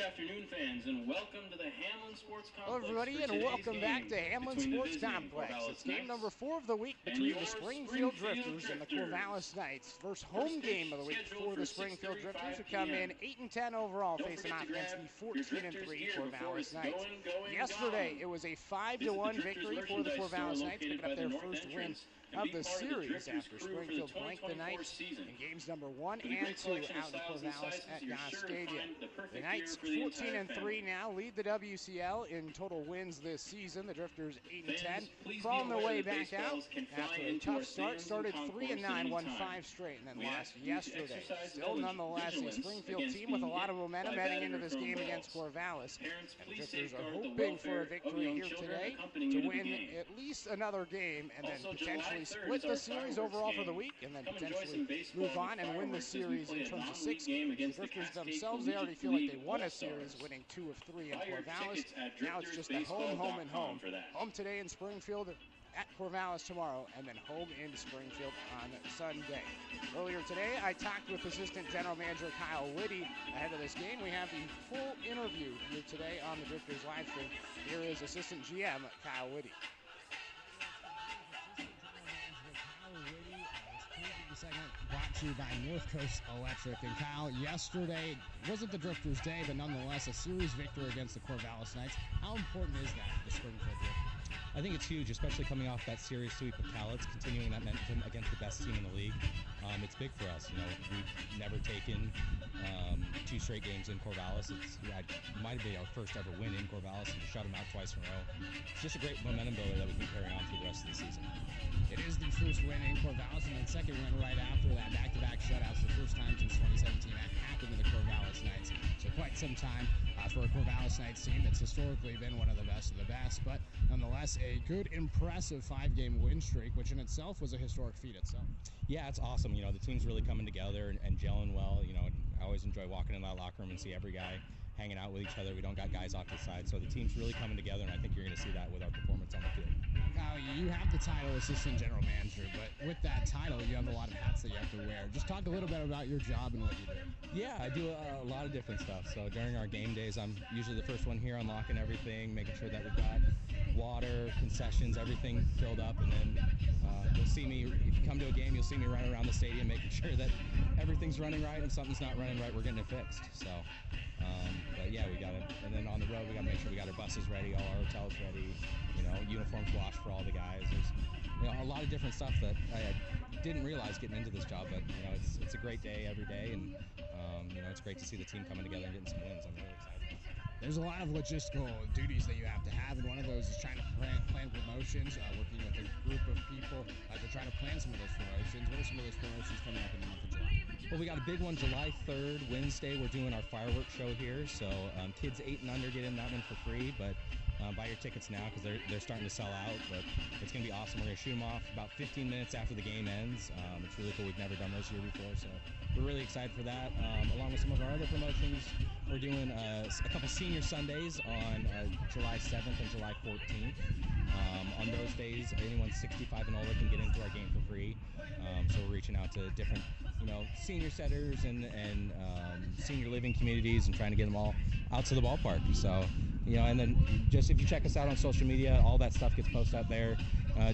afternoon, fans, and welcome to the Hamlin Sports Complex. Hello, everybody, and welcome back to Hamlin Sports Complex. It's game number 4 of the week between the Springfield Drifters and the Corvallis Knights. First home game of the week for the Springfield Drifters, who come in 8-10 overall, facing off against the 14-3 Corvallis Knights. Yesterday, it was a 5-1 victory for the Corvallis Knights, picking up their first win of the series after Springfield blanked the Knights in games number 1 and 2 out in Corvallis at Goss Stadium. The Knights 14-3 now lead the WCL in total wins this season. The Drifters 8-10, crawling their way back out after a tough start. Started 3-9, won 5 straight, and then lost yesterday. Still, nonetheless, a Springfield team with a lot of momentum heading into this game against Corvallis. And the Drifters are hoping for a victory here today to win at least another game and then potentially split the series overall for the week and then potentially move on and win the series in terms of 6 games. The Drifters themselves, they already feel like they won a series, winning 2 of 3 in Corvallis. Now it's just a home, and home. Home today in Springfield, at Corvallis tomorrow, and then home in Springfield on Sunday. Earlier today, I talked with Assistant General Manager Kyle Whitty ahead of this game. We have the full interview here today on the Drifters live stream. Here is Assistant GM Kyle Whitty. Segment brought to you by North Coast Electric. And Kyle, yesterday wasn't the Drifters' day, but nonetheless a series victory against the Corvallis Knights. How important is that for the Springfield Drifters? I think it's huge, especially coming off that series sweep of Cowlitz, continuing that momentum against the best team in the league. It's big for us. You know, we've never taken 2 straight games in Corvallis. It might have been our first ever win in Corvallis, and to shut them out twice in a row. It's just a great momentum builder that we can carry on through the rest of the season. It is the first win in Corvallis, and then second win right after that. Back-to-back shutouts, the first time since 2017 that happened to the Corvallis Knights. So quite some time for a Corvallis Knights team that's historically been one of the best of the best, but nonetheless a good, impressive 5-game win streak, which in itself was a historic feat itself. Yeah, it's awesome. You know, the team's really coming together and gelling well. You know, I always enjoy walking in that locker room and see every guy hanging out with each other. We don't got guys off the side, so the team's really coming together, and I think you're going to see that with our performance on the field. Kyle, you have the title Assistant General Manager, but with that title, you have a lot of hats that you have to wear. Just talk a little bit about your job and what you do. Yeah, I do a lot of different stuff. So during our game days, I'm usually the first one here unlocking everything, making sure that we've got water, concessions, everything filled up, and then you'll see me, if you come to a game, you'll see me run around the stadium making sure that everything's running right, and if something's not running right, we're getting it fixed. So, but yeah, we got it. And then on the road, we got to make sure we got our buses ready, all our hotels ready, you know, uniforms washed for all the guys. There's a lot of different stuff that I didn't realize getting into this job, but you know, it's a great day every day, and you know, it's great to see the team coming together and getting some wins. I'm really excited. There's a lot of logistical duties that you have to have, and one of those is trying to plan promotions, working with a group of people to try to plan some of those promotions. What are some of those promotions coming up in the month of July? Well, we got a big one July 3rd, Wednesday. We're doing our fireworks show here, so kids 8 and under get in that one for free, but buy your tickets now because they're starting to sell out, but it's going to be awesome. We're going to shoot them off about 15 minutes after the game ends. It's really cool. We've never done those here before, so we're really excited for that. Along with some of our other promotions, we're doing a couple senior Sundays on July 7th and July 14th. On those days, anyone 65 and older can get into our game for free. So we're reaching out to different, you know, senior setters and senior living communities and trying to get them all out to the ballpark. So, you know, and then just if you check us out on social media, all that stuff gets posted out there,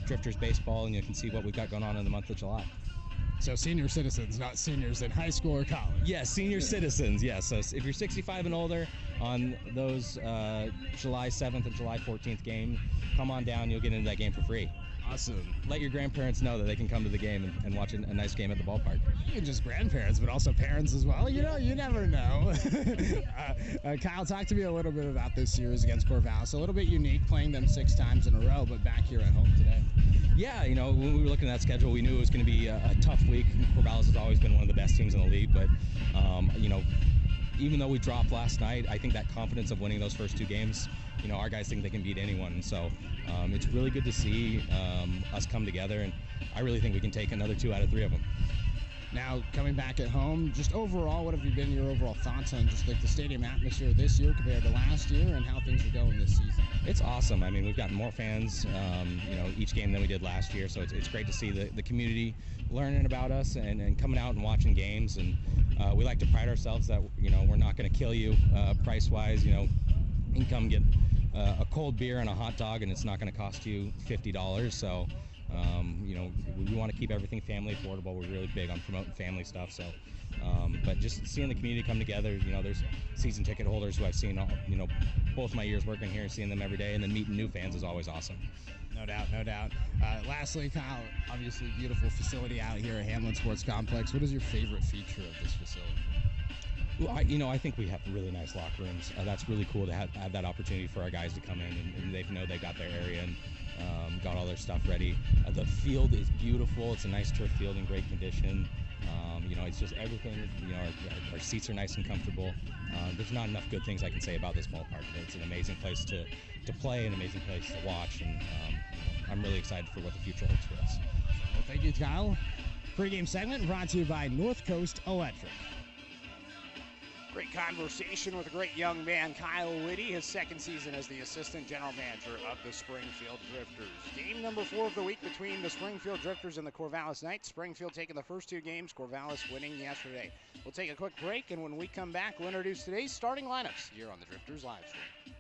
Drifters Baseball, and you can see what we've got going on in the month of July. So senior citizens, not seniors in high school or college. Yes, senior citizens, yes. So if you're 65 and older on those July 7th and July 14th game, come on down, you'll get into that game for free. Awesome. Let your grandparents know that they can come to the game and watch a nice game at the ballpark. Even just grandparents, but also parents as well. You know, you never know. Kyle, talk to me a little bit about this series against Corvallis. A little bit unique, playing them 6 times in a row, but back here at home today. Yeah, you know, when we were looking at that schedule, we knew it was going to be a tough week. Corvallis has always been one of the best teams in the league, but, you know, even though we dropped last night, I think that confidence of winning those first 2 games, you know, our guys think they can beat anyone. And so it's really good to see us come together, and I really think we can take another 2 out of 3 of them. Now, coming back at home, just overall, what have been your overall thoughts on just like the stadium atmosphere this year compared to last year and how things are going this season? It's awesome. I mean, we've gotten more fans, each game than we did last year, so it's great to see the community learning about us and coming out and watching games. And we like to pride ourselves that, we're not going to kill you price-wise. You can come get a cold beer and a hot dog, and it's not going to cost you $50. So, we want to keep everything family affordable. We're really big on promoting family stuff. So, but just seeing the community come together, there's season ticket holders who I've seen, both my years working here, seeing them every day, and then meeting new fans is always awesome. No doubt, no doubt. Lastly, Kyle, obviously beautiful facility out here at Hamlin Sports Complex. What is your favorite feature of this facility? Well, I think we have really nice locker rooms. That's really cool to have that opportunity for our guys to come in and they know they got their area and got all their stuff ready. The field is beautiful. It's a nice turf field in great condition. It's just everything. Our seats are nice and comfortable. There's not enough good things I can say about this ballpark. It's an amazing place to play, an amazing place to watch, and I'm really excited for what the future holds for us. Well, thank you, Kyle. Pregame segment brought to you by North Coast Electric. Great conversation with a great young man, Kyle Whitty, his second season as the assistant general manager of the Springfield Drifters. Game number 4 of the week between the Springfield Drifters and the Corvallis Knights. Springfield taking the first 2 games, Corvallis winning yesterday. We'll take a quick break, and when we come back, we'll introduce today's starting lineups here on the Drifters live stream.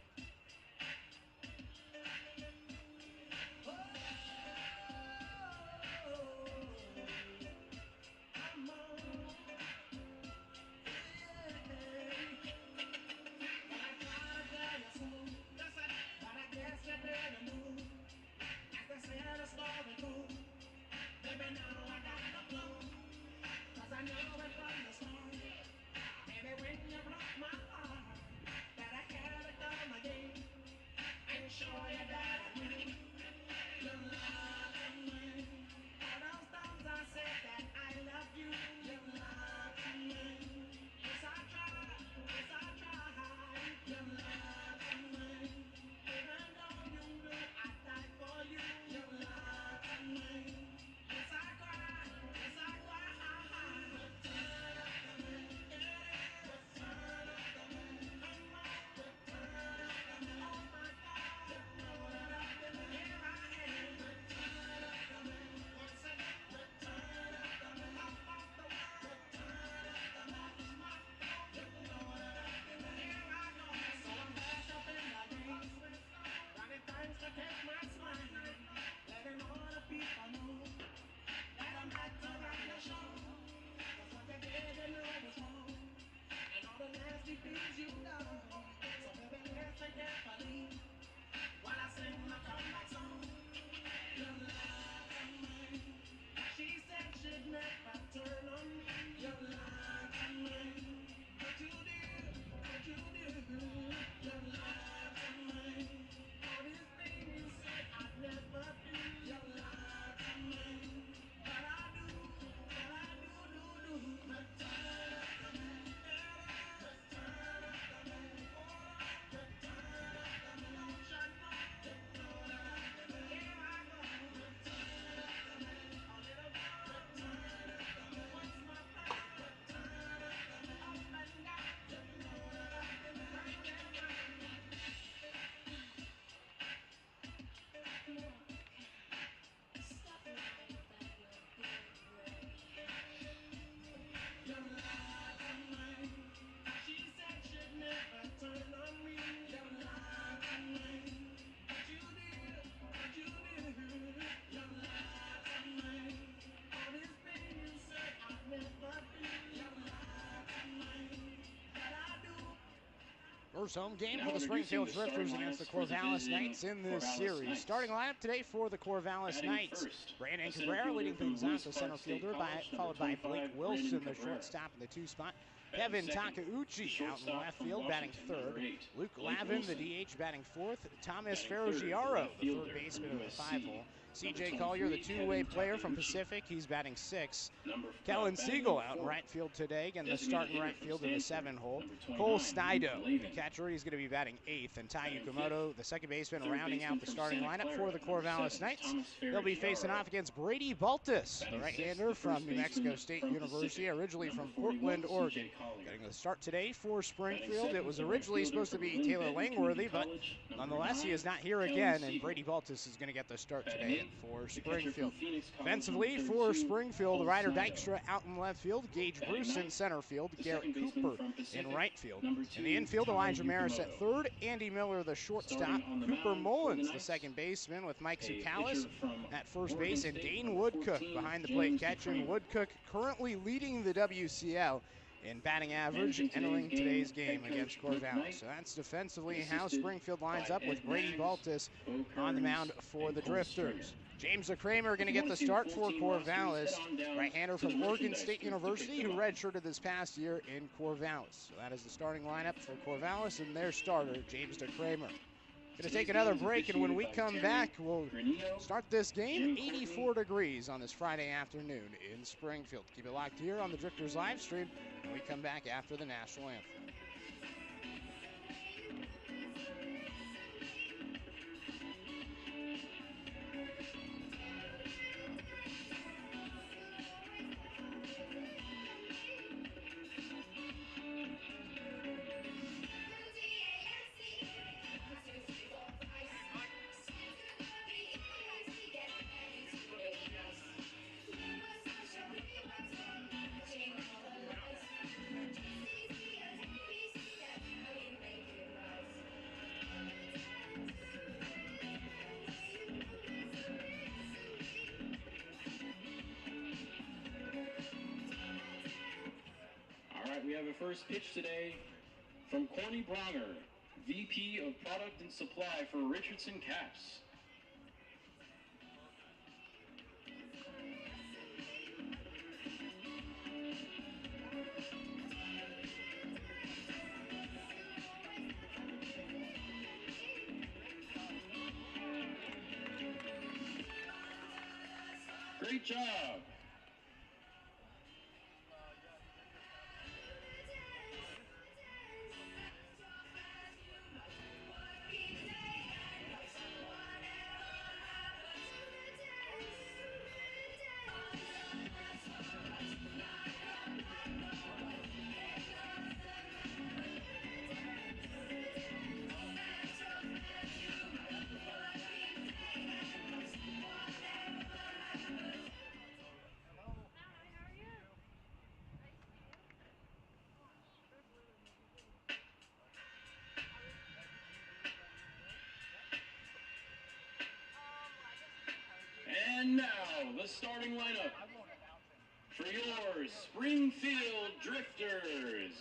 First home game for the Springfield Drifters against the Corvallis Knights in this series. Starting lineup today for the Corvallis Knights. Brandon Cabrera leading things off, the center fielder, followed by Blake Wilson, the shortstop in the 2 spot. Kevin Takeuchi out in left field, batting third. Luke Lavin, the DH, batting fourth. Thomas Ferrogiaro, the third baseman of the 5-hole. C.J. Collier, the two-way player from Pacific, he's batting 6. Kellen Siegel out in right field today, getting the start in right field in the 7-hole. Cole Snido, the catcher, he's going to be batting 8th. And Tai Yukamoto, the second baseman, rounding out the starting lineup for the Corvallis Knights. They'll be facing off against Brady Baltus, the right-hander from New Mexico State University, originally from Portland, Oregon. Getting the start today for Springfield. It was originally supposed to be Taylor Langworthy, but nonetheless, he is not here again, and Brady Baltus is going to get the start today for Springfield. Offensively for Springfield, Ryder Dykstra out in left field, Gage Bruce in center field, Garrett Cooper in right field. In the infield, Elijah Maris at third, Andy Miller the shortstop, Cooper Mullins the second baseman with Mike Zukalis at first base, and Dane Woodcook behind the plate catching. Woodcook currently leading the WCL in batting average entering today's game against Corvallis. So that's defensively how Springfield lines up with Brady Baltus on the mound for the Drifters. James Kramer going to get the start for Corvallis, right-hander from Oregon State University who redshirted this past year in Corvallis. So that is the starting lineup for Corvallis and their starter, James Kramer. Going to take another break, and when we come back, we'll start this game 84 degrees on this Friday afternoon in Springfield. Keep it locked here on the Drifters live stream when we come back after the national anthem. We have a first pitch today from Corny Bronger, VP of Product and Supply for Richardson Caps. Great job. And now, the starting lineup for your Springfield Drifters.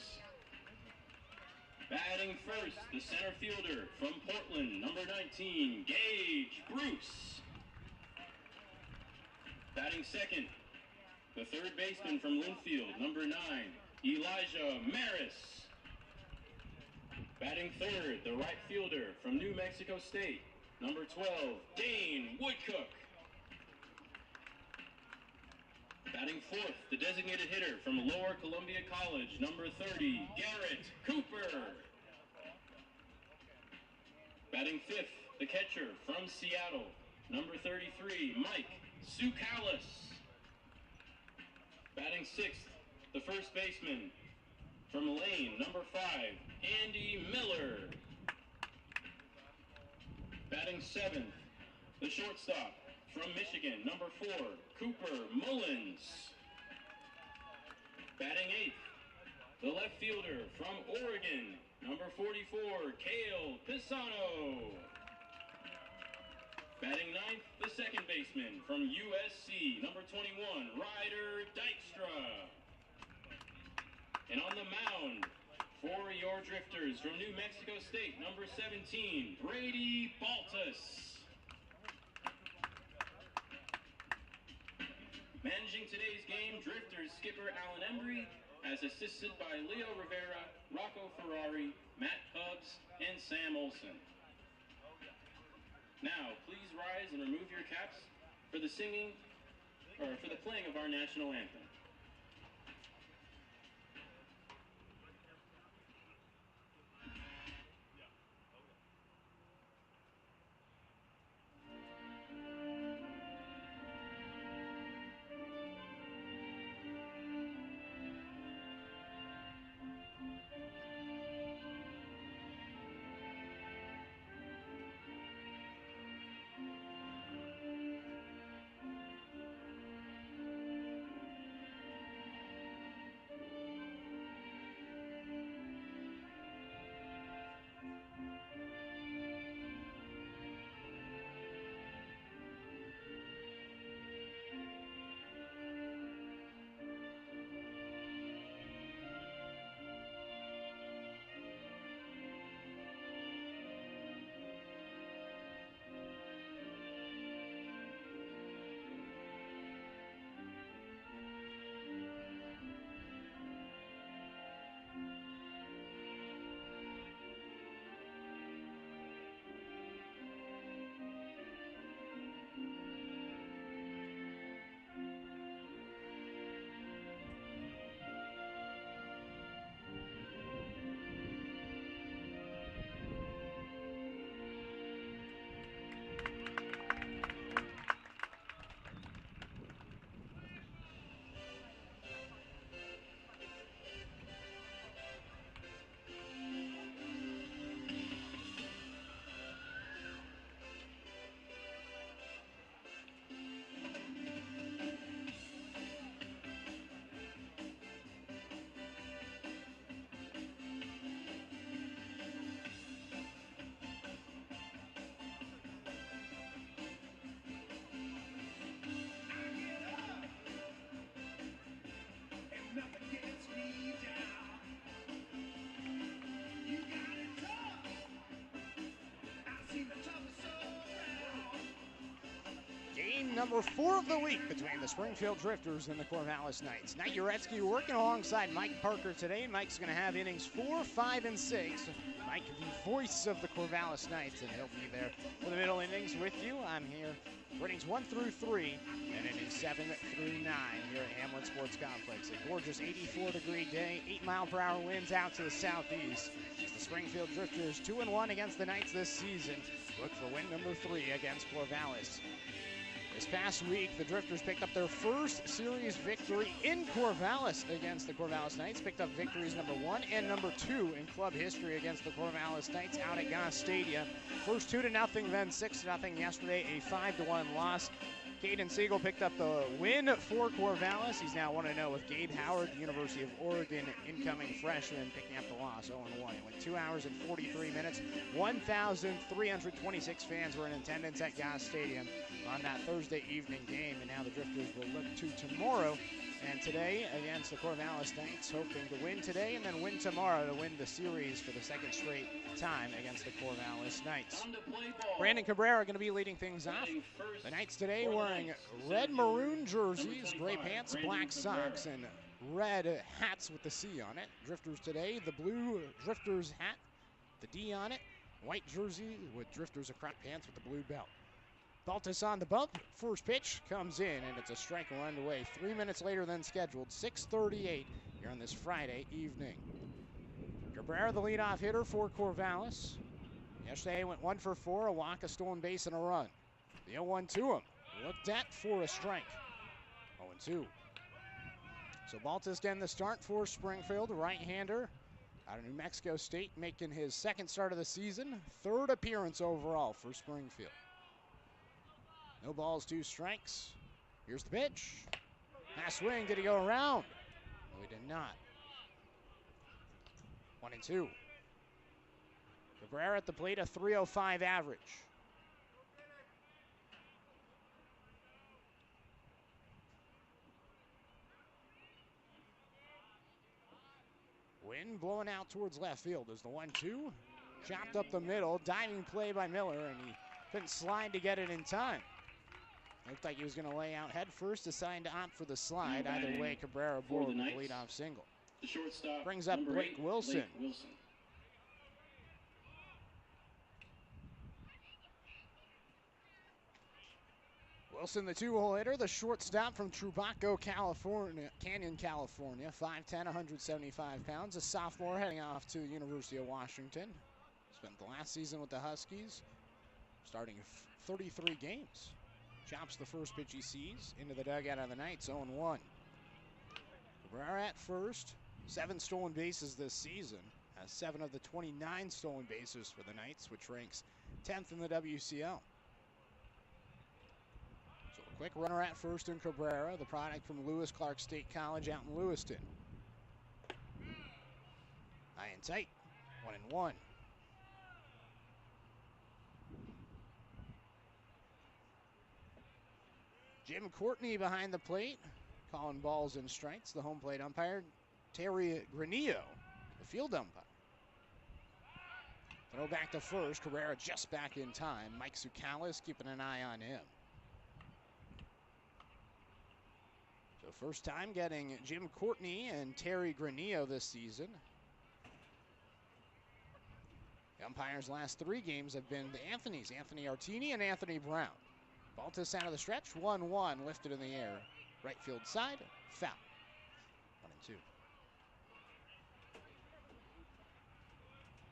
Batting first, the center fielder from Portland, number 19, Gage Bruce. Batting second, the third baseman from Linfield, number 9, Elijah Maris. Batting third, the right fielder from New Mexico State, number 12, Dane Woodcook. Batting fourth, the designated hitter from Lower Columbia College, number 30, Garrett Cooper. Batting fifth, the catcher from Seattle, number 33, Mike Zukalis. Batting sixth, the first baseman from Lane, number 5, Andy Miller. Batting seventh, the shortstop from Michigan, number 4, Cooper Mullins. Batting eighth, the left fielder from Oregon, number 44, Cale Pisano. Batting ninth, the second baseman from USC, number 21, Ryder Dykstra. And on the mound for your Drifters from New Mexico State, number 17, Brady Baltus. Managing today's game, Drifters skipper Alan Embry, as assisted by Leo Rivera, Rocco Ferrari, Matt Hubbs, and Sam Olson. Now, please rise and remove your caps for the singing, or for the playing of our national anthem. Game number 4 of the week between the Springfield Drifters and the Corvallis Knights. Knight Jarecki working alongside Mike Parker today. Mike's going to have innings 4, 5, and 6. Mike, the voice of the Corvallis Knights, and he'll be there for the middle innings with you. I'm here for innings 1 through 3 and innings 7 through 9 here at Hamlin Sports Complex. A gorgeous 84-degree day, 8-mile-per-hour winds out to the southeast. As the Springfield Drifters 2-1 against the Knights this season. Look for win number 3 against Corvallis. This past week, the Drifters picked up their first series victory in Corvallis against the Corvallis Knights. Picked up victories number 1 and number 2 in club history against the Corvallis Knights out at Goss Stadium. First 2-0, then 6-0 yesterday, a 5-1 loss. Caden Siegel picked up the win for Corvallis. He's now 1-0 with Gabe Howard, the University of Oregon incoming freshman, picking up the loss 0-1. It went 2 hours and 43 minutes. 1,326 fans were in attendance at Goss Stadium on that Thursday evening game, and now the Drifters will look to tomorrow and today against the Corvallis Knights, hoping to win today and then win tomorrow to win the series for the second straight time against the Corvallis Knights. Brandon Cabrera going to be leading things off. The Knights today wearing red maroon jerseys, gray pants, black socks, and red hats with the C on it. Drifters today, the blue Drifters hat, the D on it, white jersey with Drifters across pants with the blue belt. Baltus on the bump. First pitch comes in, and it's a strike one underway. 3 minutes later than scheduled. 6:38 here on this Friday evening. Cabrera, the leadoff hitter for Corvallis. Yesterday went 1 for 4, a walk, a stolen base, and a run. The 0-1 to him. Looked at for a strike. 0-2. So Baltus getting the start for Springfield, right-hander out of New Mexico State, making his second start of the season, 3rd appearance overall for Springfield. No balls, 2 strikes. Here's the pitch. Nice swing. Did he go around? No, he did not. 1-2. Cabrera at the plate, a .305 average. Wind blowing out towards left field as the 1-2. Chopped up the middle. Diving play by Miller, and he couldn't slide to get it in time. Looked like he was going to lay out head first, decided to opt for the slide. Either way, Cabrera aboard with the leadoff single. The shortstop brings up Blake Wilson. Wilson, the two-hole hitter, the shortstop from Trubaco, California, Canyon, California, 5'10", 175 pounds, a sophomore heading off to the University of Washington. Spent the last season with the Huskies, starting 33 games. Chops the first pitch he sees into the dugout of the Knights, 0-1. Cabrera at first, 7 stolen bases this season, has 7 of the 29 stolen bases for the Knights, which ranks 10th in the WCL. So a quick runner at first in Cabrera, the product from Lewis Clark State College out in Lewiston. High and tight, 1-1. Jim Courtney behind the plate, calling balls and strikes. The home plate umpire, Terry Granillo, the field umpire. Throw back to first. Cabrera just back in time. Mike Sukalis keeping an eye on him. So first time getting Jim Courtney and Terry Granillo this season. The umpires' last 3 games have been the Anthonys, Anthony Artini and Anthony Brown. Baltus out of the stretch, 1-1, lifted in the air. Right field side, foul. 1-2.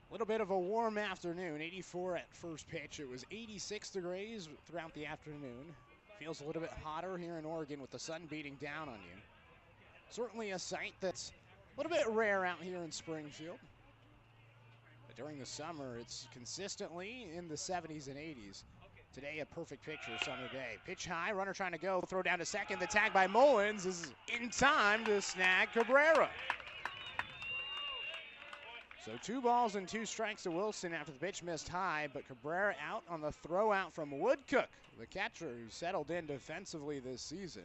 A little bit of a warm afternoon, 84 at first pitch. It was 86 degrees throughout the afternoon. Feels a little bit hotter here in Oregon with the sun beating down on you. Certainly a sight that's a little bit rare out here in Springfield. But during the summer, it's consistently in the 70s and 80s. Today, a perfect picture, summer day. Pitch high, runner trying to go, throw down to second. The tag by Mullins is in time to snag Cabrera. So 2 balls and 2 strikes to Wilson after the pitch missed high, but Cabrera out on the throw out from Woodcook, the catcher who settled in defensively this season.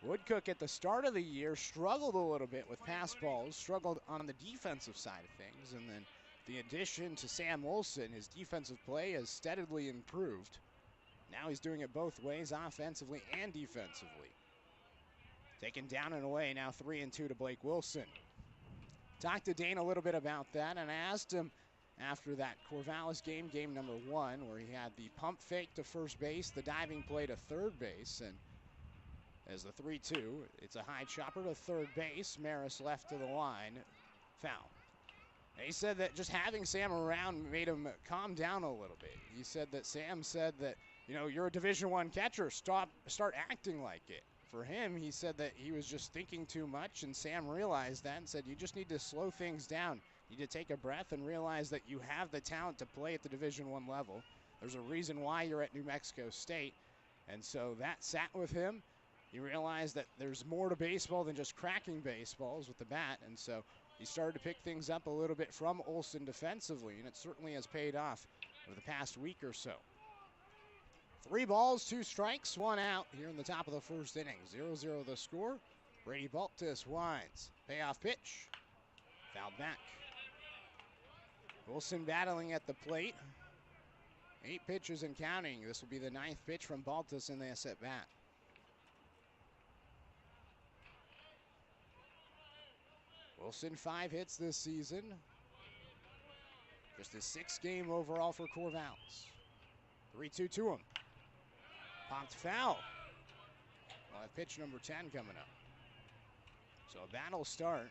Woodcook at the start of the year struggled a little bit with pass balls, struggled on the defensive side of things, and then the addition to Sam Olson, his defensive play has steadily improved. Now he's doing it both ways, offensively and defensively. Taken down and away, now 3-2 to Blake Wilson. Talked to Dane a little bit about that, and I asked him after that Corvallis game, game number 1, where he had the pump fake to first base, the diving play to third base, and as the 3-2, it's a high chopper to third base. Maris left to the line, foul. He said that just having Sam around made him calm down a little bit. He said that Sam said that, you know, you're a Division I catcher, start acting like it. For him, he said that he was just thinking too much, and Sam realized that and said, you just need to slow things down. You need to take a breath and realize that you have the talent to play at the Division I level. There's a reason why you're at New Mexico State. And so that sat with him. He realized that there's more to baseball than just cracking baseballs with the bat, and so he started to pick things up a little bit from Olson defensively, and it certainly has paid off over the past week or so. 3 balls, 2 strikes, 1 out here in the top of the first inning. 0-0 the score. Brady Baltus winds. Payoff pitch. Fouled back. Wilson battling at the plate. 8 pitches and counting. This will be the 9th pitch from Baltus in this at bat. Wilson 5 hits this season. Just his 6th game overall for Corvallis. 3-2 to him. Popped foul. We'll have pitch number 10 coming up. So a battle start.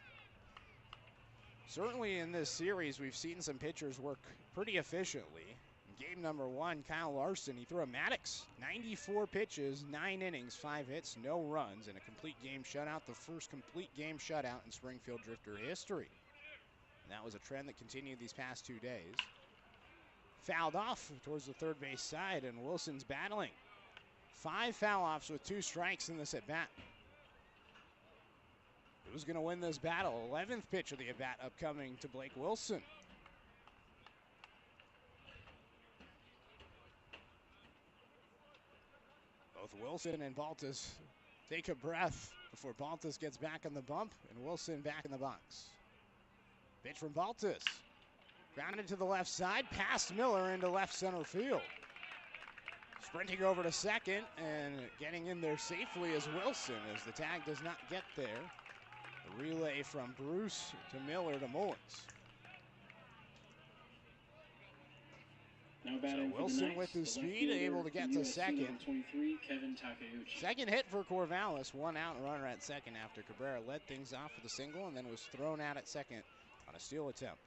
Certainly in this series, we've seen some pitchers work pretty efficiently. In game number 1, Kyle Larson, he threw a Maddox. 94 pitches, 9 innings, 5 hits, no runs, and a complete game shutout. The first complete game shutout in Springfield Drifter history. And that was a trend that continued these past 2 days. Fouled off towards the third base side, and Wilson's battling. 5 foul-offs with 2 strikes in this at-bat. Who's going to win this battle? 11th pitch of the at-bat upcoming to Blake Wilson. Both Wilson and Baltus take a breath before Baltus gets back on the bump, and Wilson back in the box. Pitch from Baltus. Grounded to the left side, past Miller into left center field. Sprinting over to second and getting in there safely is Wilson, as the tag does not get there. The relay from Bruce to Miller to Mullins. Now batting so Wilson Knights, with his the left speed, fielder able to get from to USC, second. number 23, Kevin Takeuchi. Second hit for Corvallis, 1 out and runner at second after Cabrera led things off with a single and then was thrown out at second on a steal attempt.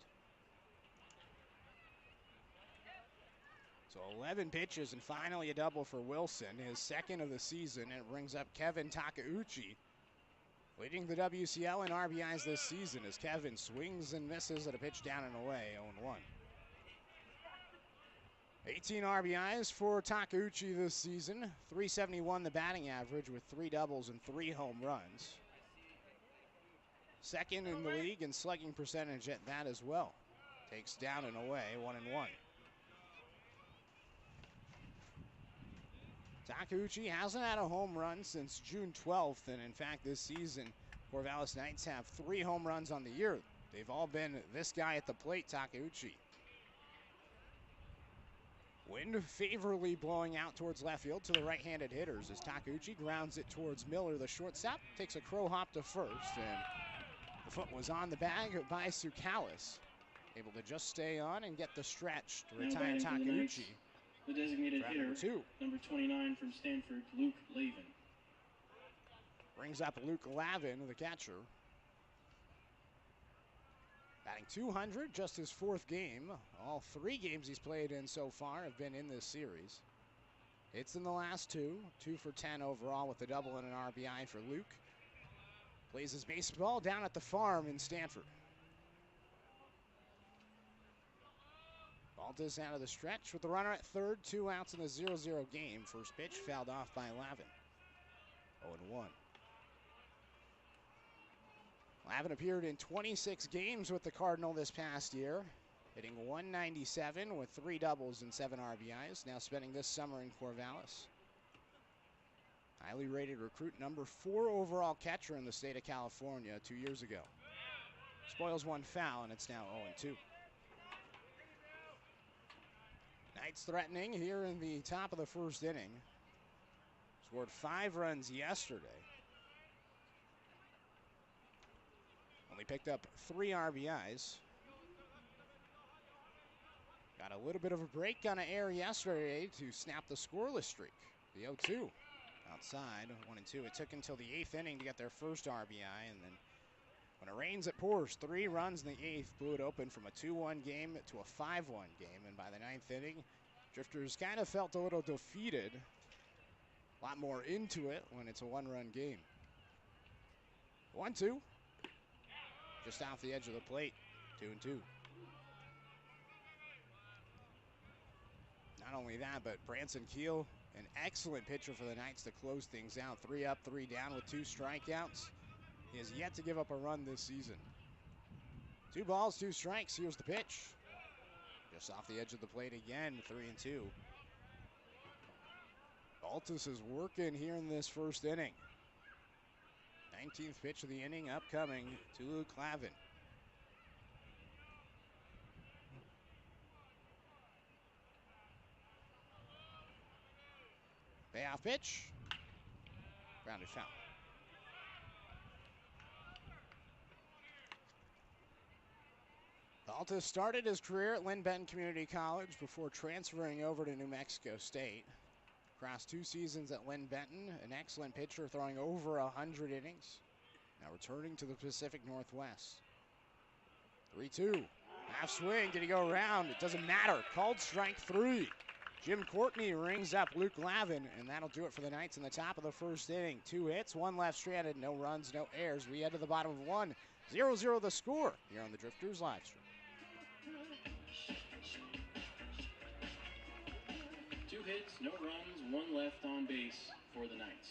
So 11 pitches and finally a double for Wilson, his second of the season, and it brings up Kevin Takeuchi, leading the WCL in RBIs this season as Kevin swings and misses at a pitch down and away, 0-1. 18 RBIs for Takeuchi this season, 371 the batting average with 3 doubles and 3 home runs. Second in the league in slugging percentage at that as well. Takes down and away, 1-1. Takeuchi hasn't had a home run since June 12th, and in fact this season, Corvallis Knights have 3 home runs on the year. They've all been this guy at the plate, Takeuchi. Wind favorably blowing out towards left field to the right-handed hitters as Takeuchi grounds it towards Miller, the shortstop, takes a crow hop to first, and the foot was on the bag by Sukalis. Able to just stay on and get the stretch to retire Takeuchi. The designated hitter, number 29 from Stanford, Luke Lavin. Brings up Luke Lavin, the catcher. Batting 200, just his 4th game. All 3 games he's played in so far have been in this series. Hits in the last 2, 2 for 10 overall with a double and an RBI for Luke. Plays his baseball down at the farm in Stanford. Baltus out of the stretch with the runner at third, 2 outs in the 0-0 game. First pitch fouled off by Lavin. 0-1. Lavin appeared in 26 games with the Cardinal this past year, hitting .197 with 3 doubles and 7 RBIs. Now spending this summer in Corvallis. Highly rated recruit, number 4 overall catcher in the state of California 2 years ago. Spoils 1 foul, and it's now 0-2. Knights threatening here in the top of the first inning. Scored 5 runs yesterday. Only picked up 3 RBIs. Got a little bit of a break on an error yesterday to snap the scoreless streak. The 0-2 outside, 1-2. It took until the 8th inning to get their first RBI, and then when it rains, it pours. 3 runs in the 8th blew it open from a 2-1 game to a 5-1 game, and by the 9th inning, Drifters kind of felt a little defeated. A lot more into it when it's a 1-run game. 1-2. Just off the edge of the plate, 2-2. Not only that, but Branson Keel, an excellent pitcher for the Knights to close things out. 3 up, 3 down with 2 strikeouts. He has yet to give up a run this season. 2 balls, 2 strikes. Here's the pitch. Just off the edge of the plate again, 3-2. Baltus is working here in this first inning. 19th pitch of the inning upcoming to Luke Lavin. Payoff pitch. Grounded foul. Baltus started his career at Lynn Benton Community College before transferring over to New Mexico State. Across 2 seasons at Lynn Benton, an excellent pitcher throwing over 100 innings. Now returning to the Pacific Northwest. 3-2. Half swing. Did he go around? It doesn't matter. Called strike 3. Jim Courtney rings up Luke Lavin, and that'll do it for the Knights in the top of the first inning. 2 hits, 1 left stranded, no runs, no errors. We head to the bottom of 1. 0-0 the score here on the Drifters live stream. 2 hits, no runs, 1 left on base for the Knights.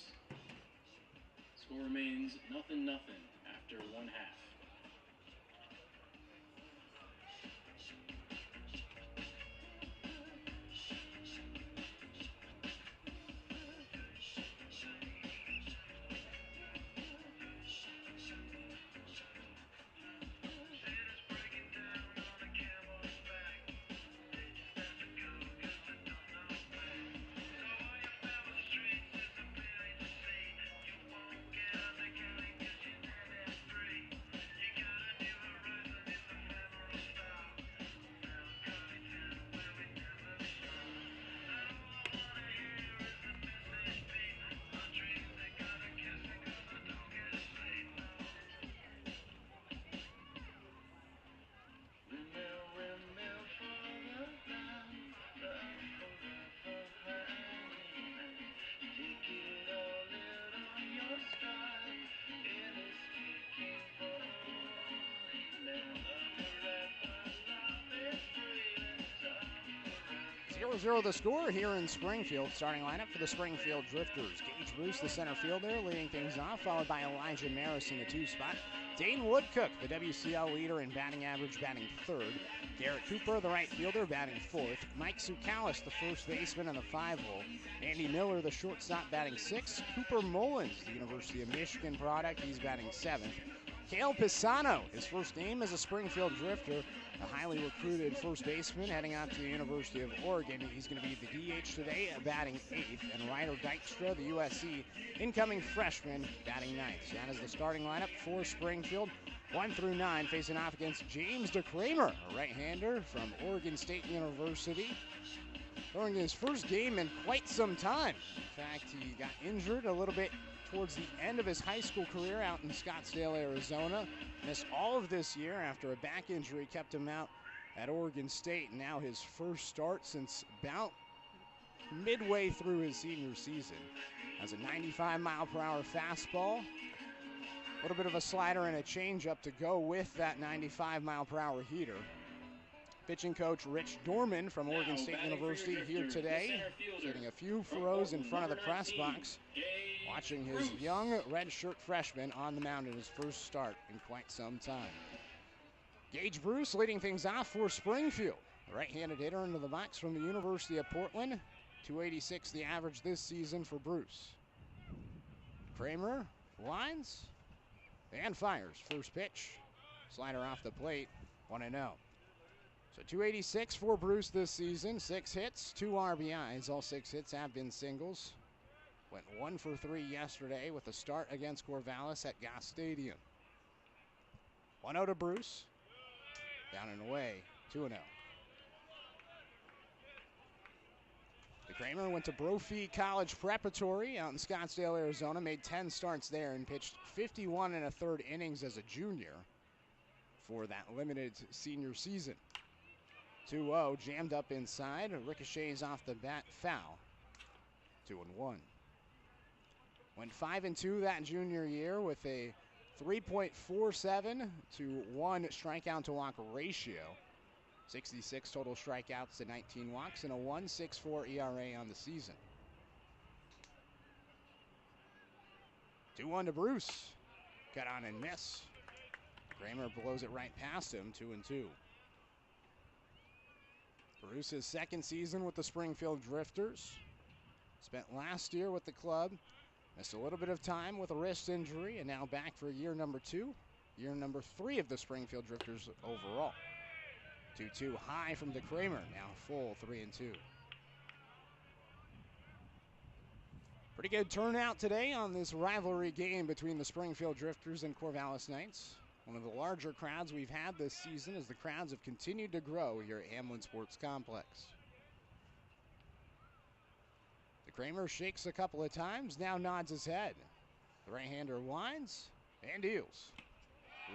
Score remains 0-0 after 1/2. 0-0 the score here in Springfield. Starting lineup for the Springfield Drifters. Gage Bruce, the center fielder, leading things off, followed by Elijah Maris in the 2 spot. Dane Woodcook, the WCL leader in batting average, batting 3rd. Garrett Cooper, the right fielder, batting 4th. Mike Sukalis, the first baseman in the 5-hole. Andy Miller, the shortstop, batting 6th. Cooper Mullins, the University of Michigan product, he's batting 7th. Cale Pisano, his first game as a Springfield Drifter, a highly recruited first baseman heading out to the University of Oregon. He's going to be the DH today, batting 8th. And Ryder Dykstra, the USC incoming freshman, batting 9th. So that is the starting lineup for Springfield. 1 through 9 facing off against James DeCramer, a right-hander from Oregon State University. Throwing his first game in quite some time. In fact, he got injured a little bit towards the end of his high school career out in Scottsdale, Arizona. Missed all of this year after a back injury kept him out at Oregon State. Now his first start since about midway through his senior season. Has a 95-mile-per-hour fastball. A little bit of a slider and a changeup to go with that 95-mile-per-hour heater. Pitching coach Rich Dorman from Oregon State University here today, getting a few throws in front of the press box, watching his young redshirt freshman on the mound in his first start in quite some time. Gage Bruce leading things off for Springfield. The right-handed hitter into the box from the University of Portland. 286 the average this season for Bruce. Kramer lines and fires. First pitch, slider off the plate, 1-0. So 286 for Bruce this season, 6 hits, 2 RBIs. All 6 hits have been singles. Went 1 for 3 yesterday with a start against Corvallis at Goss Stadium. 1-0 to Bruce. Down and away, 2-0. Kramer went to Brophy College Preparatory out in Scottsdale, Arizona. Made 10 starts there and pitched 51 1/3 innings as a junior for that limited senior season. 2-0, jammed up inside. Ricochets off the bat, foul. 2-1. Went 5-2 that junior year with a 3.47 to 1 strikeout to walk ratio. 66 total strikeouts to 19 walks and a 1.64 ERA on the season. 2-1 to Bruce. Cut on and miss. Kramer blows it right past him, 2-2. Bruce's second season with the Springfield Drifters. Spent last year with the club. Missed a little bit of time with a wrist injury and now back for year number 2. Year number 3 of the Springfield Drifters overall. 2-2 high from DeCramer, now full 3-2. Pretty good turnout today on this rivalry game between the Springfield Drifters and Corvallis Knights. One of the larger crowds we've had this season as the crowds have continued to grow here at Hamlin Sports Complex. DeCramer shakes a couple of times, now nods his head. The right-hander winds and deals.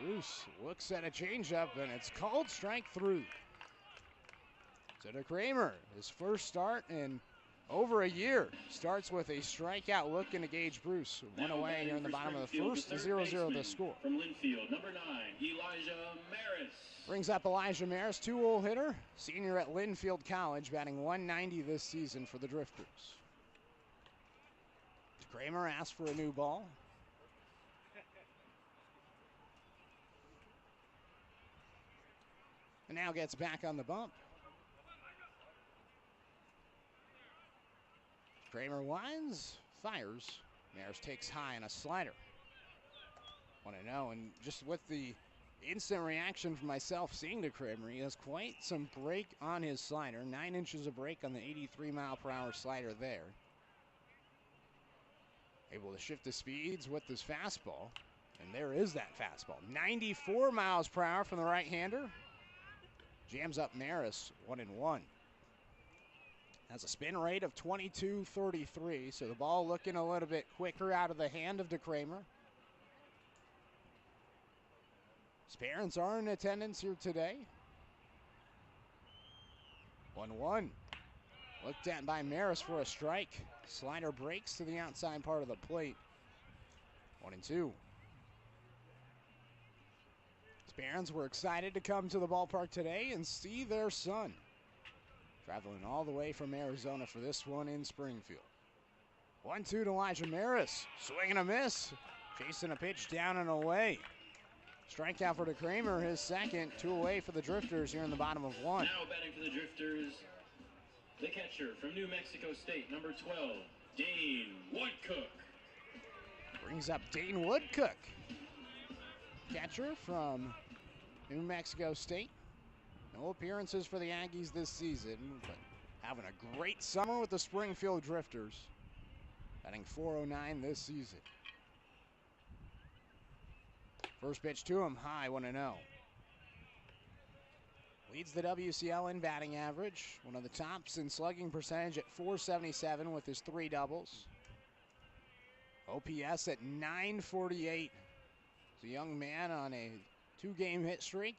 Bruce looks at a changeup, and it's called strike 3. So DeCramer, his first start in over a year, starts with a strikeout looking to Gage Bruce. 1 away here in the bottom of the first, 0-0 the score. From Linfield, number 9, Elijah Maris. Brings up Elijah Maris, 2-hole hitter, senior at Linfield College, batting 190 this season for the Drifters. DeCramer asked for a new ball. And now gets back on the bump. Kramer winds, fires. Maris takes high on a slider. 1-0, and just with the instant reaction from myself seeing DeCramer, he has quite some break on his slider. 9 inches of break on the 83-mile-per-hour slider there. Able to shift the speeds with his fastball, and there is that fastball. 94 miles per hour from the right-hander. Jams up Maris, 1-1. Has a spin rate of 22.33, so the ball looking a little bit quicker out of the hand of DeCramer. His parents are in attendance here today. 1-1. Looked at by Maris for a strike. Slider breaks to the outside part of the plate. 1-2. His parents were excited to come to the ballpark today and see their son. traveling all the way from Arizona for this one in Springfield. 1-2 to Elijah Maris. Swing and a miss. Chasing a pitch down and away. Strikeout for DeKramer, his second. 2 away for the Drifters here in the bottom of 1. Now batting for the Drifters, the catcher from New Mexico State, number 12, Dane Woodcook. Brings up Dane Woodcook. Catcher from New Mexico State. No appearances for the Aggies this season, but having a great summer with the Springfield Drifters. Batting .409 this season. First pitch to him, high, 1-0. Leads the WCL in batting average. One of the tops in slugging percentage at .477 with his 3 doubles. OPS at .948. He's a young man on a 2-game hit streak.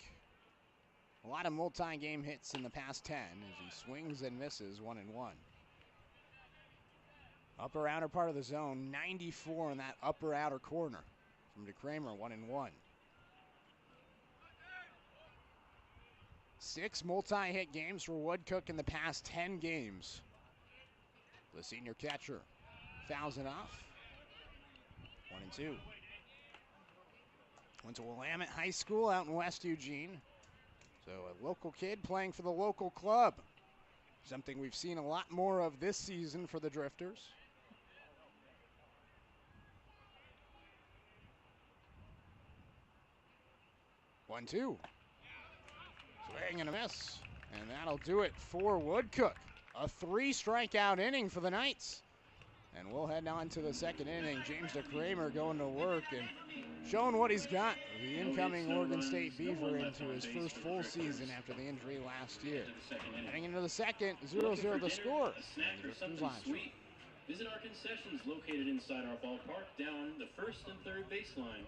A lot of multi-game hits in the past 10 as he swings and misses 1-1. Upper outer part of the zone, 94 in that upper outer corner from DeKramer, 1-1. 6 multi-hit games for Woodcook in the past 10 games. The senior catcher fouls it off. 1-2. Went to Willamette High School out in West Eugene. So a local kid playing for the local club. Something we've seen a lot more of this season for the Drifters. 1-2. Swing and a miss. And that'll do it for Woodcook. A 3-strikeout inning for the Knights. And we'll head on to the second inning. James DeKramer going to work and showing what he's got. The incoming Oregon State Beaver into his first full season after the injury last year. Heading into the second, 0-0 the score. And the Drifters live. Visit our concessions located inside our ballpark down the first and third baseline.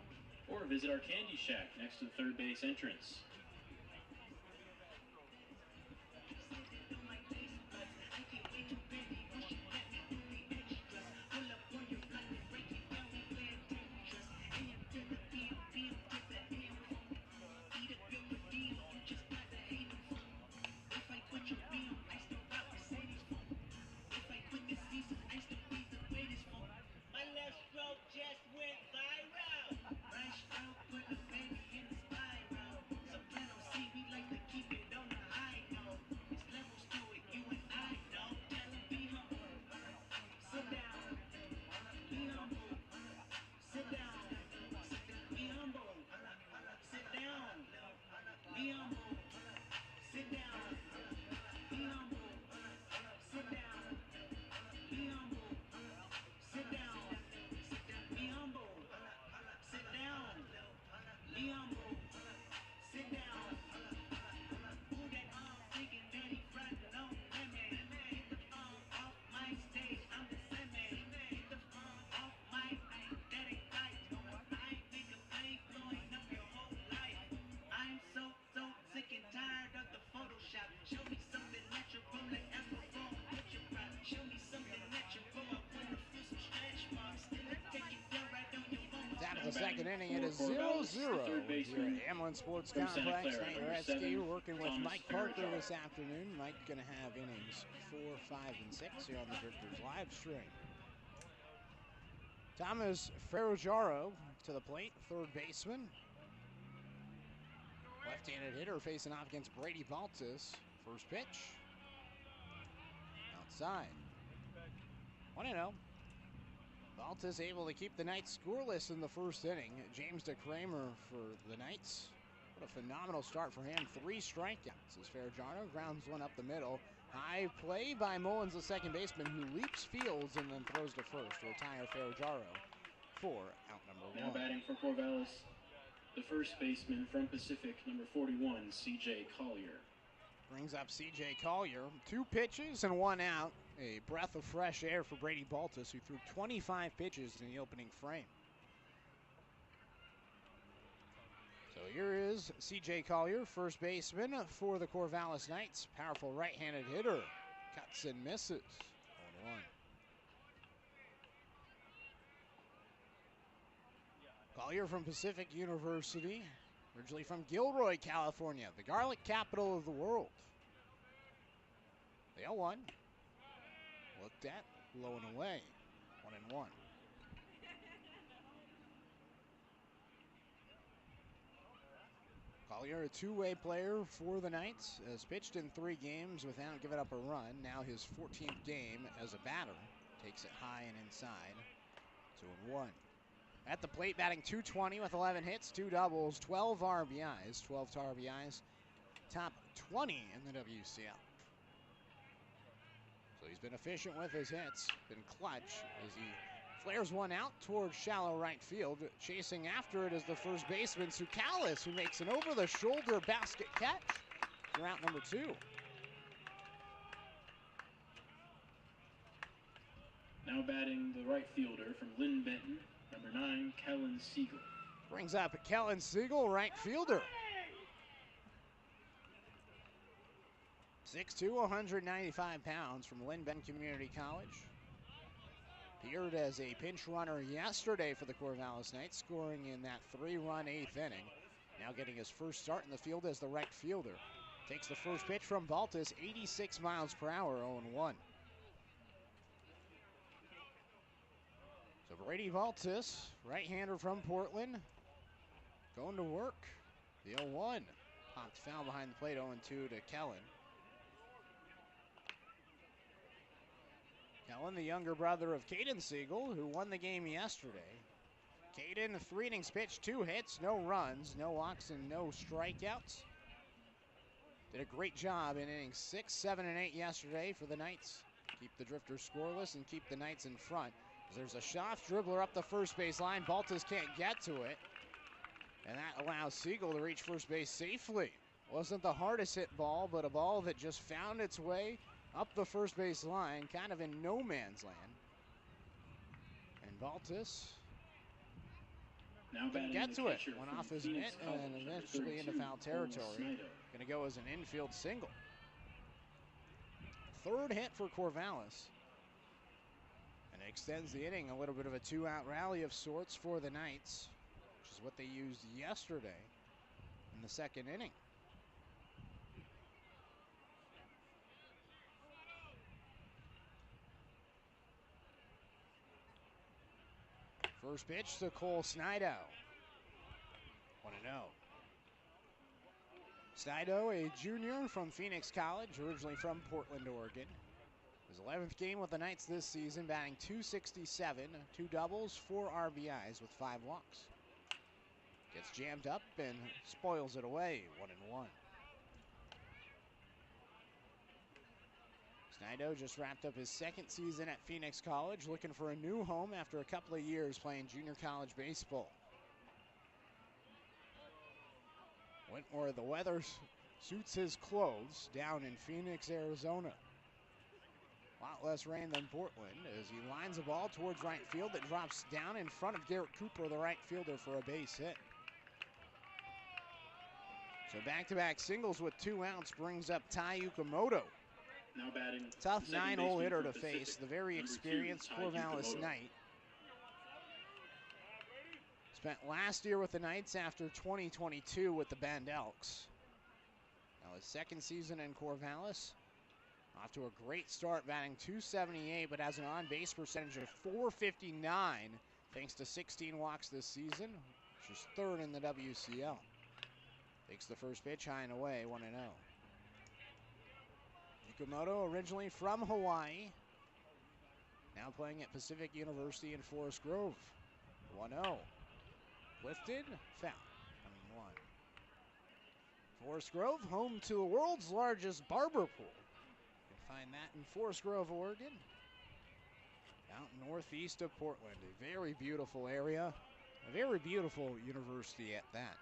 Or visit our candy shack next to the third base entrance. The second inning, it is 0-0 here at Hamlin Sports Complex. Knight Jarecki working with Mike Parker this afternoon. Mike going to have innings 4, 5, and 6 here on the Drifters live stream. Thomas Ferrugaro to the plate, third baseman. Left-handed hitter facing off against Brady Baltus. First pitch. Outside. 1-0. Baltus able to keep the Knights scoreless in the first inning. James DeKramer for the Knights. What a phenomenal start for him. 3 strikeouts as Ferrugaro grounds one up the middle. High play by Mullins, the second baseman, who leaps fields and then throws to first to retire Ferrugaro for out number 1. Now batting for Corvallis, the first baseman from Pacific, number 41, C.J. Collier. Brings up C.J. Collier. 2 pitches and 1 out. A breath of fresh air for Brady Baltus, who threw 25 pitches in the opening frame. So here is C.J. Collier, first baseman for the Corvallis Knights. Powerful right-handed hitter. Cuts and misses. 1-1. Collier from Pacific University, originally from Gilroy, California, the garlic capital of the world. The 0-1. Looked at, low and away. 1-1. Collier, a two-way player for the Knights, has pitched in 3 games without giving up a run. Now his 14th game as a batter. Takes it high and inside. 2-1. At the plate, batting .220 with 11 hits, 2 doubles, 12 RBIs. 12 RBIs, top 20 in the WCL. So he's been efficient with his hits, been clutch as he flares one out towards shallow right field. Chasing after it is the first baseman, Corvallis, who makes an over-the-shoulder basket catch for out number 2. Now batting the right fielder from Lynn Benton, number 9, Kellen Siegel. Brings up Kellen Siegel, right fielder. 6'2", 195 pounds from Lynn Benton Community College. Appeared as a pinch runner yesterday for the Corvallis Knights, scoring in that 3-run 8th inning. Now getting his first start in the field as the right fielder. Takes the first pitch from Baltus, 86 miles per hour, 0-1. So Brady Baltus, right-hander from Portland, going to work. The 0-1. Popped foul behind the plate, 0-2 to Kellen. Kellen, the younger brother of Caden Siegel, who won the game yesterday. Caden, 3 innings pitched, 2 hits, no runs, no walks, and no strikeouts. Did a great job in innings 6, 7, and 8 yesterday for the Knights. Keep the Drifters scoreless and keep the Knights in front. There's a soft dribbler up the first base line. Baltus can't get to it. And that allows Siegel to reach first base safely. Wasn't the hardest hit ball, but a ball that just found its way up the first base line, kind of in no man's land. And Baltus didn't get to it. Went off his mitt and eventually into foul territory. Going to go as an infield single. 3rd hit for Corvallis. And it extends the inning, a little bit of a 2-out rally of sorts for the Knights, which is what they used yesterday in the 2nd inning. First pitch to Cole Snido. 1-0. Snido, a junior from Phoenix College, originally from Portland, Oregon. His 11th game with the Knights this season, batting .267, 2 doubles, 4 RBIs with 5 walks. Gets jammed up and spoils it away, 1-1. Snido just wrapped up his 2nd season at Phoenix College, looking for a new home after a couple of years playing junior college baseball. Went where the weather suits his clothes, down in Phoenix, Arizona. A lot less rain than Portland as he lines the ball towards right field that drops down in front of Garrett Cooper, the right fielder, for a base hit. So back-to-back singles with 2 outs brings up Tai Yukamoto. Now batting, tough 9-hole hitter to face, the very experienced Corvallis Knight. Spent last year with the Knights after 2022 with the Bend Elks. Now his 2nd season in Corvallis. Off to a great start, batting .278, but has an on-base percentage of .459 thanks to 16 walks this season, which is 3rd in the WCL. Takes the first pitch high and away, 1-0. Yukamoto, originally from Hawaii, now playing at Pacific University in Forest Grove. 1-0. Lifted, foul. 1-1. Forest Grove, home to the world's largest barber pool. You can find that in Forest Grove, Oregon. Out northeast of Portland. A very beautiful area. A very beautiful university at that.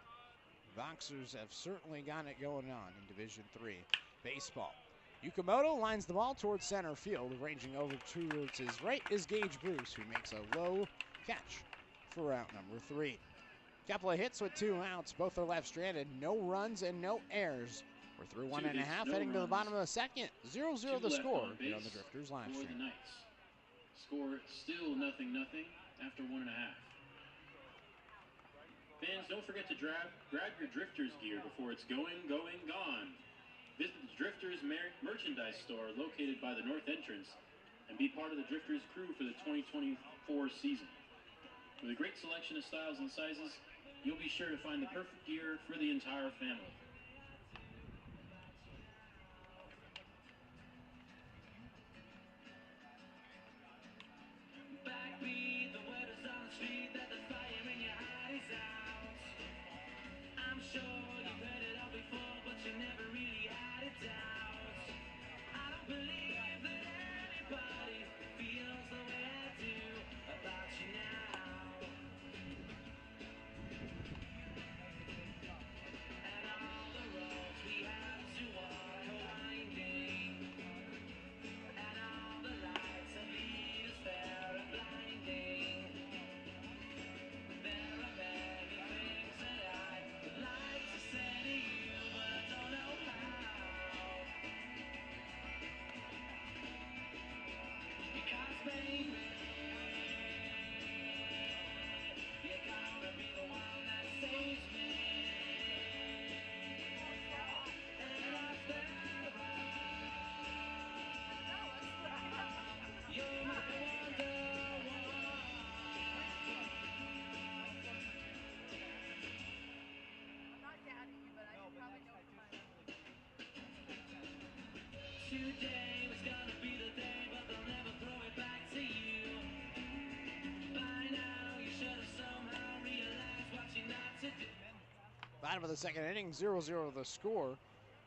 Boxers have certainly got it going on in Division III baseball. Yukamoto lines the ball towards center field. Ranging over towards his right is Gage Bruce, who makes a low catch for out number 3. Couple of hits with 2 outs. Both are left stranded. No runs and no errors. We're through 1.5, heading to the bottom of the 2nd. 0-0 the score here on the Drifters live stream. The Knights. Score still 0-0 after 1.5. Fans, don't forget to grab your Drifters gear before it's gone. Visit the Drifters merchandise store located by the north entrance and be part of the Drifters crew for the 2024 season. With a great selection of styles and sizes, you'll be sure to find the perfect gear for the entire family. Backbeat, the word is on the street that the fire in your heart is out. I'm sure you've heard it all before, but you never really had a doubt. I don't believe that anybody feels the way I do about you now. And all the roads we have to walk are winding, and all the lights that lead us there are blinding. There are many things that I would like to say to you, but I don't know how. Because baby, you're gonna be the one that saves me. And after all, you're my wonder woman. Today was gonna be the day, but they'll never throw it back to you. By now, you should have somehow realized what you're not to do. Bottom of the second inning, 0-0 the score.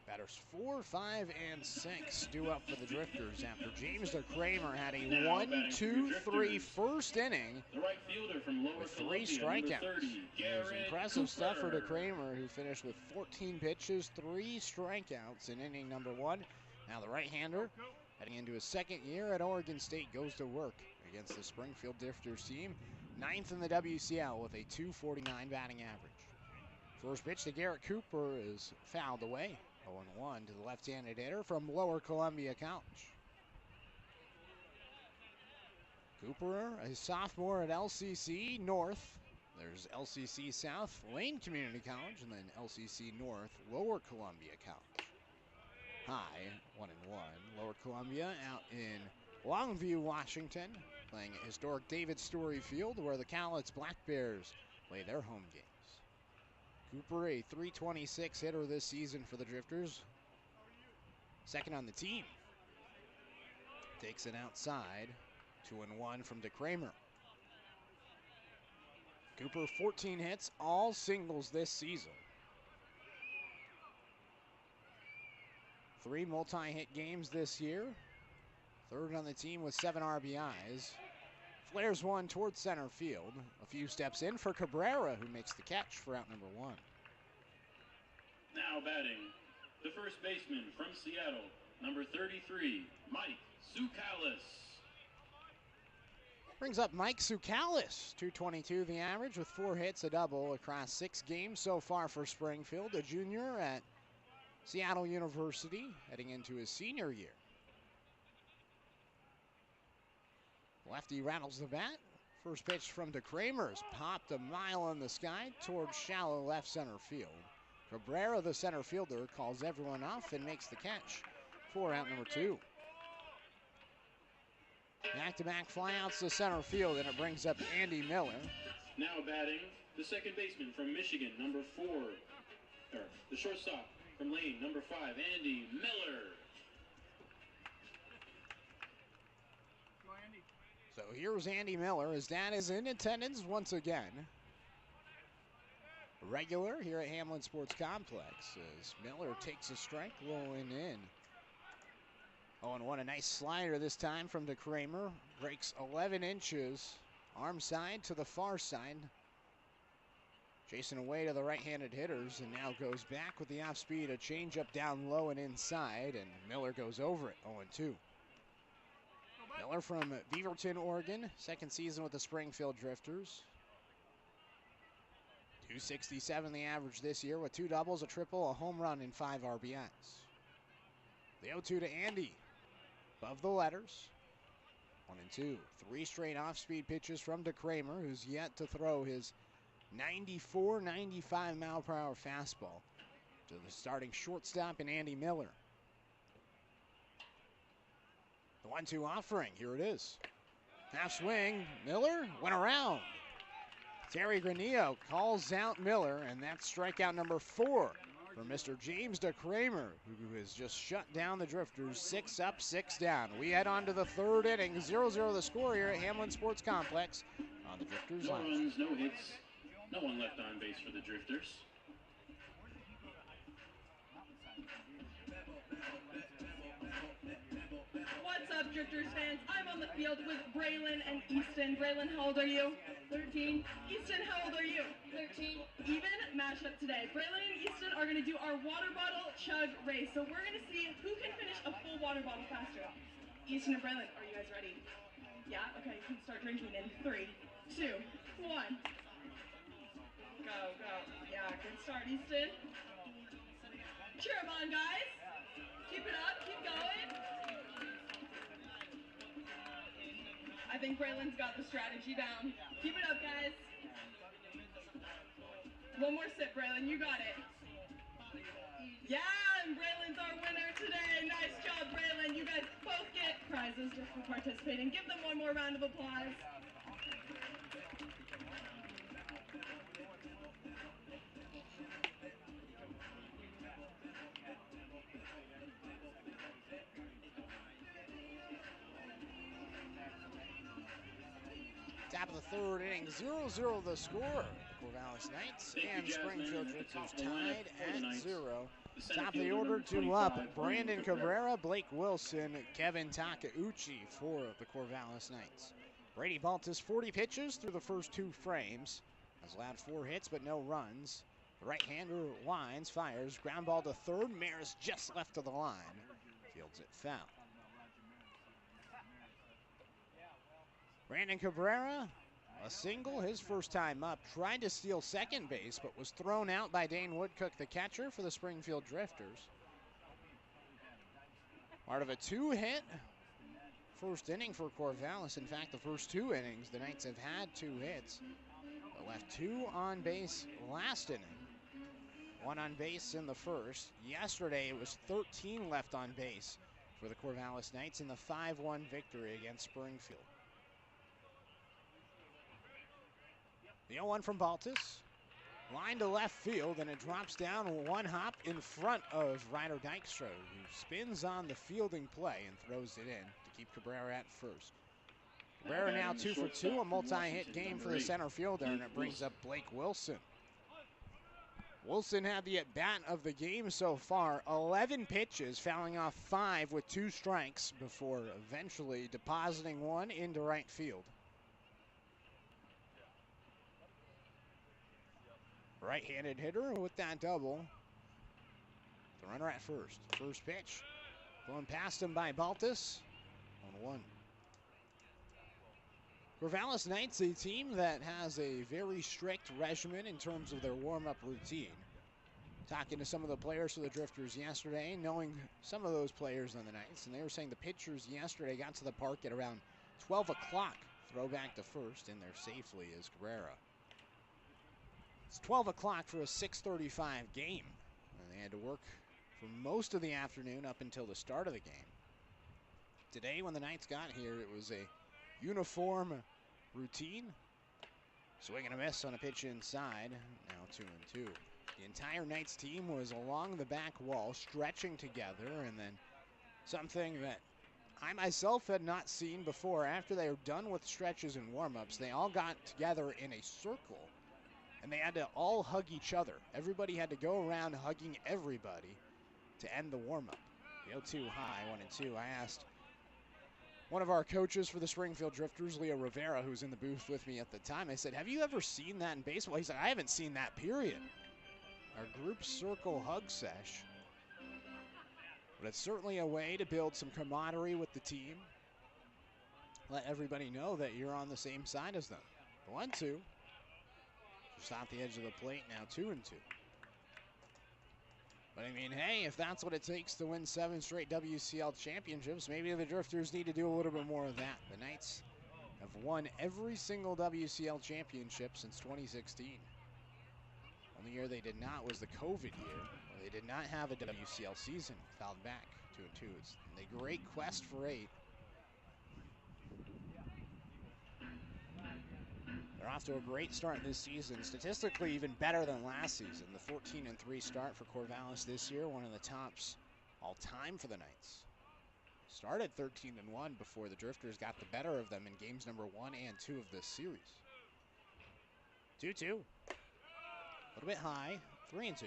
Batters 4, 5, and 6 due up for the Drifters after James DeCramer had a 1-2-3 first inning The right fielder from Lower with 3 Columbia, number strikeouts. 30, It was Garrett impressive stuff for Cooper. DeCramer, who finished with 14 pitches, 3 strikeouts in inning number 1. Now the right-hander, heading into his second year at Oregon State, goes to work against the Springfield Drifters team. 9th in the WCL with a .249 batting average. First pitch to Garrett Cooper is fouled away. 0-1 to the left-handed hitter from Lower Columbia College. Cooper, a sophomore at LCC North. There's LCC South, Lane Community College, and then LCC North, Lower Columbia College. High, 1-1. Lower Columbia out in Longview, Washington, playing at historic David Story Field, where the Cowlitz Black Bears play their home games. Cooper, a .326 hitter this season for the Drifters. Second on the team. Takes it outside. 2-1 from DeCramer. Cooper, 14 hits, all singles this season. 3 multi-hit games this year. Third on the team with 7 RBIs. Flares one towards center field. A few steps in for Cabrera, who makes the catch for out number 1. Now batting, the first baseman from Seattle, number 33, Mike Tsoukalis. Brings up Mike Tsoukalis, .222 the average with 4 hits, a double across 6 games so far for Springfield. A junior at Seattle University, heading into his senior year. Lefty rattles the bat. First pitch from DeCramer is popped a mile in the sky towards shallow left center field. Cabrera, the center fielder, calls everyone off and makes the catch for out number 2. Back-to-back flyouts to center field, and it brings up Andy Miller. Now batting, the second baseman from Michigan, number 4, the shortstop from Lane, number 5, Andy Miller. So here's Andy Miller. His dad is in attendance once again. Regular here at Hamlin Sports Complex as Miller takes a strike, rolling in. 0-1, a nice slider this time from DeCramer. Breaks 11 inches, arm side to the far side. Chasing away to the right-handed hitters, and now goes back with the off-speed, a changeup down low and inside, and Miller goes over it, 0-2. Miller from Beaverton, Oregon, second season with the Springfield Drifters. .267 the average this year with 2 doubles, a triple, a home run, and 5 RBIs. The 0-2 to Andy, above the letters. 1-2. 3 straight off-speed pitches from DeCramer, who's yet to throw his 94, 95 mile per hour fastball. to the starting shortstop in Andy Miller. The 1-2 offering, here it is. Half swing, Miller went around. Terry Granillo calls out Miller, and that's strikeout number 4 for Mr. James DeCramer, who has just shut down the Drifters. 6 up, 6 down. We head on to the 3rd inning. 0-0 the score here at Hamlin Sports Complex on the Drifters. No runs, no hits, no one left on base for the Drifters. What's up, Drifters fans? I'm on the field with Braylon and Easton. Braylon, how old are you? 13. Easton, how old are you? 13. Even matchup today. Braylon and Easton are going to do our water bottle chug race. So we're going to see who can finish a full water bottle faster. Easton and Braylon, are you guys ready? Yeah? Okay, you can start drinking in 3, 2, 1. Go, go. Yeah, good start, Easton. Cheer 'em on, guys. Keep it up, keep going. I think Braylon's got the strategy down. Keep it up, guys. One more sip, Braylon. You got it. Yeah, and Braylon's our winner today. Nice job, Braylon. You guys both get prizes just for participating. Give them one more round of applause. Top of the 3rd inning, 0-0 the score. Corvallis Knights and Springfield Drifters tied at 0. Top of the order, 2 up. Brandon Cabrera, Blake Wilson, Kevin Takeuchi for the Corvallis Knights. Brady Baltus, 40 pitches through the first 2 frames. Has allowed 4 hits but no runs. The right-hander lines, fires, ground ball to 3rd. Maris just left of the line. Fields it foul. Brandon Cabrera, a single, his first time up. Tried to steal second base, but was thrown out by Dane Woodcook, the catcher for the Springfield Drifters. Part of a 2-hit first inning for Corvallis. In fact, the first 2 innings, the Knights have had 2 hits. But left 2 on base last inning. 1 on base in the first. Yesterday, it was 13 left on base for the Corvallis Knights in the 5-1 victory against Springfield. The 0-1 from Baltus. Line to left field, and it drops down 1 hop in front of Ryder Dykstra, who spins on the fielding play and throws it in to keep Cabrera at first. Cabrera now 2 for 2, a multi-hit game for the center fielder, and it brings up Blake Wilson. Wilson had the at-bat of the game so far. 11 pitches, fouling off 5 with 2 strikes before eventually depositing 1 into right field. Right-handed hitter with that double. The runner at first. First pitch. Going past him by Baltus. 1-1. Corvallis Knights, a team that has a very strict regimen in terms of their warm-up routine. Talking to some of the players for the Drifters yesterday, knowing some of those players on the Knights, and they were saying the pitchers yesterday got to the park at around 12 o'clock. Throw back to first, in there safely is Cabrera. It's 12 o'clock for a 6:35 game, and they had to work for most of the afternoon up until the start of the game. Today, when the Knights got here, it was a uniform routine. Swing and a miss on a pitch inside. Now 2-2. The entire Knights team was along the back wall, stretching together, and then something that I myself had not seen before. After they were done with stretches and warm-ups, they all got together in a circle, and they had to all hug each other. Everybody had to go around hugging everybody to end the warm-up. The 0-2 high, 1-2. I asked one of our coaches for the Springfield Drifters, Leo Rivera, who's in the booth with me at the time, I said, have you ever seen that in baseball? He said, I haven't seen that, period. Our group circle hug sesh. But it's certainly a way to build some camaraderie with the team. Let everybody know that you're on the same side as them. 1-2. Just off the edge of the plate now, 2-2. But I mean, hey, if that's what it takes to win 7 straight WCL championships, maybe the Drifters need to do a little bit more of that. The Knights have won every single WCL championship since 2016. Only year they did not was the COVID year. They did not have a WCL season. Fouled back 2-2. It's a great quest for 8. They're off to a great start this season. Statistically, even better than last season. The 14-3 start for Corvallis this year, one of the tops all time for the Knights. Started 13-1 before the Drifters got the better of them in games number 1 and 2 of this series. 2-2. A little bit high. 3-2.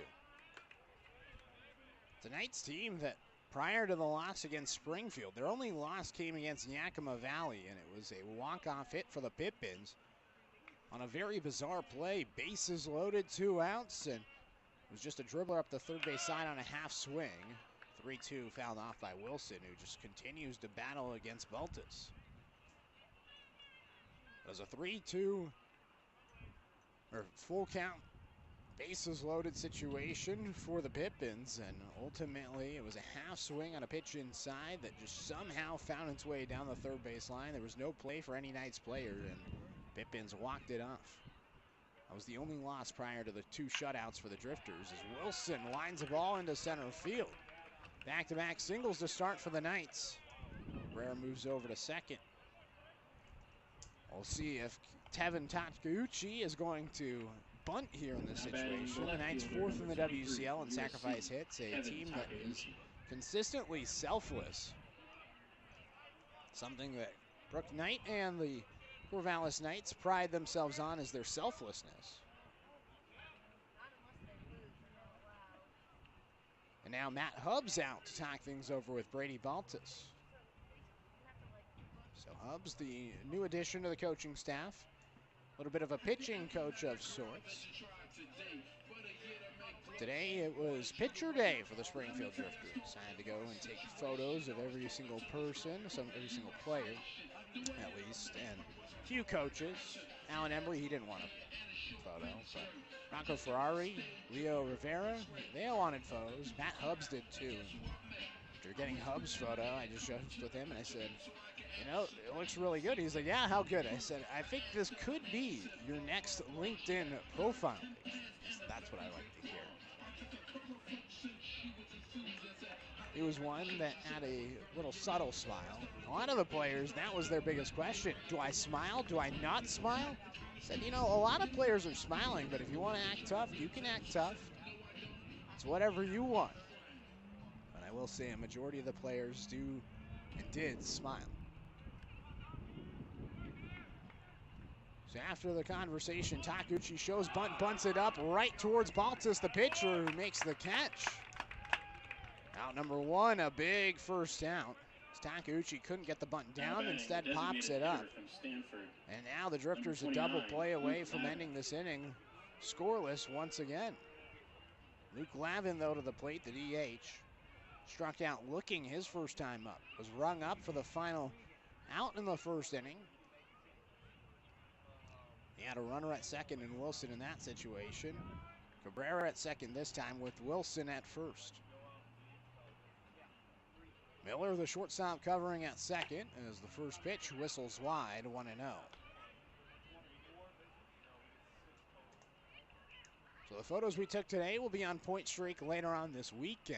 The Knights team that prior to the loss against Springfield, their only loss came against Yakima Valley, and it was a walk-off hit for the Pippins on a very bizarre play. Bases loaded, 2 outs, and it was just a dribbler up the third base side on a half swing. 3-2 fouled off by Wilson, who just continues to battle against Baltus. It was a 3-2, or full count, bases loaded situation for the Pippins, and ultimately it was a half swing on a pitch inside that just somehow found its way down the third base line. There was no play for any Knights player, and Pippins walked it off. That was the only loss prior to the 2 shutouts for the Drifters, as Wilson lines the ball into center field. Back-to-back singles to start for the Knights. Rare moves over to second. We'll see if Tevin Takeuchi is going to bunt here in this situation. The Knights 4th in the WCL in sacrifice hits, a team that is consistently selfless. Something that Brook Knight and the Corvallis Knights pride themselves on is their selflessness. And now Matt Hubbs out to talk things over with Brady Baltus. So Hubbs, the new addition to the coaching staff. A little bit of a pitching coach of sorts. Today it was pitcher day for the Springfield Drifters. I had to go and take photos of every single person, every single player, at least, and a few coaches. Alan Embry, he didn't want a photo, but Rocco Ferrari, Leo Rivera, they all wanted photos. Matt Hubbs did too. After getting Hubbs' photo, I just joked with him and I said, you know, it looks really good. He's like, yeah, how good? I said, I think this could be your next LinkedIn profile picture. That's what I like to hear. He was one that had a little subtle smile. A lot of the players, that was their biggest question. Do I smile? Do I not smile? Said, you know, a lot of players are smiling, but if you want to act tough, you can act tough. It's whatever you want. But I will say a majority of the players do and did smile. So after the conversation, Takeuchi shows bunt, bunts it up right towards Baltus, the pitcher, who makes the catch. Out number 1, a big first out. Takeuchi couldn't get the bunt down, instead pops it up. And now the Drifters a double play away from ending this inning scoreless once again. Luke Lavin, though, to the plate, the DH. Struck out looking his first time up. Was rung up for the final out in the first inning. He had a runner at second and Wilson in that situation. Cabrera at second this time with Wilson at first. Miller, the shortstop, covering at second as the first pitch whistles wide, 1-0. So the photos we took today will be on Point Streak later on this weekend.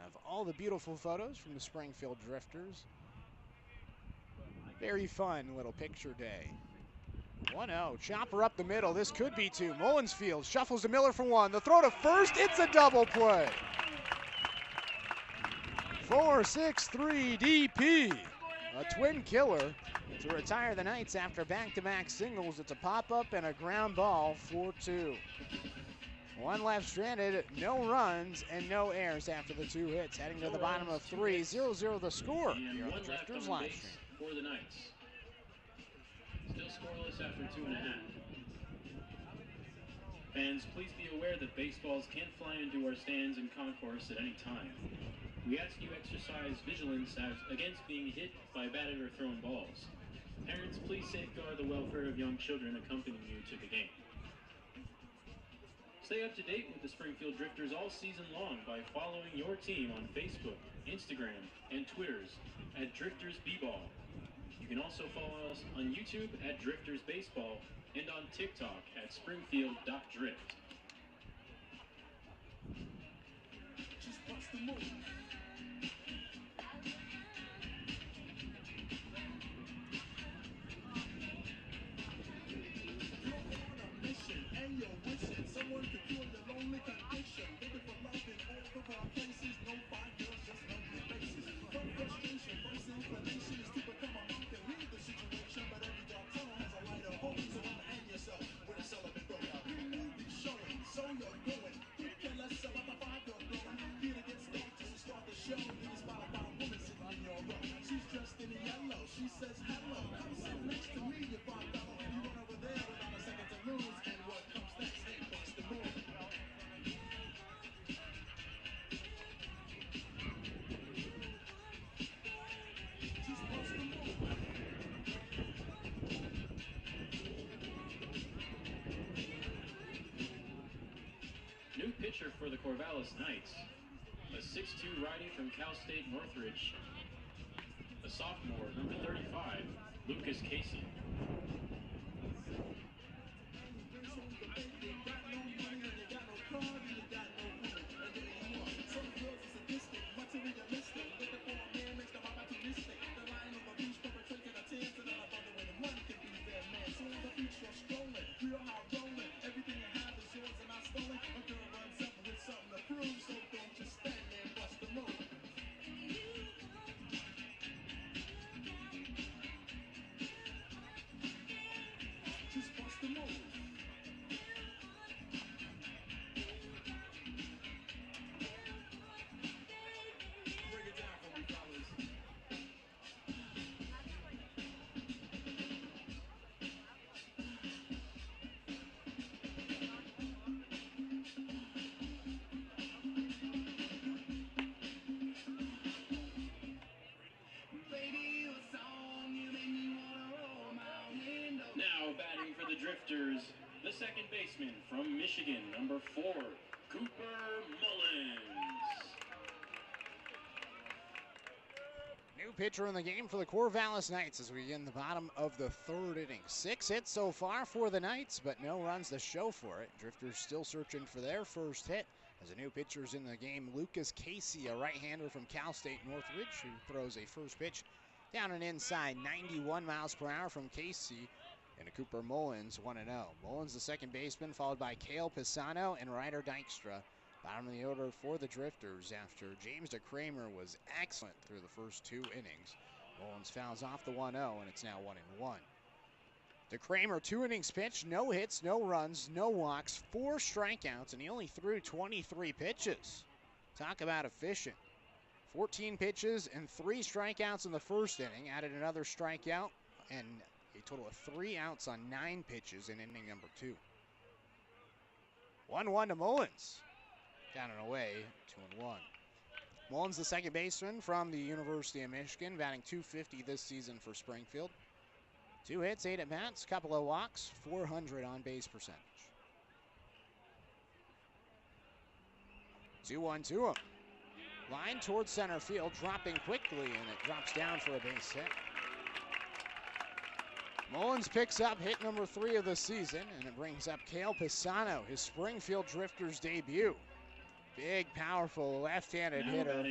Have all the beautiful photos from the Springfield Drifters. Very fun little picture day. 1-0, chopper up the middle. This could be 2. Mullensfield shuffles to Miller for 1. The throw to first, it's a double play. 4-6-3 DP, a twin killer to retire the Knights after back-to-back singles. It's a pop-up and a ground ball, 4-2. 1 left stranded, no runs and no errors after the 2 hits. Heading to the bottom of 3, 0-0 the score here on the Drifters live stream. For the Knights. Still scoreless after 2.5. Fans, please be aware that baseballs can fly into our stands and concourse at any time. We ask you exercise vigilance against being hit by batted or thrown balls. Parents, please safeguard the welfare of young children accompanying you to the game. Stay up to date with the Springfield Drifters all season long by following your team on Facebook, Instagram, and Twitters at Drifters B-Ball. You can also follow us on YouTube at Drifters Baseball and on TikTok at Springfield.drift. New pitcher for the Corvallis Knights, a 6'2" righty from Cal State Northridge, a sophomore, number 35, Lucas Casey. Batting for the Drifters, the second baseman from Michigan, number 4, Cooper Mullins. New pitcher in the game for the Corvallis Knights as we begin the bottom of the third inning. 6 hits so far for the Knights, but no runs to show for it. Drifters still searching for their first hit as a new pitcher's in the game. Lucas Casey, a right-hander from Cal State Northridge, who throws a first pitch down and inside, 91 miles per hour from Casey. And a Cooper Mullins 1-0. Mullins the second baseman, followed by Cale Pisano and Ryder Dykstra. Bottom of the order for the Drifters after James DeCramer was excellent through the first 2 innings. Mullins fouls off the 1-0, and it's now 1-1. DeCramer 2 innings pitched, no hits, no runs, no walks, 4 strikeouts, and he only threw 23 pitches. Talk about efficient. 14 pitches and 3 strikeouts in the first inning, added another strikeout, and a total of 3 outs on 9 pitches in inning number 2. 1-1 to Mullins. Down and away, 2-1. Mullins, the second baseman from the University of Michigan, batting .250 this season for Springfield. 2 hits, 8 at-bats, couple of walks, 400 on-base percentage. 2-1 to him. Line towards center field, dropping quickly, and it drops down for a base hit. Mullins picks up hit number 3 of the season, and it brings up Cale Pisano, his Springfield Drifters debut. Big, powerful, left-handed hitter.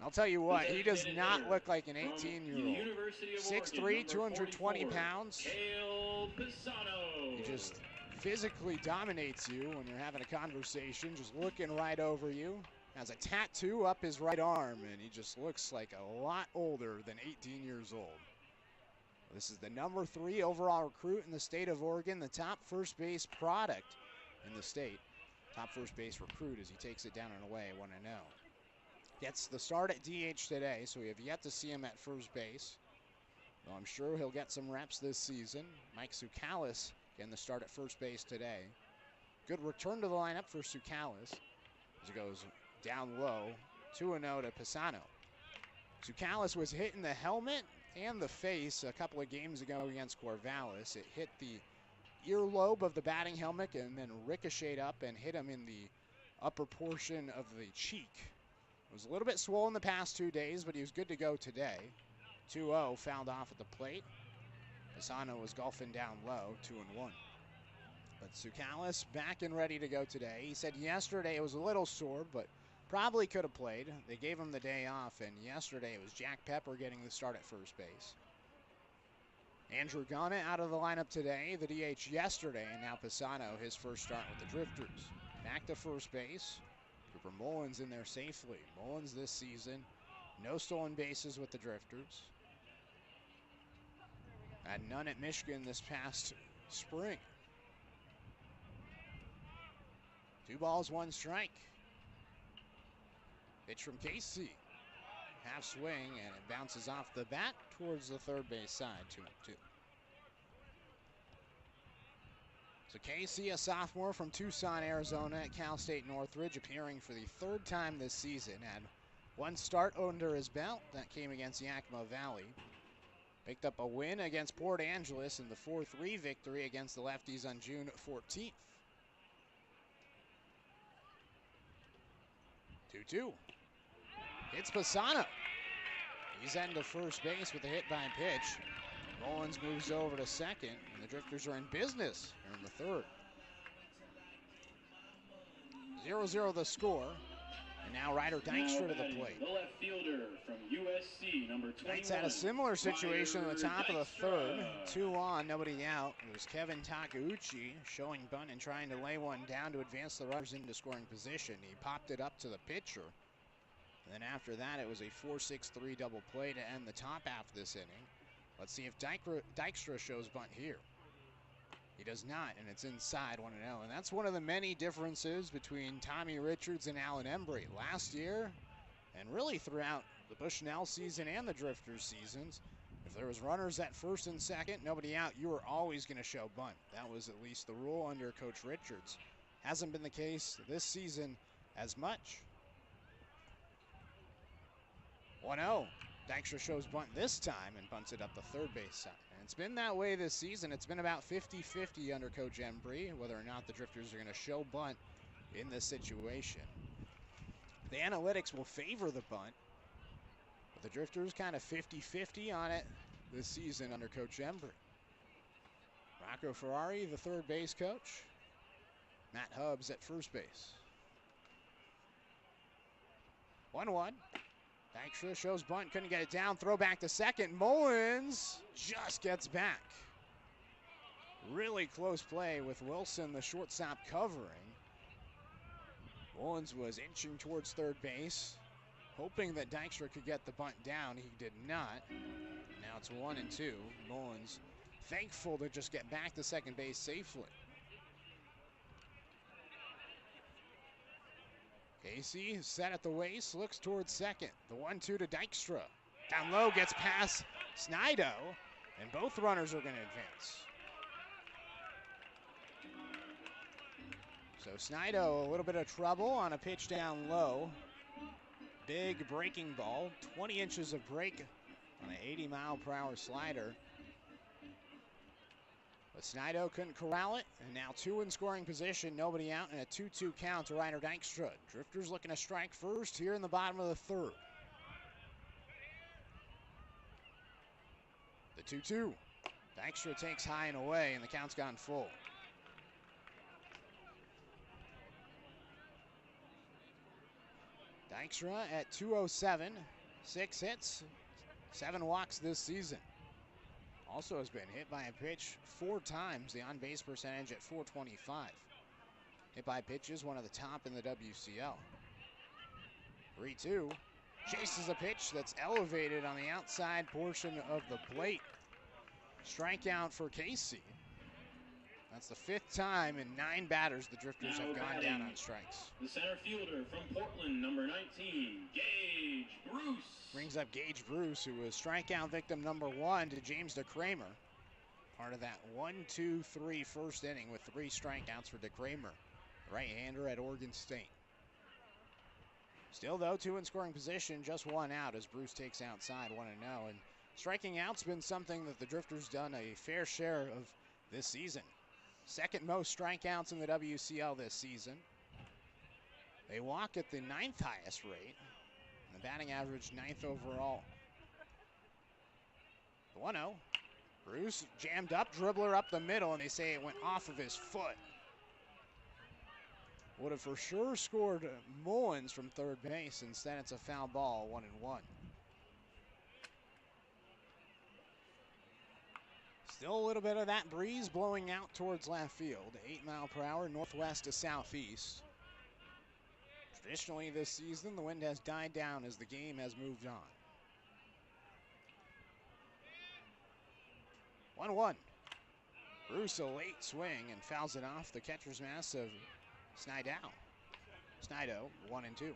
I'll tell you what, he does not look like an 18-year-old. 6'3", 220 pounds. He just physically dominates you when you're having a conversation, just looking right over you. Has a tattoo up his right arm, and he just looks like a lot older than 18 years old. This is the number 3 overall recruit in the state of Oregon, the top first base product in the state. Top first base recruit as he takes it down and away, 1-0. Gets the start at DH today, so we have yet to see him at first base. Well, I'm sure he'll get some reps this season. Mike Tsoukalis getting the start at first base today. Good return to the lineup for Tsoukalis as he goes down low, 2-0 to Pisano. Tsoukalis was hit in the helmet and the face a couple of games ago against Corvallis. It hit the earlobe of the batting helmet and then ricocheted up and hit him in the upper portion of the cheek. It was a little bit swollen the past 2 days, but he was good to go today. 2-0, fouled off at the plate. Pisano was golfing down low, 2-1. But Tsoukalis back and ready to go today. He said yesterday it was a little sore, but probably could have played. They gave him the day off, and yesterday it was Jack Pepper getting the start at first base. Andrew Gunna out of the lineup today, the DH yesterday, and now Pisano, his first start with the Drifters. Back to first base. Cooper Mullins in there safely. Mullins this season, no stolen bases with the Drifters. Had none at Michigan this past spring. 2 balls, 1 strike. Pitch from Casey. Half swing, and it bounces off the bat towards the third base side, 2-2. So Casey, a sophomore from Tucson, Arizona at Cal State Northridge, appearing for the 3rd time this season. Had 1 start under his belt. That came against Yakima Valley. Picked up a win against Port Angeles in the 4-3 victory against the Lefties on June 14th. 2-2. It's Pisano. He's heading to first base with a hit by pitch. Mullins moves over to second, and the Drifters are in business here in the 3rd. 0-0 the score, and now Ryder Dykstra to the plate. The left fielder from USC, number 21. Knights had a similar situation in the top of the 3rd. 2 on, nobody out. It was Kevin Takeuchi showing bunt and trying to lay one down to advance the runners into scoring position. He popped it up to the pitcher. And then after that, it was a 4-6-3 double play to end the top half of this inning. Let's see if Dykstra shows bunt here. He does not, and it's inside 1-0. And that's one of the many differences between Tommy Richards and Alan Embry. Last year, and really throughout the Bushnell season and the Drifters seasons, if there was runners at first and second, nobody out, you were always going to show bunt. That was at least the rule under Coach Richards. Hasn't been the case this season as much. 1-0. Dykstra shows bunt this time and bunts it up the third base side. And it's been that way this season. It's been about 50-50 under Coach Embry, whether or not the Drifters are going to show bunt in this situation. The analytics will favor the bunt, but the Drifters kind of 50-50 on it this season under Coach Embry. Rocco Ferrari, the third base coach. Matt Hubbs at first base. 1-1. Dykstra shows bunt, couldn't get it down, throw back to second. Mullins just gets back. Really close play with Wilson, the shortstop, covering. Mullins was inching towards third base, hoping that Dykstra could get the bunt down. He did not. Now it's 1-2. Mullins thankful to just get back to second base safely. Casey set at the waist, looks towards second. The 1-2 to Dykstra. Down low, gets past Snido, and both runners are going to advance. So Snido, a little bit of trouble on a pitch down low. Big breaking ball, 20 inches of break on an 80-mile-per-hour slider. But Snido couldn't corral it, and now 2 in scoring position, nobody out, and a 2-2 count to Ryder Dykstra. Drifters looking to strike first here in the bottom of the 3rd. The 2-2. Dykstra takes high and away, and the count's gone full. Dykstra at 207, 6 hits, 7 walks this season. Also has been hit by a pitch 4 times, the on-base percentage at .425. Hit by pitches, one of the top in the WCL. 3-2. Chases a pitch that's elevated on the outside portion of the plate. Strikeout for Casey. That's the 5th time in 9 batters the Drifters have gone down on strikes. The center fielder from Portland, number 19, Gage Bruce. Brings up Gage Bruce, who was strikeout victim number 1 to James DeCramer. Part of that 1-2-3 first inning with 3 strikeouts for DeCramer, right-hander at Oregon State. Still, though, 2 in scoring position, just 1 out as Bruce takes outside 1-0. And striking out's been something that the Drifters done a fair share of this season. 2nd most strikeouts in the WCL this season. They walk at the 9th highest rate. And the batting average 9th overall. 1-0. Bruce jammed up, dribbler up the middle, and they say it went off of his foot. Would have for sure scored Mullins from third base. Instead, it's a foul ball, 1-1. Still a little bit of that breeze blowing out towards left field. 8 miles per hour, northwest to southeast. Traditionally this season, the wind has died down as the game has moved on. 1-1. Bruce a late swing and fouls it off the catcher's mask of Snido, 1-2.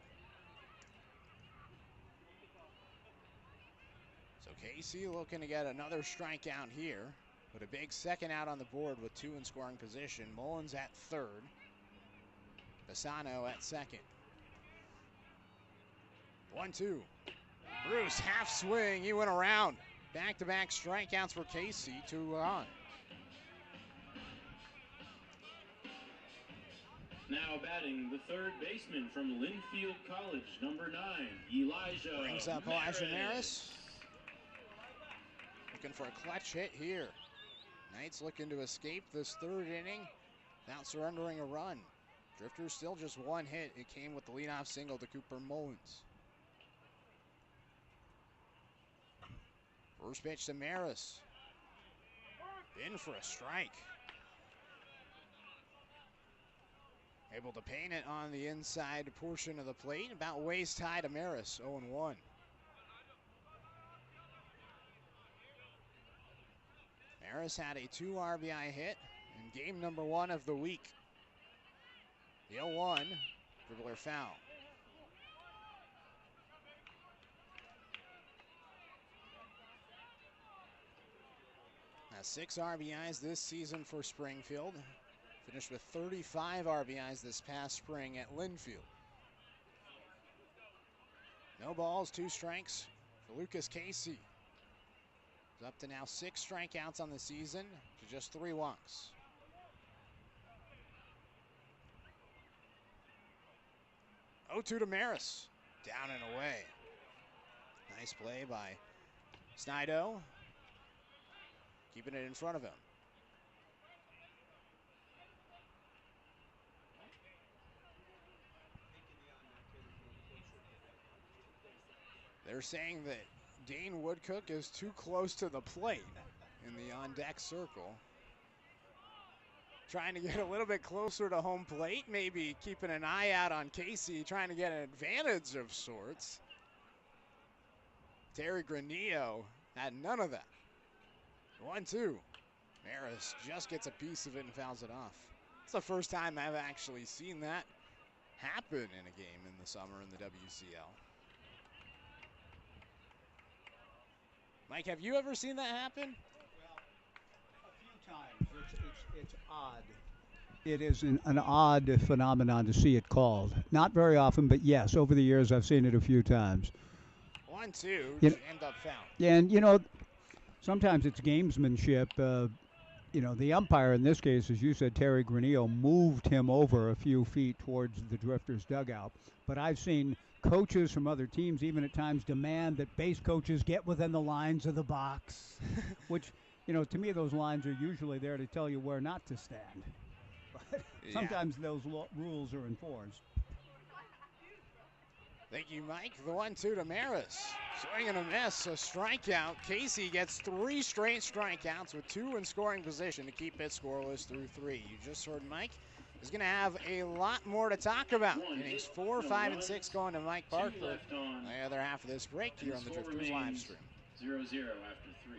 So Casey looking to get another strikeout here. With a big second out on the board with 2 in scoring position. Mullins at third. Bassano at second. 1-2. Bruce half swing. He went around. Back-to-back strikeouts for Casey. 2 on. Now batting the third baseman from Linfield College, number 9, Elijah Brings up Elijah Maris. Looking for a clutch hit here. Knights looking to escape this third inning without surrendering a run. Drifters still just 1 hit. It came with the leadoff single to Cooper Mullins. First pitch to Maris. In for a strike. Able to paint it on the inside portion of the plate. About waist high to Maris, 0-1. Maris had a 2 RBI hit in game number 1 of the week. The 0-1, dribbler foul. Now 6 RBIs this season for Springfield. Finished with 35 RBIs this past spring at Linfield. No balls, 2 strikes for Lucas Casey. He's up to now 6 strikeouts on the season to just 3 walks. Oh, 2 to Maris. Down and away. Nice play by Snido. Keeping it in front of him. They're saying that Dane Woodcook is too close to the plate in the on-deck circle. Trying to get a little bit closer to home plate, maybe keeping an eye out on Casey, trying to get an advantage of sorts. Terry Granillo had none of that. 1-2. Maris just gets a piece of it and fouls it off. It's the first time I've actually seen that happen in a game in the summer in the WCL. Mike, have you ever seen that happen? Well, a few times. It's odd. It is an odd phenomenon to see it called. Not very often, but yes, over the years I've seen it a few times. 1-2, end up foul. Yeah, and you know, sometimes it's gamesmanship. The umpire in this case, as you said, Terry Granillo, moved him over a few feet towards the Drifters' dugout. But I've seen coaches from other teams even at times demand that base coaches get within the lines of the box, which, to me those lines are usually there to tell you where not to stand. But sometimes those rules are enforced. Thank you, Mike. The 1-2 to Maris. Swing and a miss, a strikeout. Casey gets 3 straight strikeouts with 2 in scoring position to keep it scoreless through 3. You just heard Mike is going to have a lot more to talk about. Innings 4, 5, and 6 going to Mike Parker. The other half of this break here on the Drifters live stream. 0-0 after 3.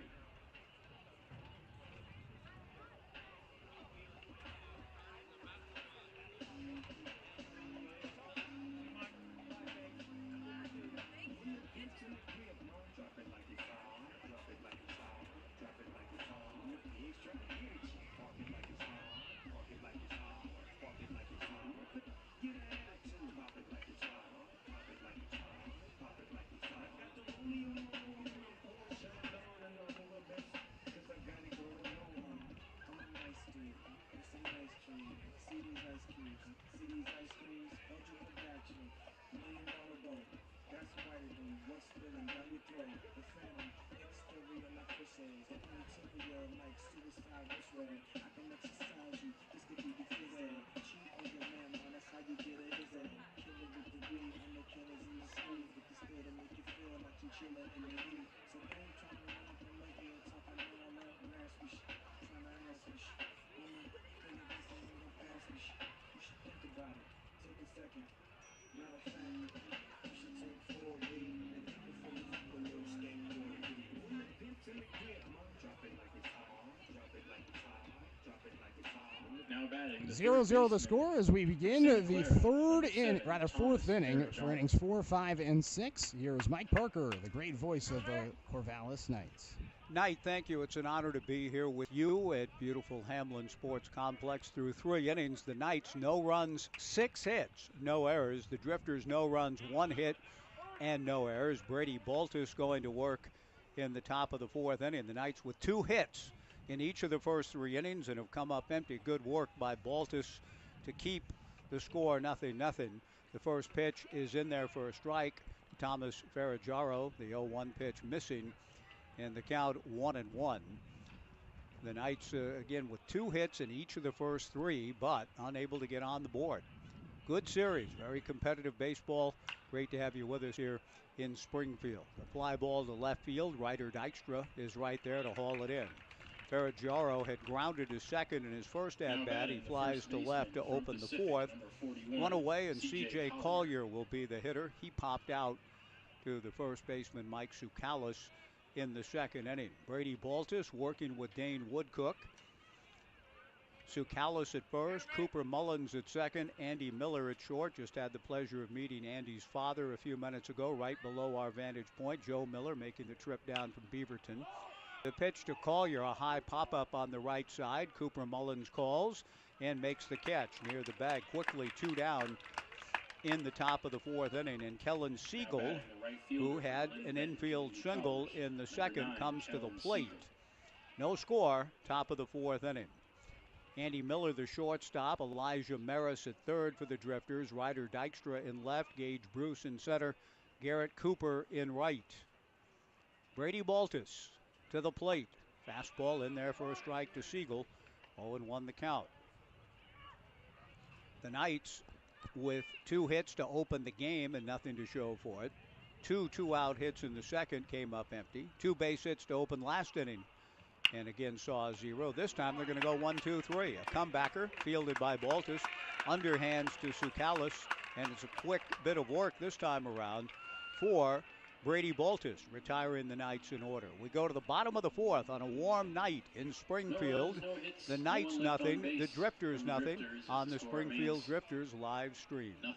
Now batting. 0-0 the score as we begin the fourth inning for innings 4, 5, and 6. Here is Mike Parker, the great voice of the Corvallis Knights. Knight, thank you. It's an honor to be here with you at beautiful Hamlin Sports Complex. Through 3 innings, the Knights, no runs, 6 hits, no errors. The Drifters, no runs, 1 hit, and no errors. Brady Baltus going to work in the top of the 4th inning. The Knights with 2 hits in each of the first 3 innings and have come up empty. Good work by Baltus to keep the score 0-0. The first pitch is in there for a strike. Thomas Ferraggiaro, the 0-1 pitch missing, and the count 1-1. The Knights again with 2 hits in each of the first 3, but unable to get on the board. Good series, very competitive baseball. Great to have you with us here in Springfield. The fly ball to left field. Ryder Dykstra is right there to haul it in. Ferraggiaro had grounded to second in his first at-bat. He flies to left to open the 4th. Run away, and C.J. Collier will be the hitter. He popped out to the first baseman, Mike Tsoukalis, in the 2nd inning. Brady Baltus working with Dane Woodcook. Tsoukalis at first, Cooper Mullins at second, Andy Miller at short. Just had the pleasure of meeting Andy's father a few minutes ago, right below our vantage point. Joe Miller making the trip down from Beaverton. The pitch to Collier, a high pop-up on the right side. Cooper Mullins calls and makes the catch near the bag. Quickly 2 down in the top of the 4th inning. And Kellen Siegel, who had an infield single in the 2nd, comes to the plate. No score, top of the 4th inning. Andy Miller, the shortstop. Elijah Maris at 3rd for the Drifters. Ryder Dykstra in left. Gage Bruce in center. Garrett Cooper in right. Brady Baltus to the plate. Fastball in there for a strike to Siegel. 0-1 the count. The Knights with 2 hits to open the game and nothing to show for it. 2 2-out hits in the 2nd came up empty. 2 base hits to open last inning and again saw a 0. This time they're going to go 1-2-3. A comebacker fielded by Baltus. Underhands to Tsoukalis, and it's a quick bit of work this time around for Brady Baltus, retiring the Knights in order. We go to the bottom of the 4th on a warm night in Springfield. The Knights nothing, the Drifters nothing on the Springfield Drifters live stream. 0-0.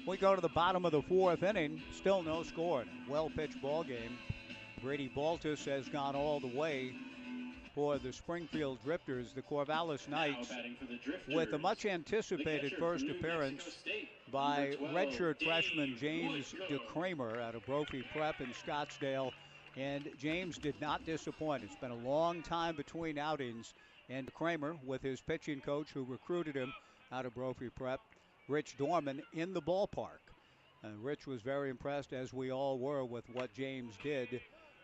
We go to the bottom of the 4th inning. Still no score. Well-pitched ball game. Brady Baltus has gone all the way for the Springfield Drifters. The Corvallis Knights with a much-anticipated first appearance by redshirt freshman James DeCramer out of Brophy Prep in Scottsdale. And James did not disappoint. It's been a long time between outings. And Kramer, with his pitching coach who recruited him out of Brophy Prep, Rich Dorman, in the ballpark. Rich was very impressed, as we all were, with what James did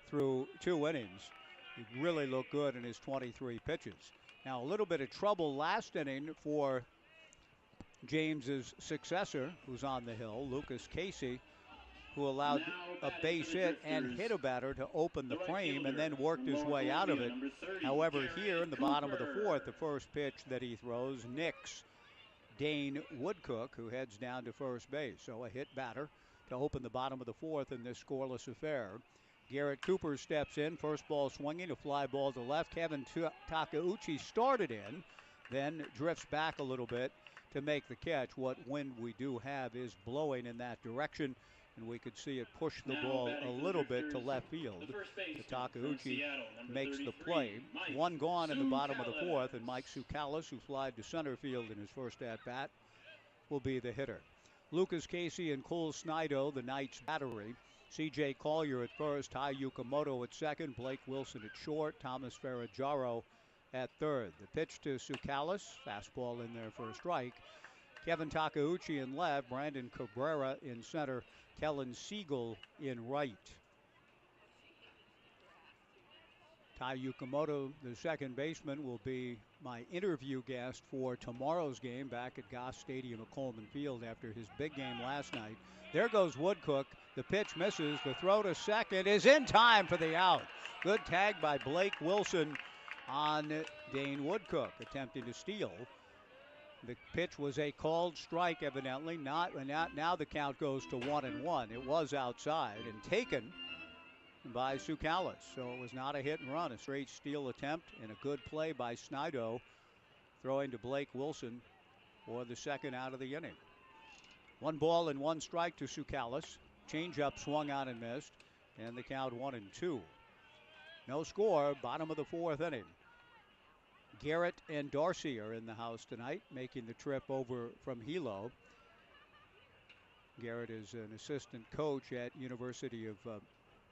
through 2 innings. He really looked good in his 23 pitches. Now, a little bit of trouble last inning for James's successor, who's on the hill, Lucas Casey, who allowed a base hit and hit a batter to open the frame and then worked his way out of it. However, here in the bottom of the 4th, the first pitch that he throws nicks Dane Woodcook, who heads down to first base. So a hit batter to open the bottom of the 4th in this scoreless affair. Garrett Cooper steps in, first ball swinging, a fly ball to left. Kevin Takeuchi started in, then drifts back a little bit to make the catch. What wind we do have is blowing in that direction, and we could see it push the ball a little bit to left field. Takeuchi makes the play. One gone in the bottom of the 4th, and Mike Tsoukalas, who flied to center field in his first at-bat, will be the hitter. Lucas Casey and Cole Snido, the Knights battery. C.J. Collier at first, Ty Yukamoto at second, Blake Wilson at short, Thomas Ferragaro at third. The pitch to Tsoukalas, fastball in there for a strike. Kevin Takeuchi in left, Brandon Cabrera in center, Kellen Siegel in right. Ty Yukamoto, the second baseman, will be my interview guest for tomorrow's game back at Goss Stadium at Coleman Field after his big game last night. There goes Woodcook. The pitch misses. The throw to second is in time for the out. Good tag by Blake Wilson on Dane Woodcook, attempting to steal. The pitch was a called strike, evidently. Now the count goes to 1-1. It was outside and taken by Tsoukalas. So it was not a hit and run, a straight steal attempt, and a good play by Snido, throwing to Blake Wilson for the second out of the inning. 1 ball and 1 strike to Tsoukalas. Changeup swung on and missed, and the count 1-2. No score, bottom of the 4th inning. Garrett and Darcy are in the house tonight, making the trip over from Hilo. Garrett is an assistant coach at University of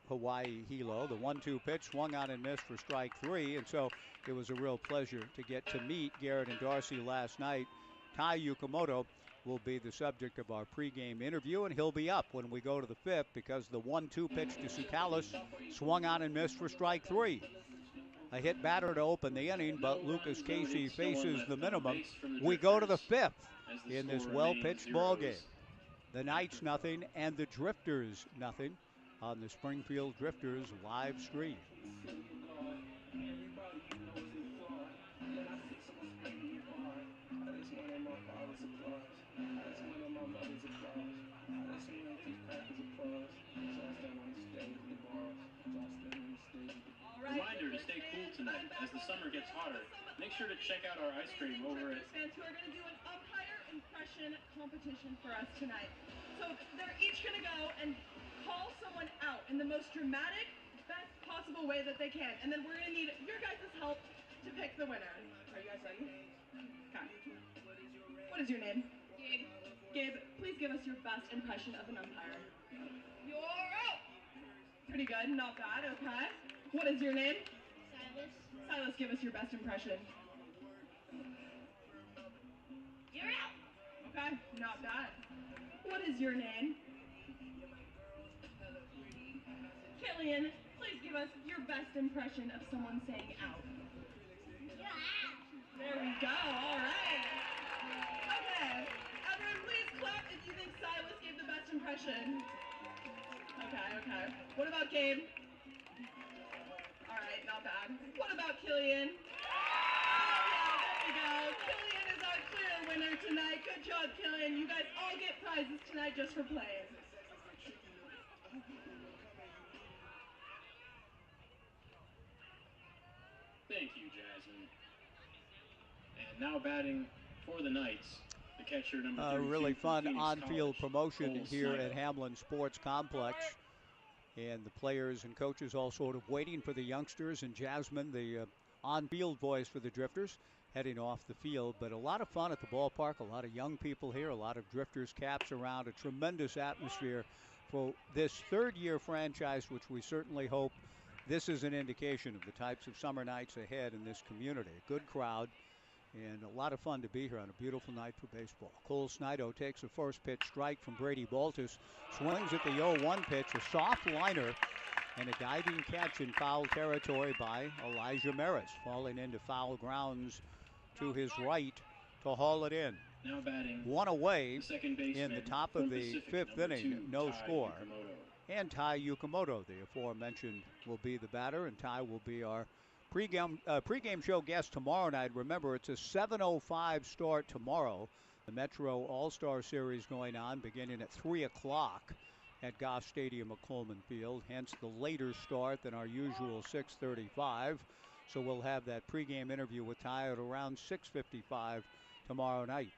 Hawaii Hilo. The 1-2 pitch swung on and missed for strike 3, and so it was a real pleasure to get to meet Garrett and Darcy last night. Ty Yukamoto will be the subject of our pregame interview, and he'll be up when we go to the 5th because the 1-2 pitch to Tsoukalas swung on and missed for strike 3. A hit batter to open the inning, but Lucas Casey faces the minimum. We go to the 5th in this well-pitched ball game. The Knights nothing and the Drifters nothing on the Springfield Drifters live stream. Reminder to stay cool tonight as the summer gets hotter. Make sure to check out our ice cream over at... Fans who are going to do an umpire impression competition for us tonight. So they're each going to go and call someone out in the most dramatic, best possible way that they can. And then we're going to need your guys' help to pick the winner. Are you guys ready? Okay. What is your name? Gabe. Gabe, please give us your best impression of an umpire. You're out! Pretty good, not bad, okay. What is your name? Silas. Silas, give us your best impression. You're out. Okay, not bad. What is your name? Killian, please give us your best impression of someone saying out. You're out. There we go, all right. Okay, everyone please clap if you think Silas gave the best impression. Okay. What about Gabe? All right, not bad. What about Killian? Oh, yeah, there we go. Killian is our clear winner tonight. Good job, Killian. You guys all get prizes tonight just for playing. Thank you, Jasmine. And now batting for the Knights, the catcher number 32. Really fun Phoenix on-field College, promotion Cole here Snider. at Hamlin Sports Complex. And the players and coaches all sort of waiting for the youngsters, and Jasmine, the on-field voice for the Drifters, heading off the field. But a lot of fun at the ballpark, a lot of young people here, a lot of Drifters caps around, a tremendous atmosphere for this third-year franchise, which we certainly hope this is an indication of the types of summer nights ahead in this community. A good crowd and a lot of fun to be here on a beautiful night for baseball. Cole Snido takes a first pitch strike from Brady Baltus, swings at the 0-1 pitch, a soft liner, and a diving catch in foul territory by Elijah Maris, falling into foul grounds to his right to haul it in. Now batting, one away the in the top of the fifth inning, no score. And Tai Yukamoto, the aforementioned, will be the batter, and Tai will be our pregame show guest tomorrow night. Remember, it's a 7:05 start tomorrow. The Metro All-Star Series going on, beginning at 3 o'clock at Goff Stadium at Coleman Field, hence the later start than our usual 6:35. So we'll have that pregame interview with Tai at around 6:55 tomorrow night.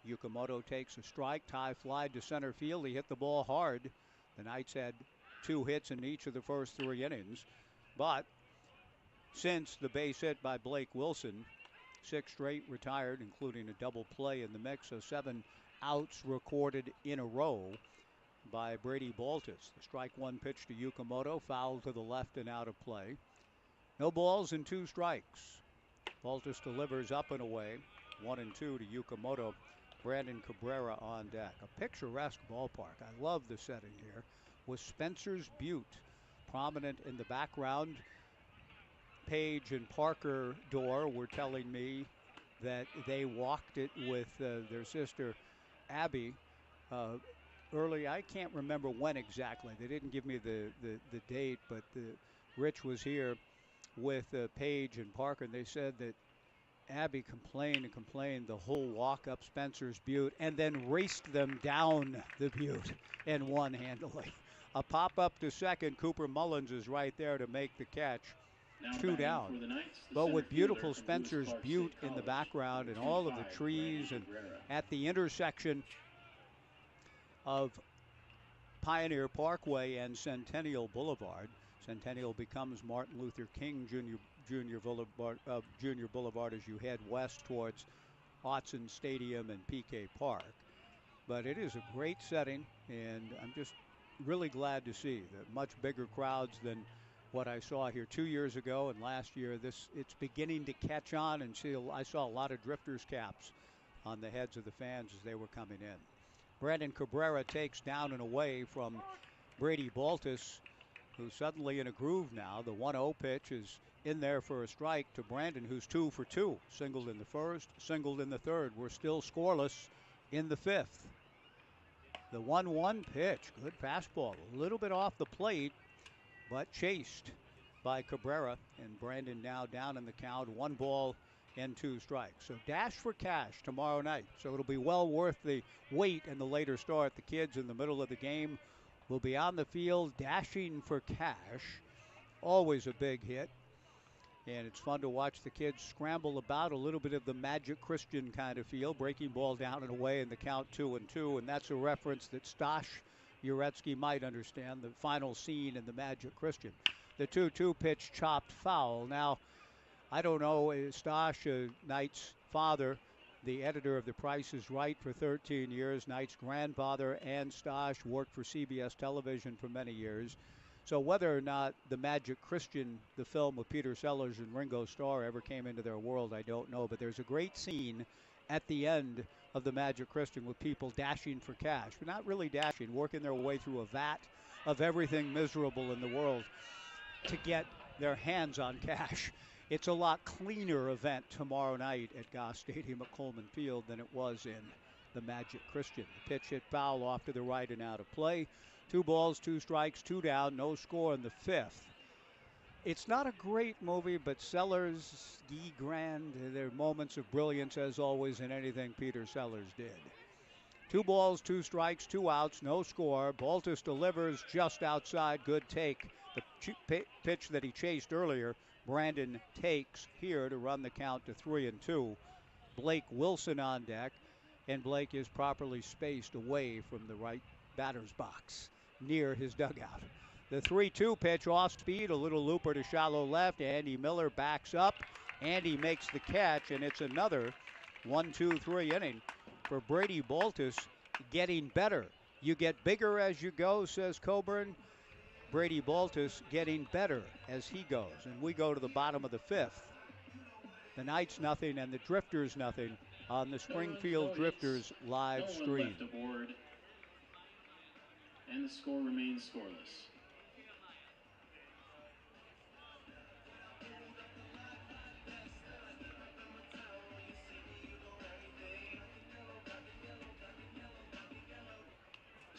Yukamoto takes a strike. Tai flied to center field. He hit the ball hard. The Knights had 2 hits in each of the first 3 innings. But since the base hit by Blake Wilson, 6 straight retired, including a double play in the mix, so 7 outs recorded in a row by Brady Baltus. The strike 1 pitch to Yukamoto, foul to the left and out of play. No balls and 2 strikes. Baltus delivers up and away. 1-2 to Yukamoto. Brandon Cabrera on deck. A picturesque ballpark. I love the setting here. With Spencer's Butte prominent in the background. Page and Parker Dorr were telling me that they walked it with their sister Abby early. I can't remember when exactly. They didn't give me the date, but Rich was here with Page and Parker, and they said that Abby complained the whole walk up Spencer's Butte and then raced them down the butte and won handily. A pop up to second. Cooper Mullins is right there to make the catch. Now 2 down. But with beautiful Spencer's Butte in the background and all of the trees and at the intersection of Pioneer Parkway and Centennial Boulevard. Centennial becomes Martin Luther King Jr. Boulevard as you head west towards Autzen Stadium and PK Park. But it is a great setting, and I'm just really glad to see that much bigger crowds than what I saw here 2 years ago and last year. It's beginning to catch on, and I saw a lot of Drifters caps on the heads of the fans as they were coming in. Brandon Cabrera takes down and away from Brady Baltus, who's suddenly in a groove now. The 1-0 pitch is in there for a strike to Brandon, who's 2 for 2. Singled in the first, singled in the third. We're still scoreless in the fifth. The 1-1 pitch, good fastball, a little bit off the plate, but chased by Cabrera, and Brandon now down in the count. 1 ball and 2 strikes. So dash for cash tomorrow night. So it'll be well worth the wait and the later start. The kids in the middle of the game will be on the field dashing for cash. Always a big hit. And it's fun to watch the kids scramble about, a little bit of the Magic Christian kind of feel, breaking ball down and away in the count 2-2. And that's a reference that Stash Jarecki might understand, the final scene in the Magic Christian. The 2-2 pitch chopped foul. Now, I don't know, Stash, Knight's father, the editor of The Price is Right for 13 years. Knight's grandfather and Stash worked for CBS television for many years. So whether or not the Magic Christian, the film with Peter Sellers and Ringo Starr, ever came into their world, I don't know. But there's a great scene at the end of the Magic Christian with people dashing for cash, but not really dashing, working their way through a vat of everything miserable in the world to get their hands on cash. It's a lot cleaner event tomorrow night at Goff Stadium at Coleman Field than it was in the Magic Christian. The pitch hit foul off to the right and out of play. 2 balls, 2 strikes, 2 down, no score in the fifth. It's not a great movie, but Sellers, Guy Grand, there are moments of brilliance as always in anything Peter Sellers did. 2 balls, 2 strikes, 2 outs, no score. Baltus delivers just outside, good take. The pitch that he chased earlier, Brandon takes here to run the count to 3-2. Blake Wilson on deck, and Blake is properly spaced away from the right batter's box near his dugout. The 3-2 pitch off speed, a little looper to shallow left. Andy Miller backs up. Andy makes the catch, and it's another 1-2-3 inning for Brady Baltus, getting better You get bigger as you go, says Coburn. Brady Baltus getting better as he goes. And we go to the bottom of the 5th. The Knights nothing and the Drifters nothing on the Springfield Drifters live stream. Left aboard, and the score remains scoreless.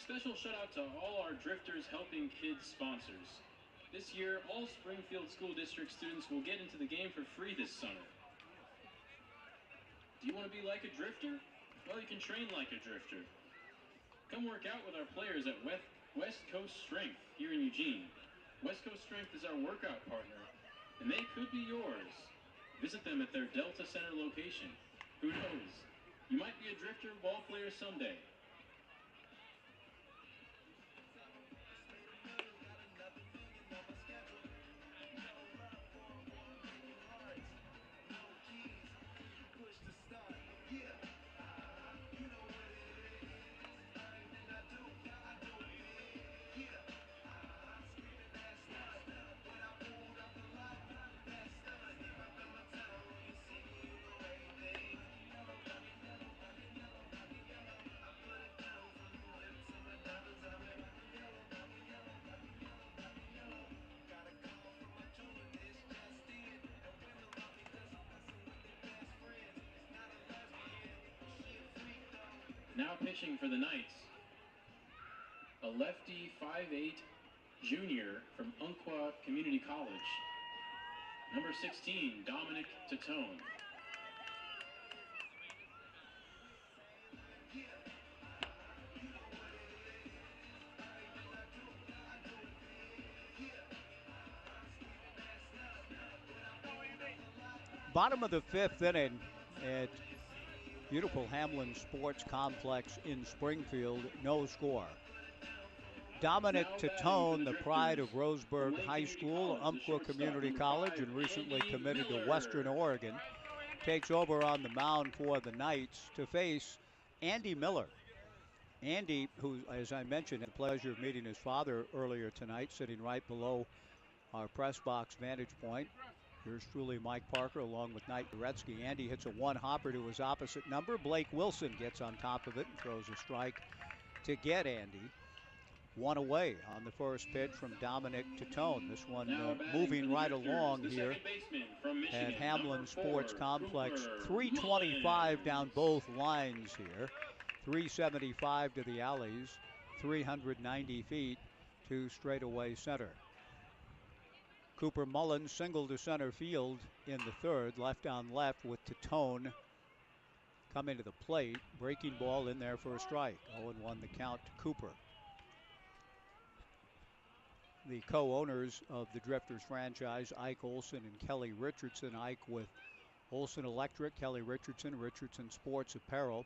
Special shout out to all our Drifters Helping Kids sponsors. This year, all Springfield School District students will get into the game for free this summer. Do you want to be like a drifter? Well, you can train like a drifter. Come work out with our players at West Coast Strength here in Eugene. West Coast Strength is our workout partner, and they could be yours. Visit them at their Delta Center location. Who knows? You might be a drifter ball player someday. Now pitching for the Knights, a lefty 5'8" junior from Umpqua Community College, number 16, Dominic Tatone. Bottom of the 5th inning at beautiful Hamlin Sports Complex in Springfield, no score. Dominic Tatone, the pride of Roseburg High School, Umpqua Community College, and recently committed to Western Oregon, takes over on the mound for the Knights to face Andy Miller. Andy, who, as I mentioned, had the pleasure of meeting his father earlier tonight, sitting right below our press box vantage point. Here's truly Mike Parker along with Knight Jarecki. Andy hits a one-hopper to his opposite number. Blake Wilson gets on top of it and throws a strike to get Andy. One away on the first pitch from Dominic Tatone. This one moving right along here at Hamlin Sports Complex. 325 down both lines here. 375 to the alleys. 390 feet to straightaway center. Cooper Mullins single to center field in the 3rd, left on left with Tatone coming to the plate. Breaking ball in there for a strike. 0-1 the count to Cooper. The co-owners of the Drifters franchise, Ike Olson and Kelly Richardson. Ike with Olson Electric, Kelly Richardson, Richardson Sports Apparel.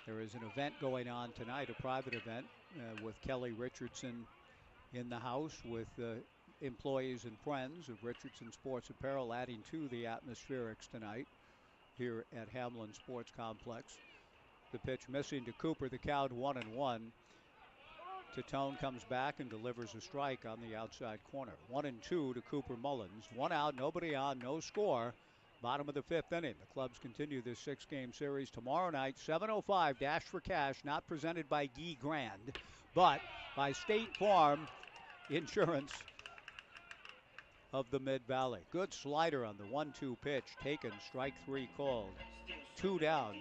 There is an event going on tonight, a private event with Kelly Richardson in the house with employees and friends of Richardson Sports Apparel, adding to the atmospherics tonight here at Hamlin Sports Complex. The pitch missing to Cooper, the count 1-1. Tatone comes back and delivers a strike on the outside corner. 1-2 to Cooper Mullins. One out, nobody on, no score. Bottom of the 5th inning. The clubs continue this 6-game series tomorrow night. 7:05 Dash for Cash, not presented by Guy Grand, but by State Farm Insurance of the Mid-Valley. Good slider on the 1-2 pitch taken. Strike 3 called. 2 down.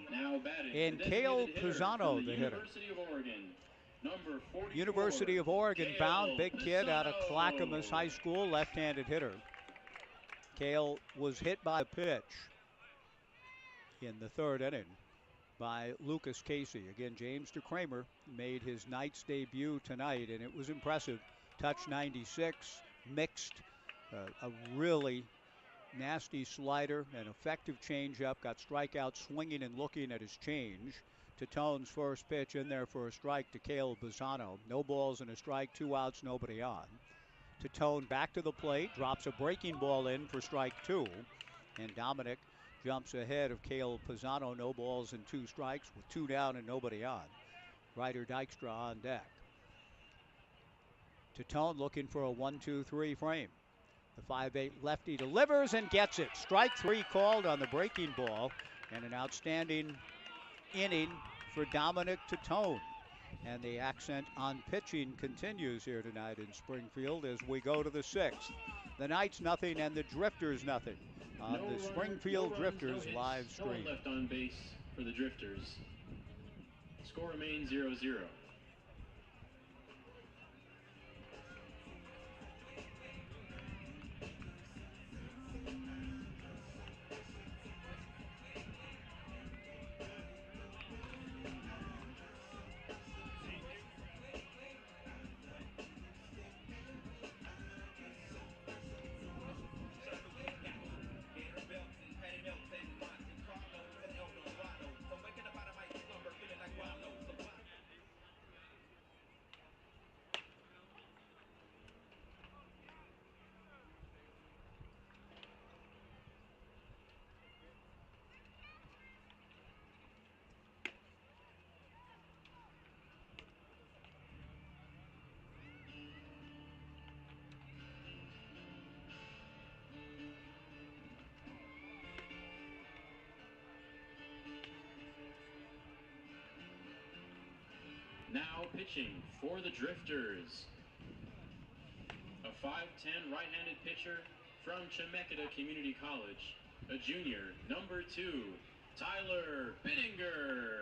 And Cale Pisano, the hitter. University of Oregon bound, big kid out of Clackamas High School, left-handed hitter. Cale was hit by a pitch in the 3rd inning by Lucas Casey. Again, James DeCramer made his Knights debut tonight, and it was impressive. Touch 96, mixed. A really nasty slider, an effective changeup, got strikeout swinging and looking at his change. Tatone's first pitch in there for a strike to Cale Pisano. No balls and a strike, 2 outs, nobody on. Tatone back to the plate, drops a breaking ball in for strike 2. And Dominic jumps ahead of Cale Pisano, no balls and 2 strikes with 2 down and nobody on. Ryder Dykstra on deck. Tatone looking for a 1-2-3 frame. The 5'8 lefty delivers and gets it. Strike 3 called on the breaking ball, and an outstanding inning for Dominic Tatone. And the accent on pitching continues here tonight in Springfield as we go to the 6th. The Knights nothing and the Drifters nothing on the Springfield Drifters live stream. No one left on base for the Drifters. Score remains 0-0. Now pitching for the Drifters, a 5'10 right-handed pitcher from Chemeketa Community College, a junior, number 2, Tyler Bittinger.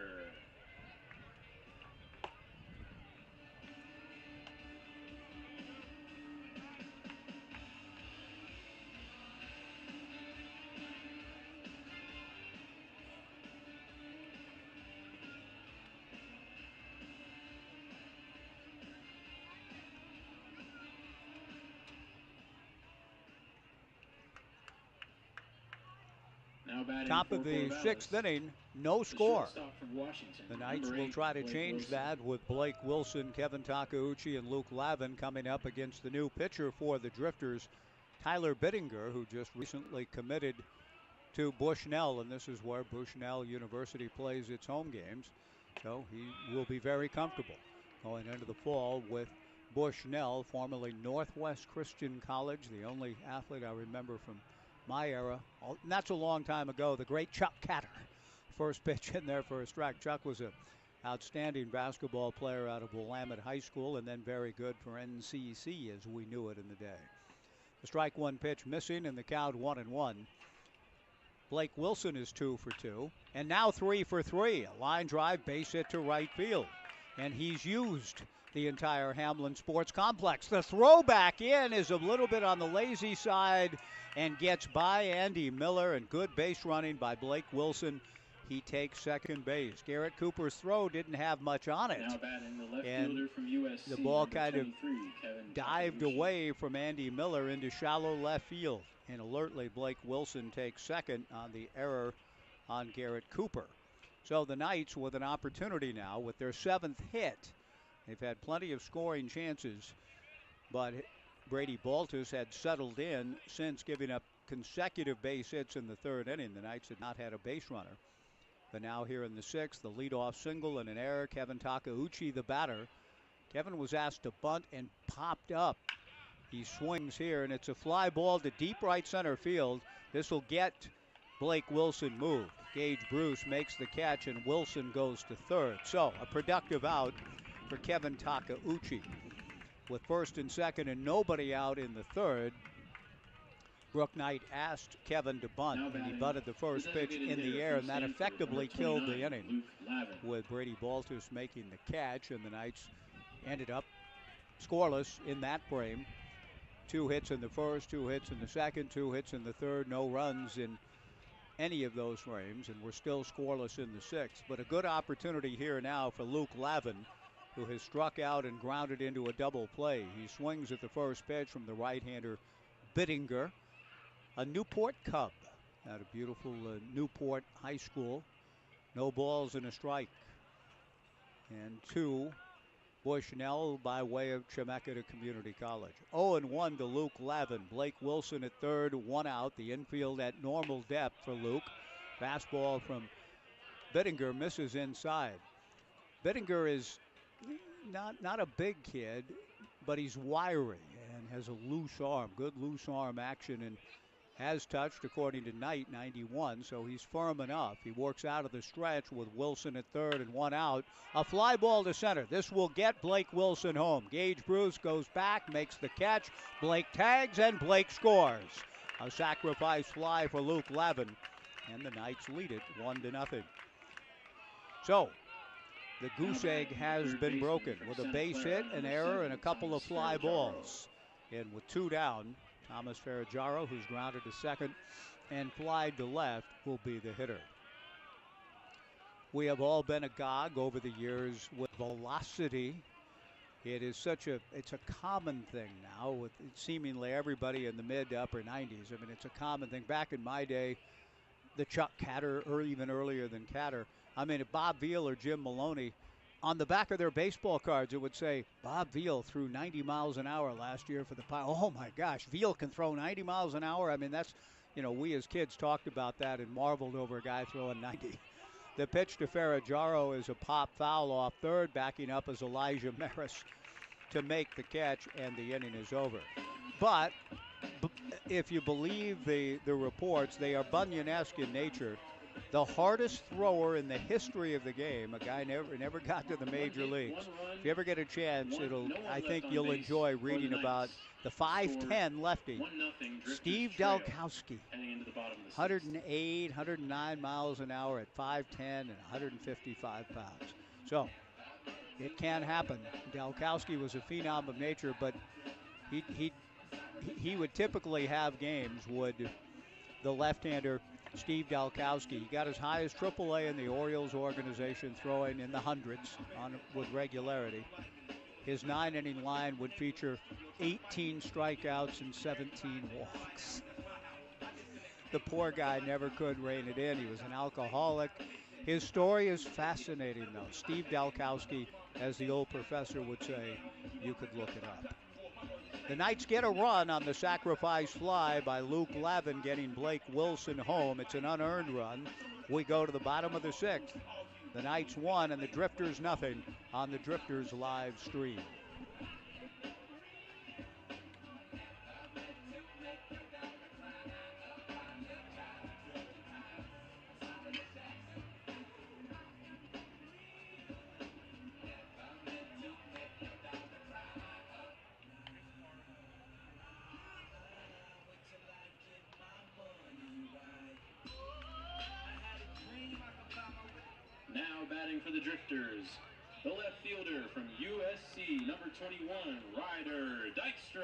Top of the 6th inning, no score. The Knights will try to change that with Blake Wilson, Kevin Takeuchi, and Luke Lavin coming up against the new pitcher for the Drifters, Tyler Bittinger, who just recently committed to Bushnell, and this is where Bushnell University plays its home games. So he will be very comfortable going into the fall with Bushnell, formerly Northwest Christian College, the only athlete I remember from my era, not so long time ago, the great Chuck Catter. First pitch in there for a strike. Chuck was an outstanding basketball player out of Willamette High School and then very good for NCC as we knew it in the day. The strike 1 pitch missing and the count 1-1. Blake Wilson is 2 for 2 and now 3 for 3. A line drive, base hit to right field. And he's used the entire Hamlin Sports Complex. The throw back in is a little bit on the lazy side and gets by Andy Miller, and good base running by Blake Wilson. He takes second base. Garrett Cooper's throw didn't have much on it. Now batting the left and fielder from USC, the ball kind of Kevin dived Takeuchi. away from Andy Miller into shallow left field. And alertly, Blake Wilson takes second on the error on Garrett Cooper. So the Knights with an opportunity now with their 7th hit. They've had plenty of scoring chances, but Brady Baltus had settled in since giving up consecutive base hits in the 3rd inning. The Knights had not had a base runner. But now here in the 6th, the leadoff single and an error. Kevin Takeuchi, the batter. Kevin was asked to bunt and popped up. He swings here, and it's a fly ball to deep right center field. This will get Blake Wilson moved. Gage Bruce makes the catch, and Wilson goes to 3rd. So a productive out for Kevin Takeuchi. With 1st and 2nd and nobody out in the 3rd, Brooke Knight asked Kevin to bunt, and he bunted the first pitch in the air, and that effectively killed the inning with Brady Baltus making the catch, and the Knights ended up scoreless in that frame. 2 hits in the 1st, 2 hits in the 2nd, 2 hits in the 3rd, no runs in any of those frames, and we're still scoreless in the 6th. But a good opportunity here now for Luke Lavin, who has struck out and grounded into a double play. He swings at the first pitch from the right-hander Bittinger, a Newport Cub at a beautiful Newport High School. No balls and a strike. And 2 Bushnell by way of Chemeketa Community College. 0-1 to Luke Lavin. Blake Wilson at 3rd, 1 out. The infield at normal depth for Luke. Fastball from Bittinger misses inside. Bittinger is not a big kid, but he's wiry and has a loose arm, good loose arm action, and has touched, according to Knight, 91, so he's firm enough. He works out of the stretch with Wilson at third and one out. A fly ball to center. This will get Blake Wilson home. Gage Bruce goes back, makes the catch. Blake tags, and Blake scores. A sacrifice fly for Luke Lavin, and the Knights lead it 1-0. So, the goose egg has been broken with a base hit, an error, and a couple of fly balls. And with two down, Thomas Ferraggiaro, who's grounded to second and flied to left, will be the hitter. We have all been agog over the years with velocity. It is it's a common thing now with seemingly everybody in the mid to upper 90s. I mean, it's a common thing. Back in my day, the Chuck Catter, or even earlier than Catter, I mean, if Bob Veal or Jim Maloney, on the back of their baseball cards, it would say, Bob Veal threw 90 miles an hour last year for the Pirates. Oh, my gosh, Veal can throw 90 miles an hour? I mean, that's, we as kids talked about that and marveled over a guy throwing 90. The pitch to Ferraggiaro is a pop foul off third. Backing up is Elijah Maris to make the catch, and the inning is over. But if you believe the reports, they are Bunyan-esque in nature. The hardest thrower in the history of the game, a guy never got to the major leagues. If you ever get a chance, I think you'll enjoy reading about the 5'10" lefty, Steve Dalkowski, 108, 109 miles an hour at 5'10" and 155 pounds. So it can happen. Dalkowski was a phenom of nature, but he would typically have games, would the left-hander Steve Dalkowski. He got as high as AAA in the Orioles organization, throwing in the hundreds with regularity. His 9-inning line would feature 18 strikeouts and 17 walks. The poor guy never could rein it in. He was an alcoholic. His story is fascinating, though. Steve Dalkowski, as the old professor would say, you could look it up. The Knights get a run on the sacrifice fly by Luke Lavin, getting Blake Wilson home. It's an unearned run. We go to the bottom of the sixth. The Knights 1 and the Drifters 0 on the Drifters live stream. Now batting for the Drifters, the left fielder from USC, number 21, Ryder Dykstra.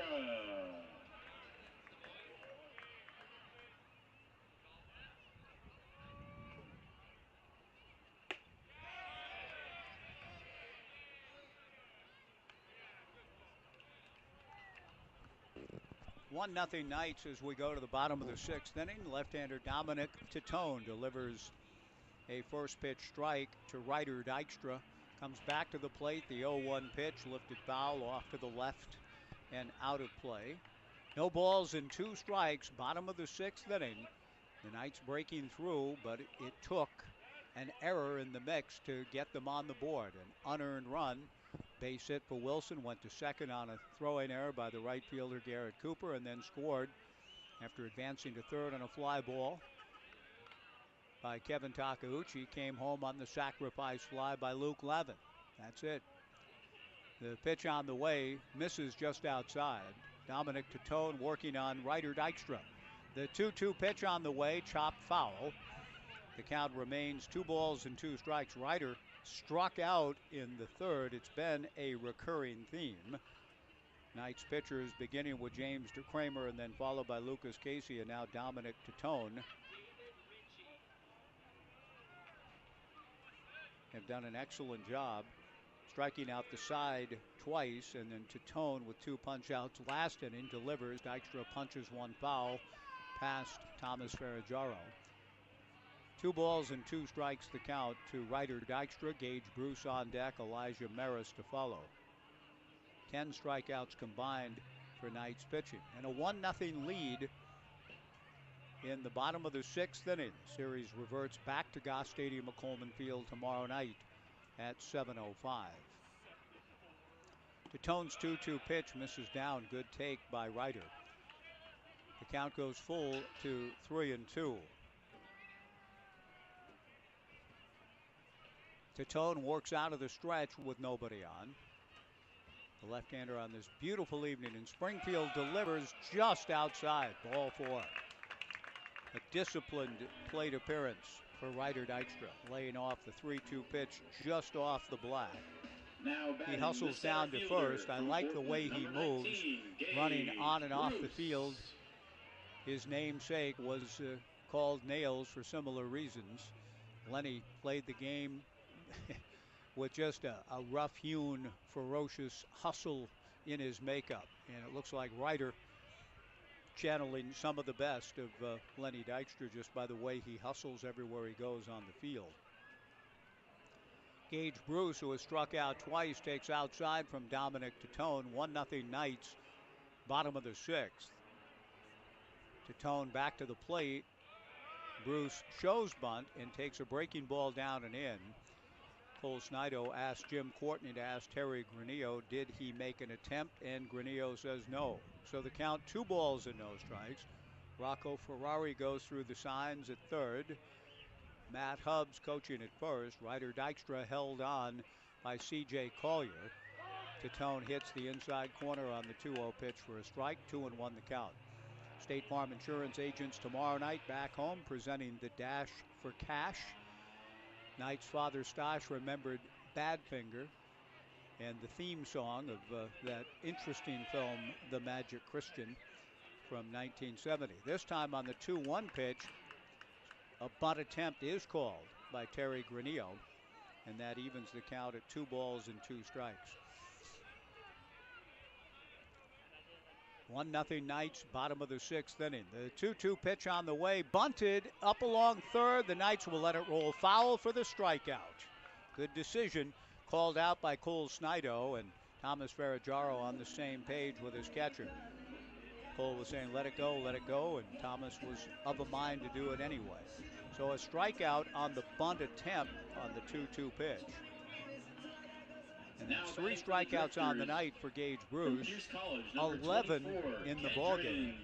One nothing Knights as we go to the bottom of the sixth inning. Left-hander Dominic Titone delivers a first pitch strike to Ryder Dykstra. Comes back to the plate. The 0-1 pitch, lifted foul off to the left and out of play. No balls and 2 strikes. Bottom of the sixth inning. The Knights breaking through, but it took an error in the mix to get them on the board. An unearned run. Base hit for Wilson. Went to second on a throwing error by the right fielder Garrett Cooper, and then scored after advancing to third on a fly ball by Kevin Takeuchi. Came home on the sacrifice fly by Luke Lavin. That's it. The pitch on the way misses just outside. Dominic Titone working on Ryder Dykstra. The 2-2 pitch on the way, chopped foul. The count remains 2 balls and 2 strikes. Ryder struck out in the third. It's been a recurring theme. Knights pitchers beginning with James Kramer and then followed by Lucas Casey, and now Dominic Titone have done an excellent job striking out the side twice, and then Titone with 2 punch outs last inning delivers. Dykstra punches 1 foul past Thomas Ferraggiaro. 2 balls and 2 strikes the count to Ryder Dykstra. Gage Bruce on deck, Elijah Maris to follow. 10 strikeouts combined for Knights pitching, and a 1-0 lead in the bottom of the sixth inning. Series reverts back to Goss Stadium at Coleman Field tomorrow night at 7:05. Titone's 2-2 pitch misses down. Good take by Ryder. The count goes full to 3-2. Titone works out of the stretch with nobody on. The left-hander on this beautiful evening in Springfield delivers just outside. Ball 4. A disciplined plate appearance for Ryder Dykstra, laying off the 3-2 pitch just off the black. He hustles down to first. I like the way he moves, running on and off the field. His namesake was called Nails for similar reasons. Lenny played the game with just a rough-hewn, ferocious hustle in his makeup. And it looks like Ryder channeling some of the best of Lenny Dykstra just by the way he hustles everywhere he goes on the field. Gage Bruce, who has struck out twice, takes outside from Dominic Titone. 1-0 Knights, bottom of the 6th. Titone back to the plate. Bruce shows bunt and takes a breaking ball down and in. Cole Snido asked Jim Courtney to ask Terry Granillo, did he make an attempt? And Granillo says no. So the count, 2 balls and no strikes. Rocco Ferrari goes through the signs at third. Matt Hubbs coaching at first. Ryder Dykstra held on by C.J. Collier. Titone hits the inside corner on the 2-0 pitch for a strike. 2-1 the count. State Farm Insurance agents tomorrow night back home presenting the Dash for Cash. Knight's father Stosh remembered Badfinger and the theme song of that interesting film, The Magic Christian, from 1970. This time on the 2-1 pitch, a bunt attempt is called by Terry Granillo, and that evens the count at 2 balls and 2 strikes. 1-0 Knights, bottom of the 6th inning. The 2-2 pitch on the way, bunted up along third. The Knights will let it roll foul for the strikeout. Good decision called out by Cole Snido, and Thomas Ferraggiaro on the same page with his catcher. Cole was saying, let it go, and Thomas was of a mind to do it anyway. So a strikeout on the bunt attempt on the 2-2 pitch. And that's 3 strikeouts on the night for Gage Bruce, 11 in the ballgame.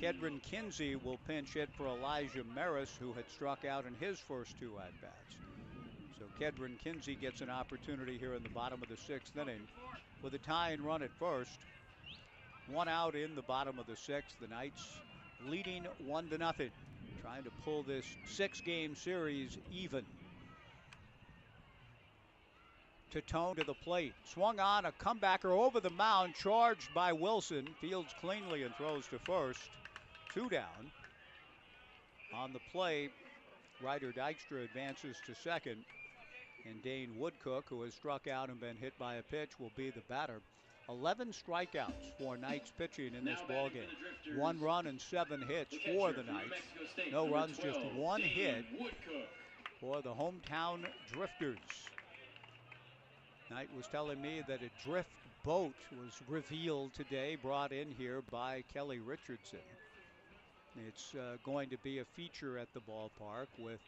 Kedron Kinsey will pinch hit for Elijah Maris, who had struck out in his first 2 at-bats. So Kedron Kinsey gets an opportunity here in the bottom of the 6th inning with a tying run at first. 1 out in the bottom of the 6th. The Knights leading 1-0, trying to pull this 6-game series even. Titone to the plate, swung on, a comebacker over the mound, charged by Wilson, fields cleanly and throws to first. 2 down. On the play, Ryder Dykstra advances to second, and Dane Woodcook, who has struck out and been hit by a pitch, will be the batter. 11 strikeouts for Knights pitching in this ballgame. 1 run and 7 hits for the Knights. No runs, just 1 hit for the hometown Drifters. Knight was telling me that a drift boat was revealed today, brought in here by Kelly Richardson. It's going to be a feature at the ballpark with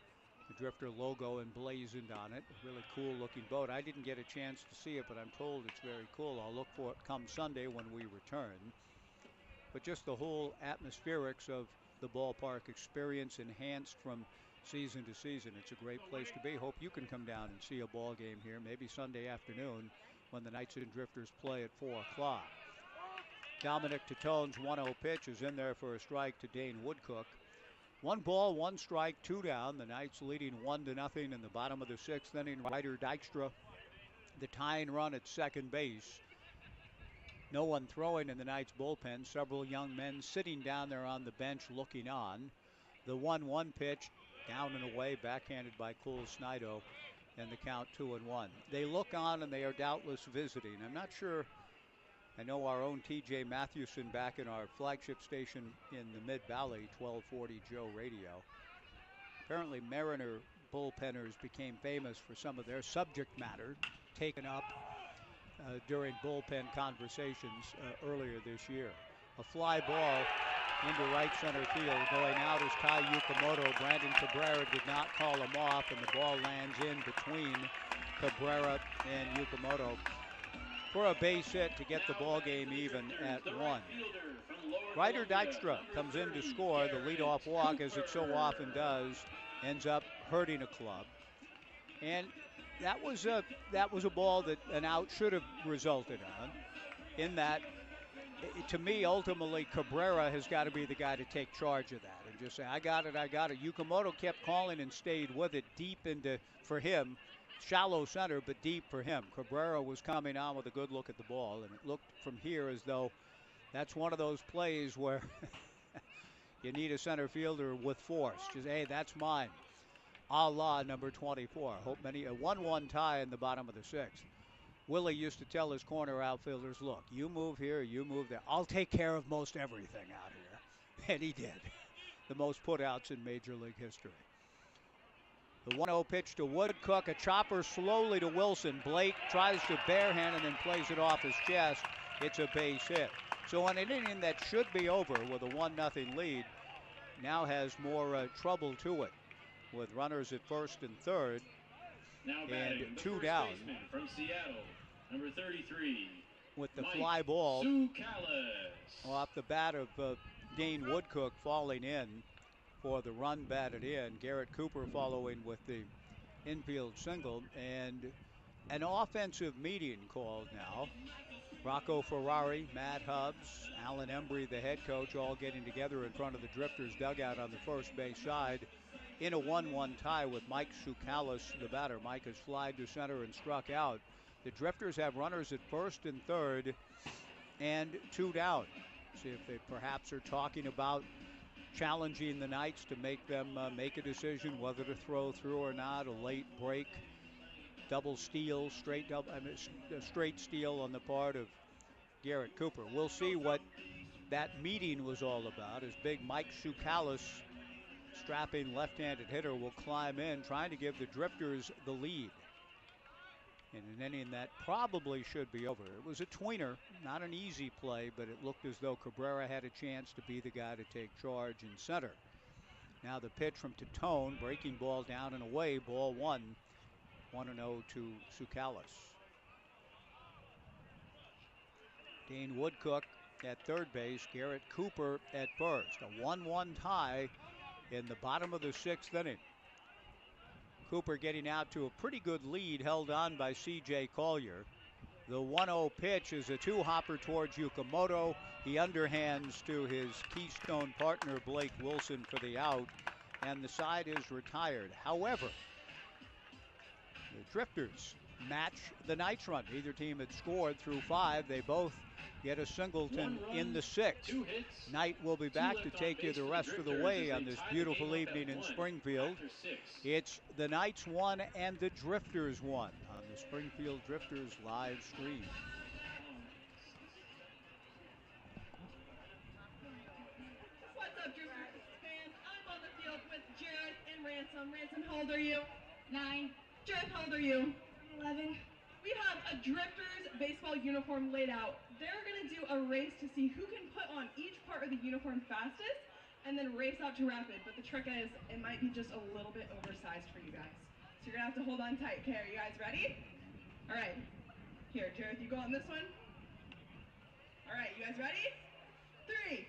the Drifter logo emblazoned on it. A really cool looking boat. I didn't get a chance to see it, but I'm told it's very cool. I'll look for it come Sunday when we return. But just the whole atmospherics of the ballpark experience enhanced from season to season. It's a great place to be. Hope you can come down and see a ball game here, maybe Sunday afternoon when the Knights and Drifters play at 4 o'clock. Dominic Titone's 1-0 pitch is in there for a strike to Dane Woodcook. 1 ball, 1 strike, 2 down. The Knights leading 1-0 in the bottom of the 6th inning. Ryder Dykstra, the tying run at second base. No one throwing in the Knights bullpen. Several young men sitting down there on the bench looking on. The 1-1 pitch down and away, backhanded by Cole Snido, and the count 2-1. They look on and they are doubtless visiting. I'm not sure. I know our own TJ Mathewson back in our flagship station in the Mid-Valley, 1240 Joe Radio. Apparently Mariner bullpenners became famous for some of their subject matter taken up during bullpen conversations earlier this year. A fly ball into right center field. Going out is Ty Yukimoto. Brandon Cabrera did not call him off, and the ball lands in between Cabrera and Yukimoto. for a base hit to get the ball game even at 1. Ryder Dykstra comes in to score. The leadoff walk, as it so often does, ends up hurting a club. And that was a ball that an out should have resulted on. In that, to me, ultimately, Cabrera has got to be the guy to take charge of that and just say, I got it. Yukamoto kept calling and stayed with it deep into, for him, shallow center, but deep for him. Cabrera was coming on with a good look at the ball, and it looked from here as though that's one of those plays where you need a center fielder with force. Just, hey, that's mine. A la number 24. Hope many, a 1-1 tie in the bottom of the 6th. Willie used to tell his corner outfielders, look, you move here, you move there. I'll take care of most everything out here. And he did. The most putouts in Major League history. The 1-0 pitch to Woodcook. A chopper slowly to Wilson. Blake tries to barehand and then plays it off his chest. It's a base hit. So on an inning that should be over with a 1-0 lead, now has more trouble to it with runners at first and third. Now and batting, 2 down. From Seattle, number 33. With the Mike fly ball Zucalis. off the bat of Dane Woodcook falling in for the run batted in. Garrett Cooper following with the infield single, and an offensive meeting called now. Rocco Ferrari, Matt Hubbs, Alan Embry, the head coach, all getting together in front of the Drifters dugout on the first base side in a 1-1 tie with Mike Zucalis, the batter. Mike has flied to center and struck out. The Drifters have runners at first and third and 2 down. See if they perhaps are talking about challenging the Knights to make them make a decision whether to throw through or not. A late break, double steal, straight steal on the part of Garrett Cooper. We'll see what that meeting was all about as big Mike Zucalis, strapping left-handed hitter, will climb in, trying to give the Drifters the lead in an inning that probably should be over. It was a tweener, not an easy play, but it looked as though Cabrera had a chance to be the guy to take charge in center. Now the pitch from Titone, breaking ball down and away, ball 1, 1-0 to Zucalis. Dane Woodcook at third base, Garrett Cooper at first. A 1-1 tie in the bottom of the 6th inning. Cooper getting out to a pretty good lead, held on by C.J. Collier. The 1-0 pitch is a 2-hopper towards Yukamoto. He underhands to his keystone partner, Blake Wilson, for the out, and the side is retired. However, the Drifters match the Knights run. Neither team had scored through 5. They both get a singleton in the 6th. Knight will be back to take you the rest of the way on this beautiful evening in Springfield. It's the Knights 1 and the Drifters 1 on the Springfield Drifters live stream. What's up, Drifters fans? I'm on the field with Jared and Ransom. Ransom, how old are you? 9. Jared, how old are you? 11. We have a Drifters baseball uniform laid out. They're going to do a race to see who can put on each part of the uniform fastest and then race out to rapid. But the trick is, it might be just a little bit oversized for you guys. So you're going to have to hold on tight. Okay, are you guys ready? All right. Here, Jared, you go on this one. All right, you guys ready? 3,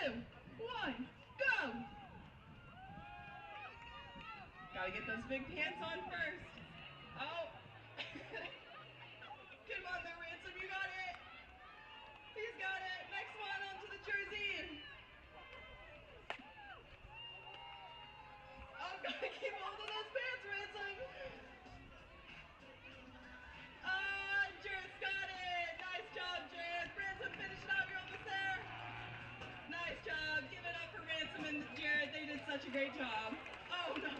2, 1, go! Gotta get those big pants on first. Oh. Come on there, Ransom, you got it. He's got it. Next one, onto the jersey. Oh, gotta keep holding those pants, Ransom. Jared's got it. Nice job, Jared. Ransom, finish it out. You're almost there. Nice job. Give it up for Ransom and Jared. They did such a great job. Oh, no.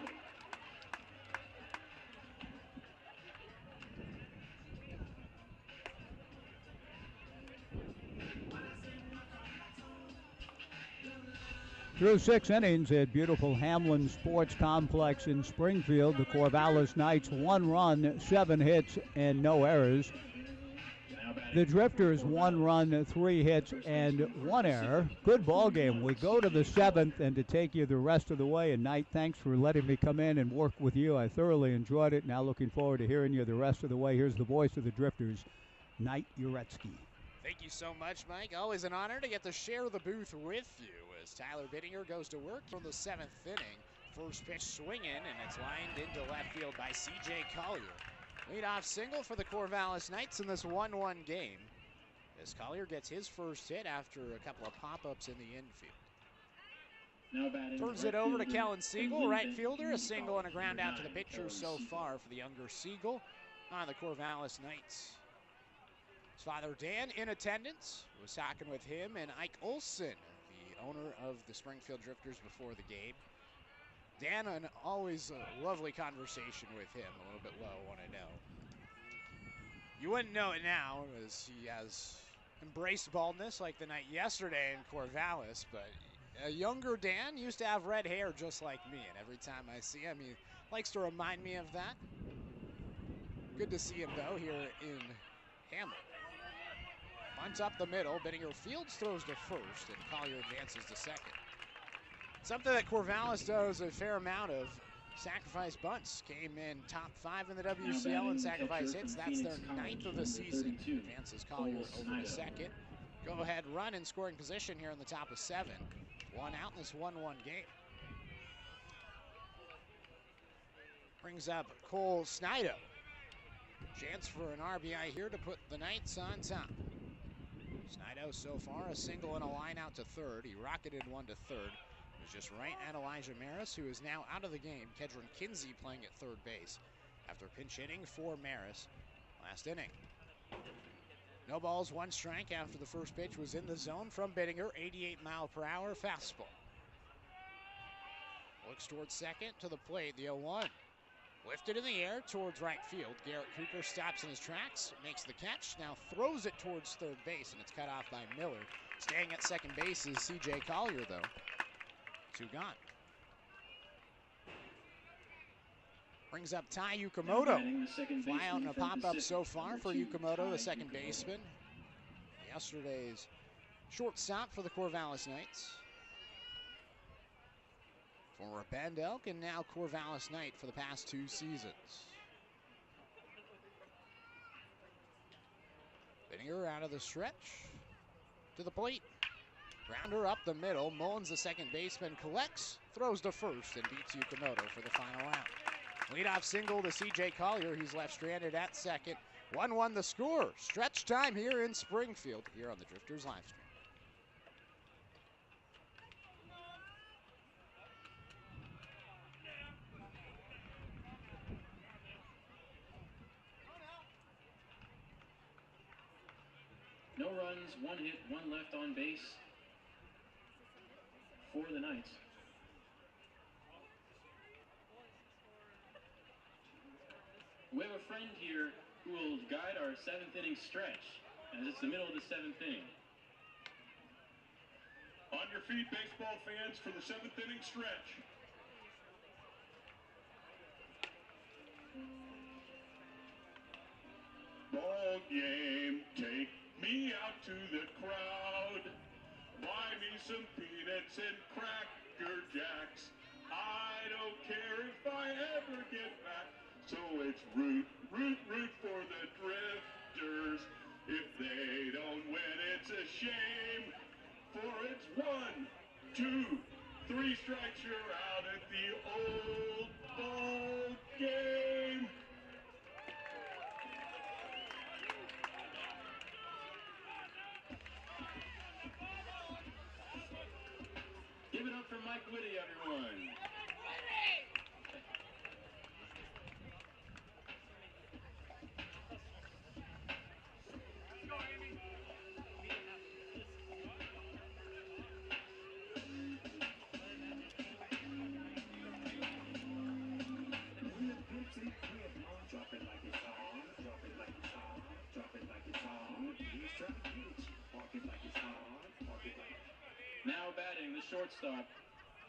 Through 6 innings at beautiful Hamlin Sports Complex in Springfield, the Corvallis Knights 1 run, 7 hits, and no errors. The Drifters 1 run, 3 hits, and 1 error. Good ball game. We go to the 7th, and to take you the rest of the way. And Knight, thanks for letting me come in and work with you. I thoroughly enjoyed it. Now looking forward to hearing you the rest of the way. Here's the voice of the Drifters, Knight Jarecki. Thank you so much, Mike. Always an honor to get to share the booth with you as Tyler Bittinger goes to work from the 7th inning. First pitch swinging, and it's lined into left field by C.J. Collier. Leadoff single for the Corvallis Knights in this 1-1 game, as Collier gets his first hit after a couple of pop-ups in the infield. Turns it over to Kellen Siegel, right fielder. A single and a ground out to the pitcher so far for the younger Siegel on the Corvallis Knights. His father Dan in attendance. Was talking with him and Ike Olson, the owner of the Springfield Drifters, before the game. Dan, an always lovely conversation with him. A little bit low, want to know. You wouldn't know it now, as he has embraced baldness like the night yesterday in Corvallis, but a younger Dan used to have red hair just like me, and every time I see him, he likes to remind me of that. Good to see him, though, here in Hamlin. Bunts up the middle. Bittinger fields, throws to first, and Collier advances to second. Something that Corvallis does a fair amount of. Sacrifice bunts came in top 5 in the WCL in sacrifice hits. That's their 9th of the season. Advances Collier over to second. Go ahead run in scoring position here in the top of 7. 1 out in this 1-1 game. Brings up Cole Snido. Chance for an RBI here to put the Knights on top. Snido so far a single and a line out to third. He rocketed one to third. It was just right at Elijah Maris, who is now out of the game. Kedron Kinsey playing at third base after pinch hitting for Maris last inning. No balls, 1 strike after the first pitch was in the zone from Bittinger. 88-mile-per-hour fastball. Looks towards second, to the plate, the 0-1. Lifted in the air towards right field. Garrett Cooper stops in his tracks, makes the catch, now throws it towards third base, and it's cut off by Miller. Staying at second base is C.J. Collier, though. 2 gone. Brings up Ty Yukamoto. Fly out and a pop-up so far for Yukamoto, the second baseman. Yesterday's shortstop for the Corvallis Knights. Former Bend Elk and now Corvallis Knight for the past 2 seasons. Bittinger out of the stretch. To the plate. Grounder up the middle. Mullins, the second baseman, collects, throws to first, and beats Yukamoto for the final out. Leadoff single to C.J. Collier. He's left stranded at second. 1-1 the score. Stretch time here in Springfield, here on the Drifters live stream. No runs, 1 hit, 1 left on base for the Knights. We have a friend here who will guide our 7th inning stretch, as it's the middle of the 7th inning. On your feet, baseball fans, for the 7th inning stretch. Ball game, take me out to the crowd. Buy me some peanuts and Cracker Jacks. I don't care if I ever get back. So it's root, root, root for the Drifters. If they don't win, it's a shame. For it's 1, 2, 3 strikes, you're out at the old ball game. Give it up for Mike Whitty, everyone. Now batting the shortstop,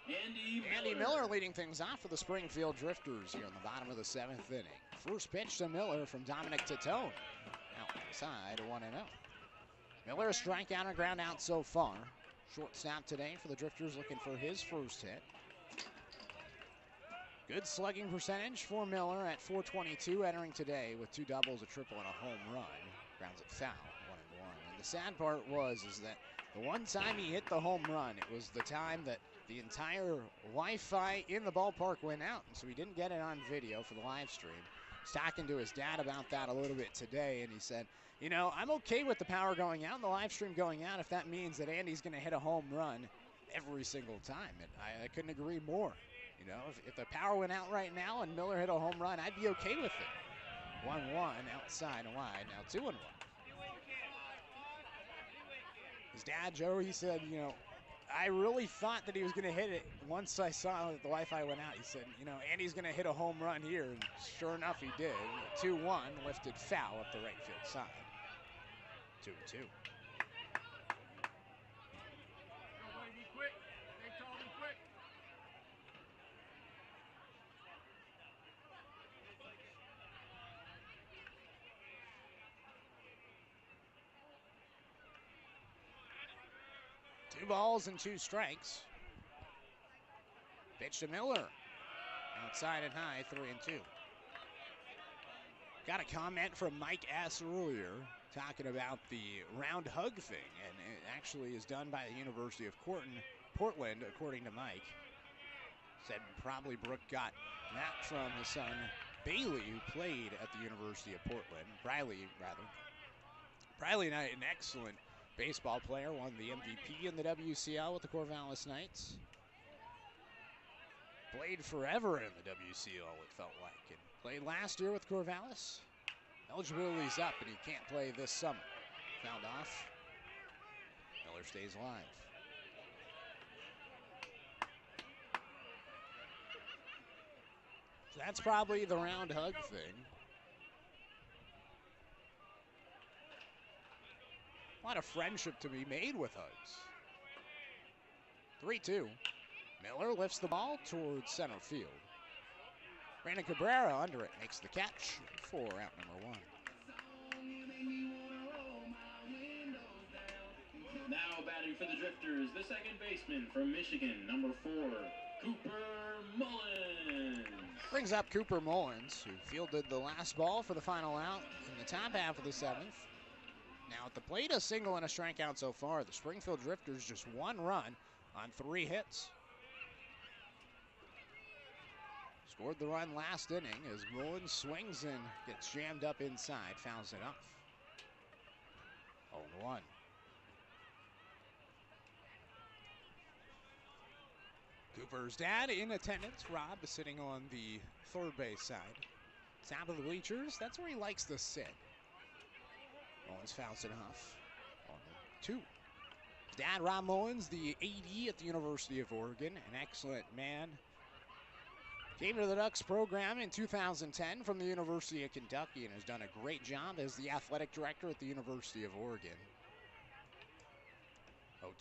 Andy Miller leading things off for the Springfield Drifters here in the bottom of the 7th inning. First pitch to Miller from Dominic Titone. Outside, 1-0. Miller a strikeout and ground out so far. Shortstop today for the Drifters, looking for his first hit. Good slugging percentage for Miller at .422, entering today with 2 doubles, a triple, and a home run. Grounds it foul, 1-1. And the sad part is that the one time he hit the home run, it was the time that the entire Wi-Fi in the ballpark went out, and so he didn't get it on video for the live stream. He's talking to his dad about that a little bit today, and he said, you know, I'm okay with the power going out and the live stream going out if that means that Andy's going to hit a home run every single time. And I couldn't agree more. You know, if the power went out right now and Miller hit a home run, I'd be okay with it. 1-1 outside and wide, now 2-1. His dad, Joe, he said, you know, I really thought that he was going to hit it once I saw that the Wi-Fi went out. He said, you know, Andy's going to hit a home run here. And sure enough, he did. 2-1, lifted foul up the right field side. 2-2. Two balls and 2 strikes. Pitch to Miller. Outside and high, 3-2. Got a comment from Mike S. earlier talking about the round hug thing, and it actually is done by the University of Portland, according to Mike. Said probably Brooke got that from his son Bailey, who played at the University of Portland. Briley, rather. Briley Knight, an excellent baseball player, won the MVP in the WCL with the Corvallis Knights. Played forever in the WCL, it felt like, and played last year with Corvallis. Eligibility's up, and he can't play this summer. Fouled off. Miller stays alive. So that's probably the round hug thing. A lot of friendship to be made with hugs. 3-2. Miller lifts the ball towards center field. Brandon Cabrera under it, makes the catch for out number 1. Now batting for the Drifters, the second baseman from Michigan, number 4, Cooper Mullins. Brings up Cooper Mullins, who fielded the last ball for the final out in the top half of the 7th. Now at the plate, a single and a strikeout so far. The Springfield Drifters just 1 run on 3 hits. Scored the run last inning as Mullins swings and gets jammed up inside, fouls it off. 0-1. Cooper's dad in attendance. Rob is sitting on the third base side. Top of the bleachers, that's where he likes to sit. Mullins fouls it off. 1-2. His dad, Rob Mullins, the AD at the University of Oregon, an excellent man. Came to the Ducks program in 2010 from the University of Kentucky and has done a great job as the athletic director at the University of Oregon.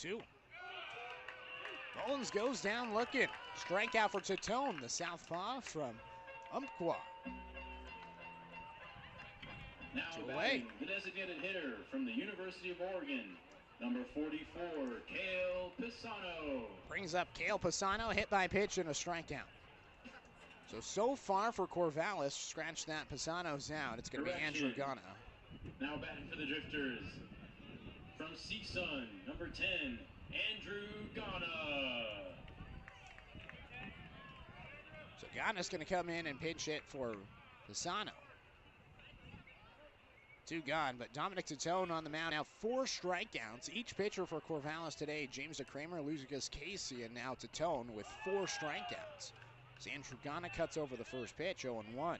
0-2. Mullins goes down looking. Strikeout for Titone, the southpaw from Umpqua. Now batting, the designated hitter from the University of Oregon, number 44, Cale Pisano. Brings up Cale Pisano, hit by pitch and a strikeout. So far for Corvallis, scratch that, Pisano's out. It's going to be Andrew Ghana. Now batting for the Drifters, from CSUN, number 10, Andrew Ghana. So Ghana's going to come in and pinch hit for Pisano. 2 gone, but Dominic Titone on the mound. Now 4 strikeouts. Each pitcher for Corvallis today, James DeCramer, Lucas Casey, and now Titone with 4 strikeouts. So Andrew Ghana cuts over the first pitch, 0-1.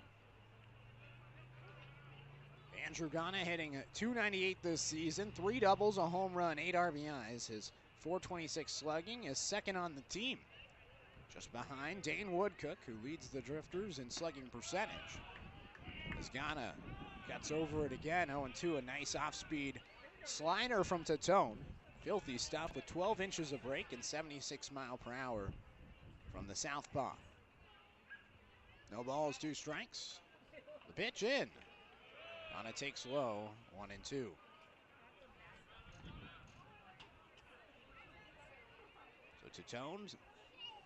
Andrew Ghana hitting .298 this season, 3 doubles, a home run, 8 RBIs. His .426 slugging is second on the team. Just behind Dane Woodcook, who leads the Drifters in slugging percentage. As Ghana cuts over it again, 0-2, a nice off-speed slider from Titone. Filthy stuff with 12 inches of break and 76 mile per hour from the southpaw. No balls, 2 strikes. The pitch in. Ghana takes low, 1-2. So Titone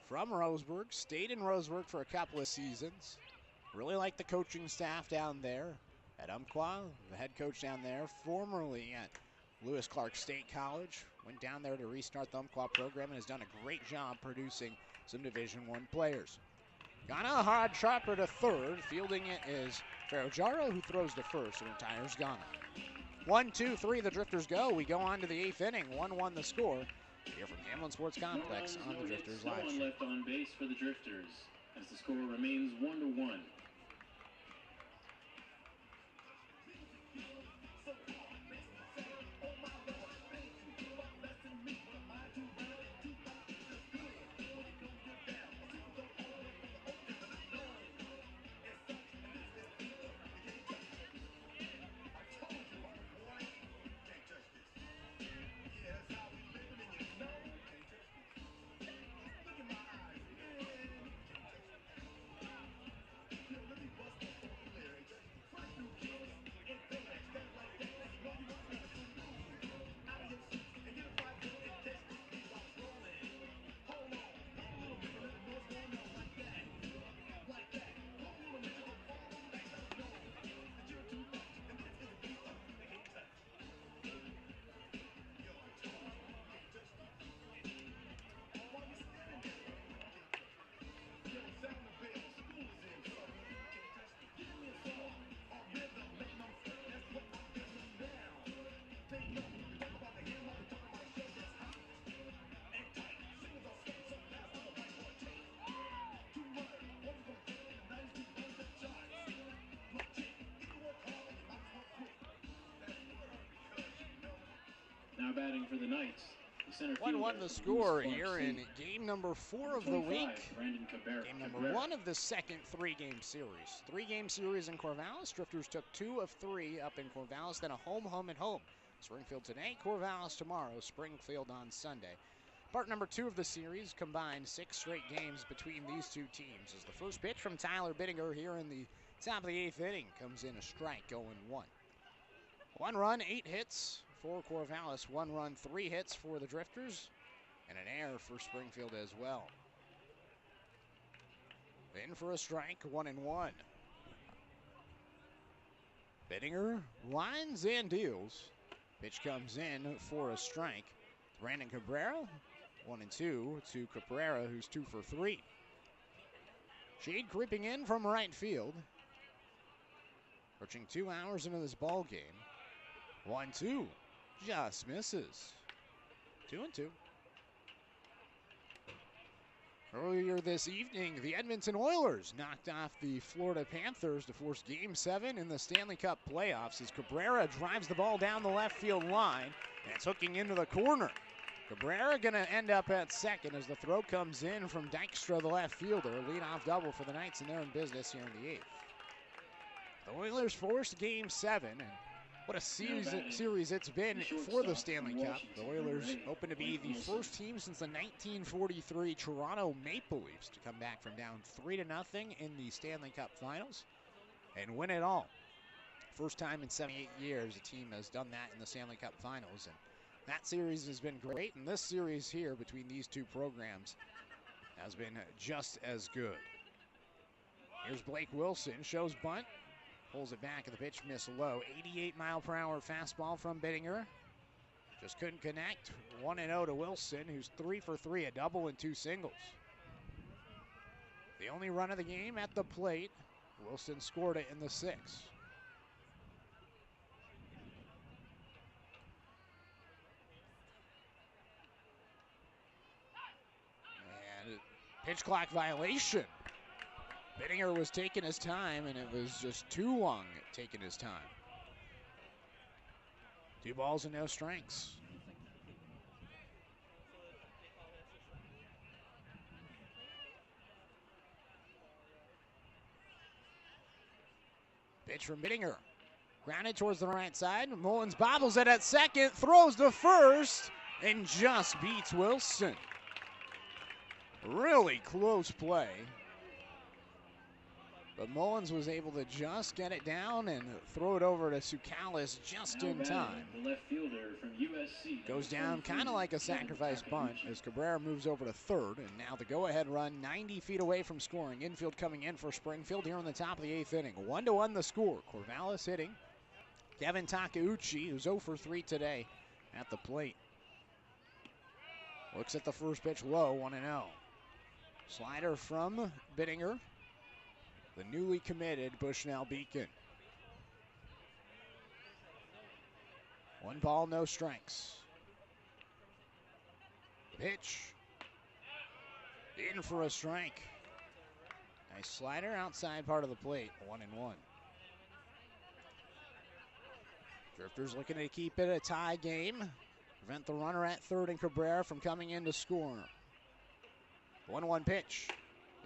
from Roseburg, stayed in Roseburg for a couple of seasons. Really like the coaching staff down there. at Umpqua, the head coach down there, formerly at Lewis Clark State College, went down there to restart the Umpqua program and has done a great job producing some Division I players. Ghana, hard chopper to third. Fielding it is Ferrojaro, who throws to first and retires Ghana. 1, 2, 3, the Drifters go. We go on to the 8th inning. 1-1 the score. Here from Hamlin Sports Complex on the Drifters live No one stream. left on base for the Drifters as the score remains 1-1. Now batting for the Knights. 1-1 the score here in game number 4 of the week. Game number 1 of the second 3-game series. 3-game series in Corvallis. Drifters took 2 of 3 up in Corvallis, then a home, and home. Springfield today, Corvallis tomorrow, Springfield on Sunday. Part number 2 of the series, combined 6 straight games between these two teams. As the first pitch from Tyler Bittinger here in the top of the 8th inning comes in a strike, going 1. 1 run, 8 hits for Corvallis, 1 run, 3 hits for the Drifters, and an error for Springfield as well. In for a strike, 1-1. Bittinger lines and deals. Pitch comes in for a strike. Brandon Cabrera, 1-2 to Cabrera, who's 2 for 3. Shade creeping in from right field. Approaching 2 hours into this ball game. 1-2, just misses. 2-2. Earlier this evening, the Edmonton Oilers knocked off the Florida Panthers to force Game 7 in the Stanley Cup playoffs as Cabrera drives the ball down the left field line, and it's hooking into the corner. Cabrera going to end up at second as the throw comes in from Dykstra, the left fielder. Leadoff double for the Knights, and they're in business here in the 8th. The Oilers forced Game 7, and what a series it's been for the Stanley Cup. The Oilers open to be the first team since the 1943 Toronto Maple Leafs to come back from down 3-0 in the Stanley Cup Finals and win it all. First time in 78 years a team has done that in the Stanley Cup Finals, and that series has been great, and this series here between these two programs has been just as good. Here's Blake Wilson, shows bunt. Pulls it back, and the pitch missed low. 88-mile-per-hour fastball from Bittinger. Just couldn't connect. 1-0 to Wilson, who's 3 for 3, a double and 2 singles. The only run of the game at the plate. Wilson scored it in the 6th. And pitch clock violation. Bittinger was taking his time, and it was just too long taking his time. 2 balls and no strikes. Pitch from Bittinger. Grounded towards the right side. Mullins bobbles it at second, throws to first, and just beats Wilson. Really close play. But Mullins was able to just get it down and throw it over to Sukalis just in time. The left fielder from USC. Goes down kind of like a sacrifice bunt as Cabrera moves over to third. And now the go-ahead run 90 feet away from scoring. Infield coming in for Springfield here in the top of the 8th inning. 1-1 the score. Corvallis hitting. Kevin Takeuchi, who's 0 for 3 today at the plate. Looks at the first pitch low, 1-0. Slider from Bittinger. The newly committed Bushnell Beacon. 1 ball, no strikes. Pitch. In for a strike. Nice slider outside part of the plate, 1-1. Drifters looking to keep it a tie game. Prevent the runner at third and Cabrera from coming in to score. 1-1 pitch.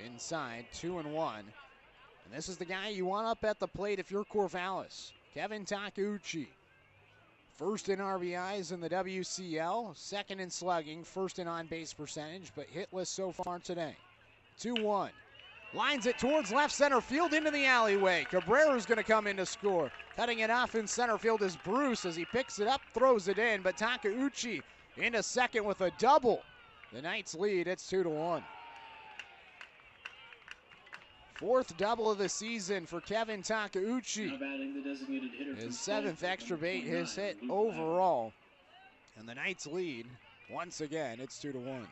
Inside, 2-1. And this is the guy you want up at the plate if you're Corvallis. Kevin Takeuchi. First in RBIs in the WCL, second in slugging, first in on-base percentage, but hitless so far today. 2-1. Lines it towards left center field into the alleyway. Cabrera's going to come in to score. Cutting it off in center field is Bruce as he picks it up, throws it in, but Takeuchi into second with a double. The Knights lead, it's 2-1. 4th double of the season for Kevin Takeuchi. His 7th extra base his hit overall. And the Knights lead once again. It's 2-1.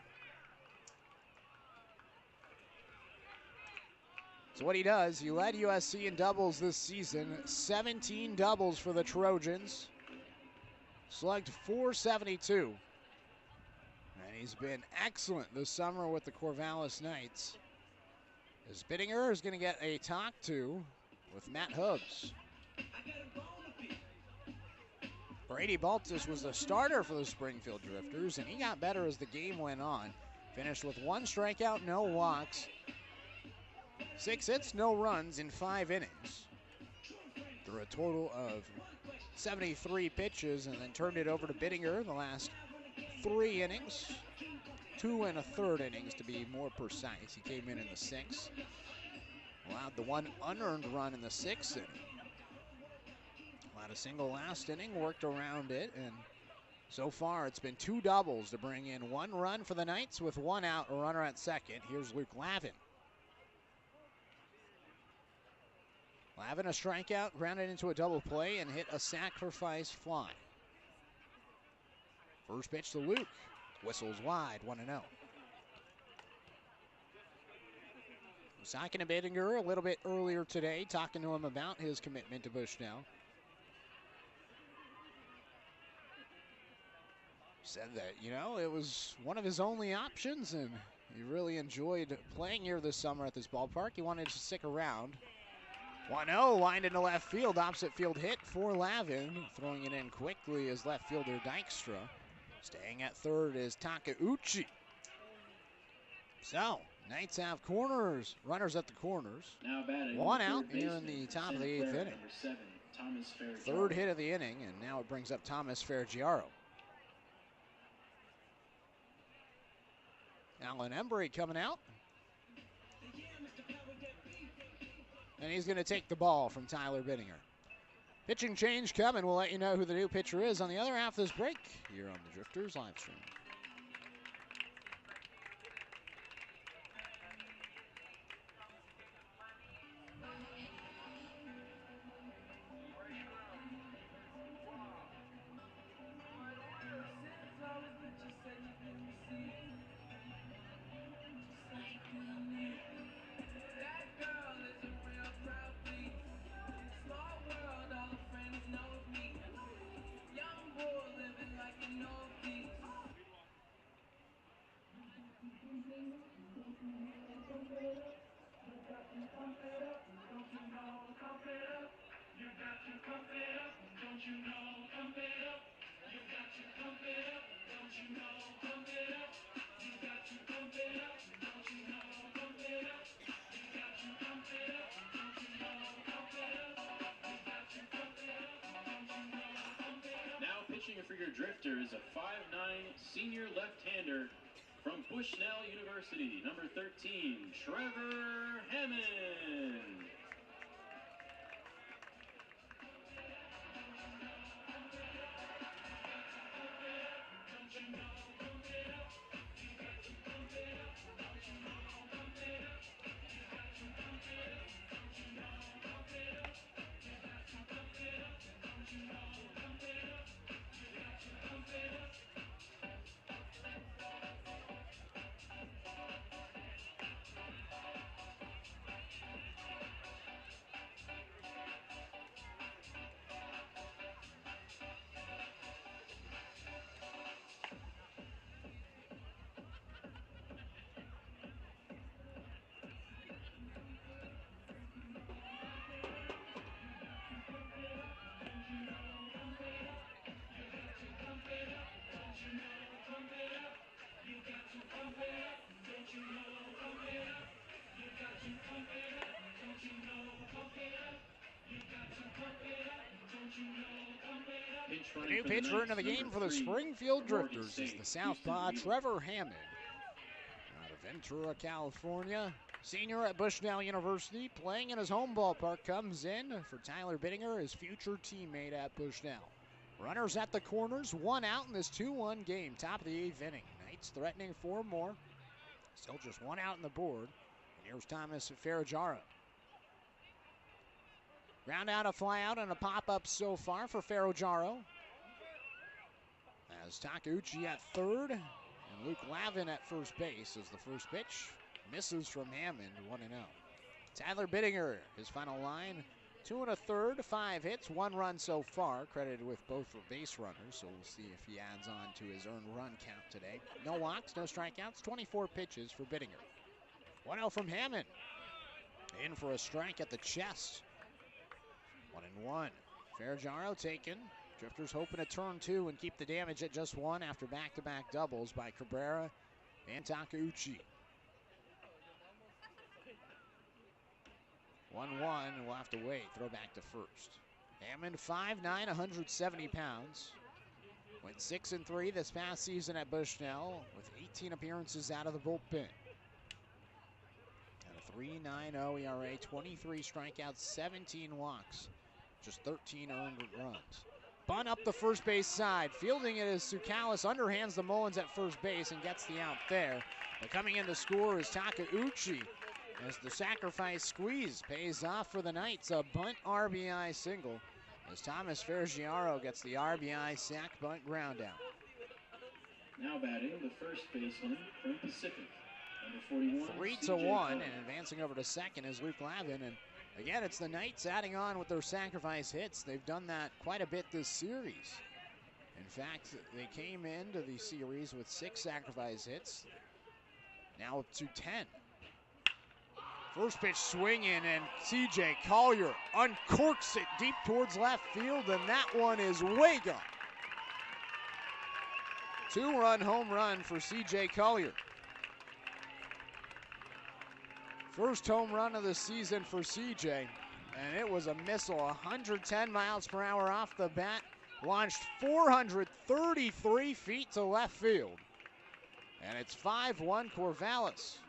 So what he does, he led USC in doubles this season. 17 doubles for the Trojans. Slugged .472. And he's been excellent this summer with the Corvallis Knights. As Bittinger is going to get a talk to with Matt Hubbs. Brady Baltus was the starter for the Springfield Drifters, and he got better as the game went on. Finished with 1 strikeout, no walks. 6 hits, no runs in 5 innings. Through a total of 73 pitches, and then turned it over to Bittinger the last 3 innings. 2 1/3 innings to be more precise. He came in the 6th. Allowed the 1 unearned run in the 6th inning. Allowed a single last inning, worked around it, and so far it's been 2 doubles to bring in 1 run for the Knights with 1 out, a runner at second. Here's Luke Lavin. Lavin a strikeout, grounded into a double play and hit a sacrifice fly. First pitch to Luke. Whistles wide, 1-0. Talking to Bittinger a little bit earlier today, talking to him about his commitment to Bushnell. Said that, you know, it was one of his only options, and he really enjoyed playing here this summer at this ballpark. He wanted to stick around. 1-0, lined into left field, opposite field hit for Lavin. Throwing it in quickly is left fielder Dykstra. Staying at third is Takeuchi. So, Knights have corners, runners at the corners. Now batting, 1 out here in the top of the 8th inning. 7, Thomas Third hit of the inning, and now it brings up Thomas Fergiaro. Alan Embry coming out. And he's going to take the ball from Tyler Bittinger. Pitching change coming. We'll let you know who the new pitcher is on the other half of this break here on the Drifters live stream. For your Drifters, a 5'9" senior left-hander from Bushnell University, number 13, Trevor Hammond. The new pitcher into the game for the Springfield Drifters is the southpaw Trevor Hammond. Out of Ventura, California. Senior at Bushnell University, playing in his home ballpark, comes in for Tyler Bittinger, his future teammate at Bushnell. Runners at the corners, 1 out in this 2-1 game, top of the 8th inning. Knights threatening 4 more. Still just 1 out in the board. And here's Thomas Ferragaro. Ground out, a fly out, and a pop-up so far for Ferragaro. As Takeuchi at third, and Luke Lavin at first base as the first pitch misses from Hammond, 1-0. Tyler Bittinger, his final line, 2 1/3, 5 hits, 1 run so far, credited with both base runners, so we'll see if he adds on to his earned run count today. No walks, no strikeouts, 24 pitches for Bittinger. 1-0 from Hammond. In for a strike at the chest. 1-1. Ferragaro taken. Drifters hoping to turn 2 and keep the damage at just 1 after back-to-back doubles by Cabrera and Takeuchi. 1-1, we'll have to wait. Throw back to first. Hammond, 5'9", 170 pounds. Went 6-3 this past season at Bushnell with 18 appearances out of the bullpen. At a 3.90 ERA, 23 strikeouts, 17 walks, just 13 earned runs. Bunt up the first base side. Fielding it is Tsoukalis, underhands the Mullins at first base and gets the out there. But coming in to score is Takeuchi. As the sacrifice squeeze pays off for the Knights, a bunt RBI single as Thomas Ferragaro gets the RBI sac bunt ground out. Now batting the first baseman from Pacific, number 41. 3-1, and advancing over to second is Luke Lavin. And again, it's the Knights adding on with their sacrifice hits. They've done that quite a bit this series. In fact, they came into the series with 6 sacrifice hits, now up to 10. First pitch swinging, and C.J. Collier uncorks it deep towards left field, and that one is way gone. 2-run home run for C.J. Collier. First home run of the season for C.J., and it was a missile, 110 miles per hour off the bat, launched 433 feet to left field. And it's 5-1 Corvallis.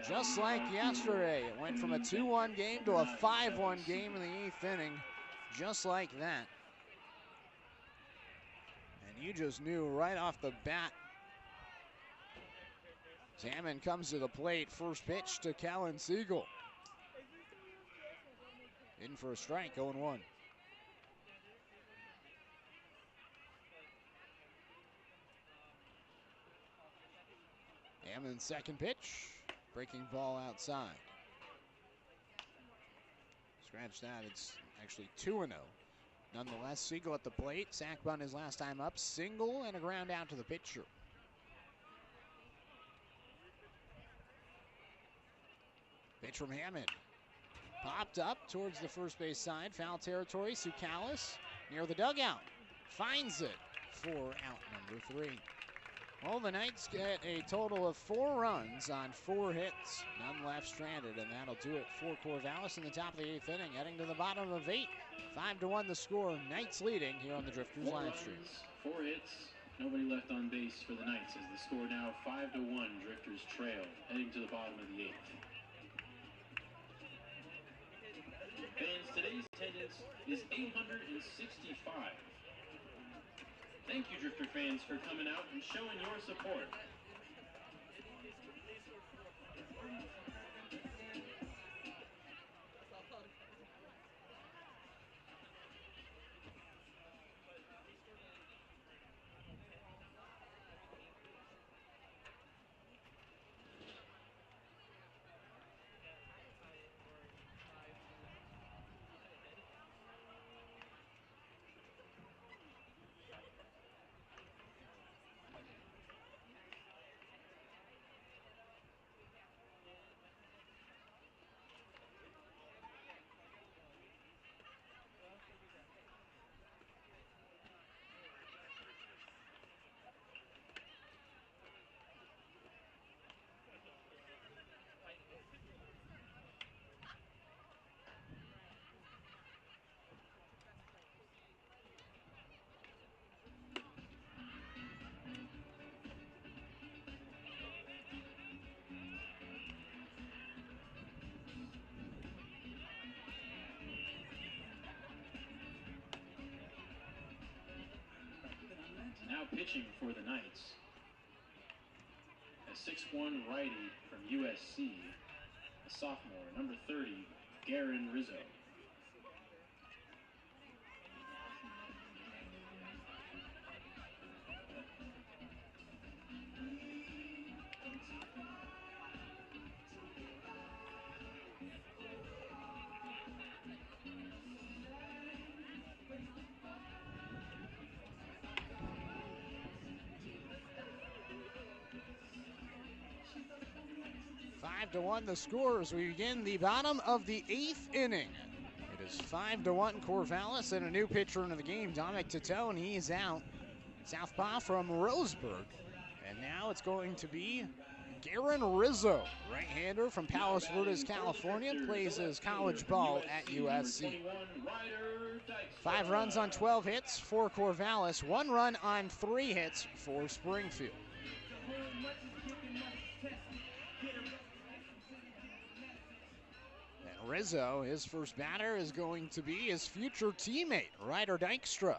Just like yesterday, it went from a 2-1 game to a 5-1 game in the 8th inning, just like that. And you just knew right off the bat. Hammond comes to the plate, first pitch to Callan Siegel. In for a strike, 0-1. Hammond's second pitch. Breaking ball outside. Scratch that, it's actually 2-0. Nonetheless, Siegel at the plate. Sac bunt his last time up. Single and a ground out to the pitcher. Pitch from Hammond. Popped up towards the first base side. Foul territory. Tsoukalis near the dugout. Finds it for out number 3. Well, the Knights get a total of 4 runs on 4 hits. None left stranded, and that'll do it for Corvallis in the top of the 8th inning. Heading to the bottom of 8. 5-1 the score. Knights leading here on the Drifters live stream. 4 hits, nobody left on base for the Knights as the score now 5-1. Drifters trail, heading to the bottom of the 8th. Fans, today's attendance is 865. Thank you, Drifter fans, for coming out and showing your support. Now pitching for the Knights, a 6'1" righty from USC, a sophomore, number 30, Garen Rizzo. Five to 1 the score as we begin the bottom of the 8th inning. It is 5-1 Corvallis, and a new pitcher into the game, Dominic Titone. He's out. Southpaw from Roseburg. And now it's going to be Garen Rizzo, right-hander from Palos Verdes, California, plays his college ball at USC. 5 runs on 12 hits for Corvallis, 1 run on 3 hits for Springfield. And Rizzo, his first batter is going to be his future teammate, Ryder Dykstra.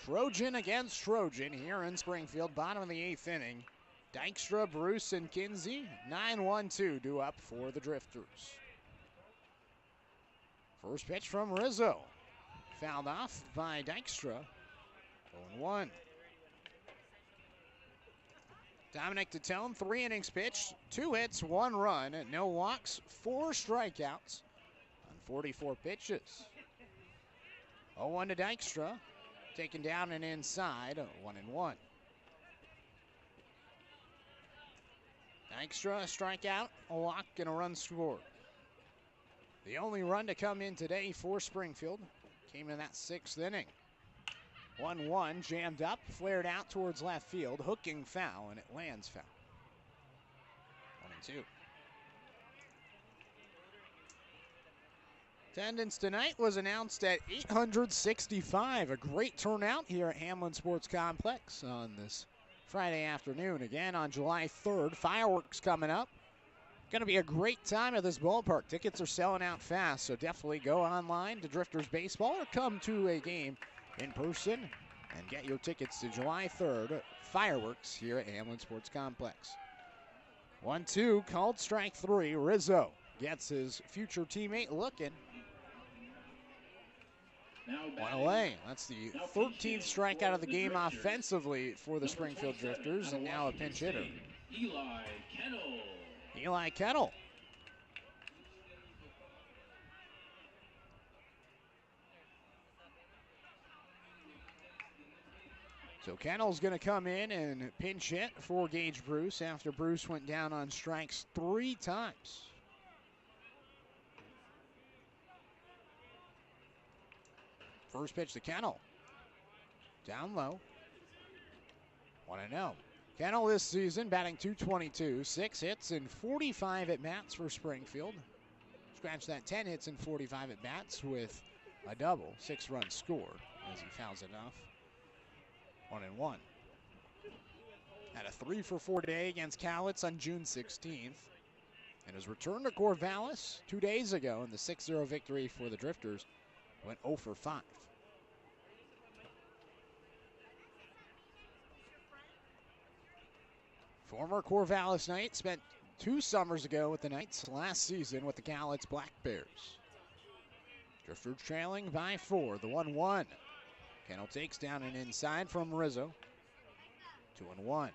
Trojan against Trojan here in Springfield, bottom of the 8th inning. Dykstra, Bruce, and Kinsey, 9-1-2 due up for the Drifters. First pitch from Rizzo. Fouled off by Dykstra. 0-1. Dominic Titone, 3 innings pitched, 2 hits, 1 run, no walks, 4 strikeouts on 44 pitches. 0-1 to Dykstra. Taken down and inside, 1-1. Dykstra, a strikeout, a walk, and a run scored. The only run to come in today for Springfield came in that 6th inning. 1-1, jammed up, flared out towards left field, hooking foul, and it lands foul. 1-2. Attendance tonight was announced at 865. A great turnout here at Hamlin Sports Complex on this Friday afternoon. Again on July 3rd, fireworks coming up. Going to be a great time at this ballpark. Tickets are selling out fast, so definitely go online to Drifters Baseball or come to a game in person and get your tickets to July 3rd, fireworks here at Hamlin Sports Complex. 1-2, called strike 3. Rizzo gets his future teammate looking. One away. That's the 13th strikeout of the game offensively for the Springfield Drifters, and now a pinch hitter. Eli Kettle. So Kettle's going to come in and pinch hit for Gage Bruce after Bruce went down on strikes 3 times. First pitch to Kennel. Down low. 1-0. Kennel this season batting .222, 6 hits and 45 at-bats for Springfield. Scratch that 10 hits and 45 at-bats with a double, 6 runs scored as he fouls it off. 1-1. Had a 3-for-4 day against Cowlitz on June 16th. And his return to Corvallis 2 days ago in the 6-0 victory for the Drifters went 0-for-5. Former Corvallis Knight spent 2 summers ago with the Knights, last season with the Cowlitz Black Bears. Drifters trailing by 4, the 1-1. Kennel takes down an inside from Rizzo. 2-1.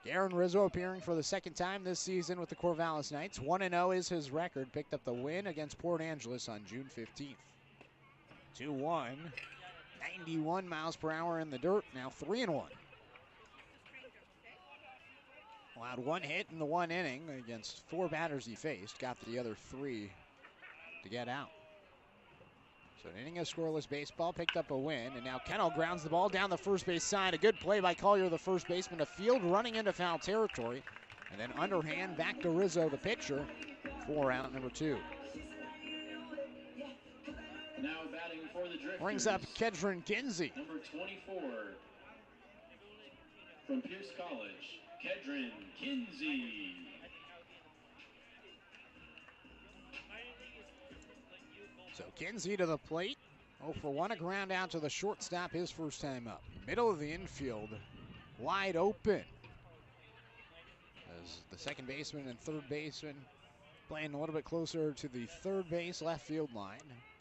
Garen Rizzo appearing for the 2nd time this season with the Corvallis Knights. 1-0 is his record. Picked up the win against Port Angeles on June 15th. 2-1. 91 miles per hour in the dirt. Now 3-1. Allowed 1 hit in the 1 inning against 4 batters he faced. Got the other 3 to get out. So an inning of scoreless baseball, picked up a win, and now Kennel grounds the ball down the first base side. A good play by Collier, the first baseman, to field running into foul territory. And then underhand back to Rizzo, the pitcher, for out number 2. Now batting for the Drifters. Brings up Kedron Kinsey. Number 24 from Pierce College, Kedron Kinsey. So Kinsey to the plate. 0 for 1, a ground out to the shortstop his first time up. Middle of the infield, wide open. As the second baseman and third baseman playing a little bit closer to the third base left field line.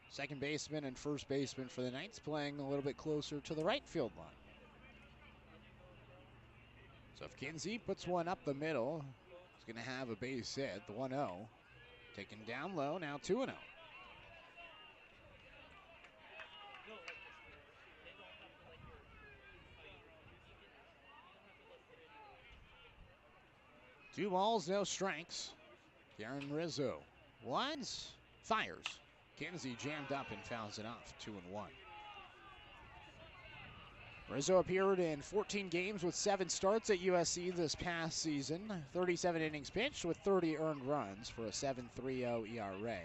Second baseman and first baseman for the Knights playing a little bit closer to the right field line. So if Kinsey puts one up the middle, he's going to have a base hit, the 1-0. Taken down low, now 2-0. Two balls, no strikes. Garen Rizzo winds, fires. Kinsey jammed up and fouls it off, 2-1. Rizzo appeared in 14 games with 7 starts at USC this past season. 37 innings pitched with 30 earned runs for a 7.30 ERA.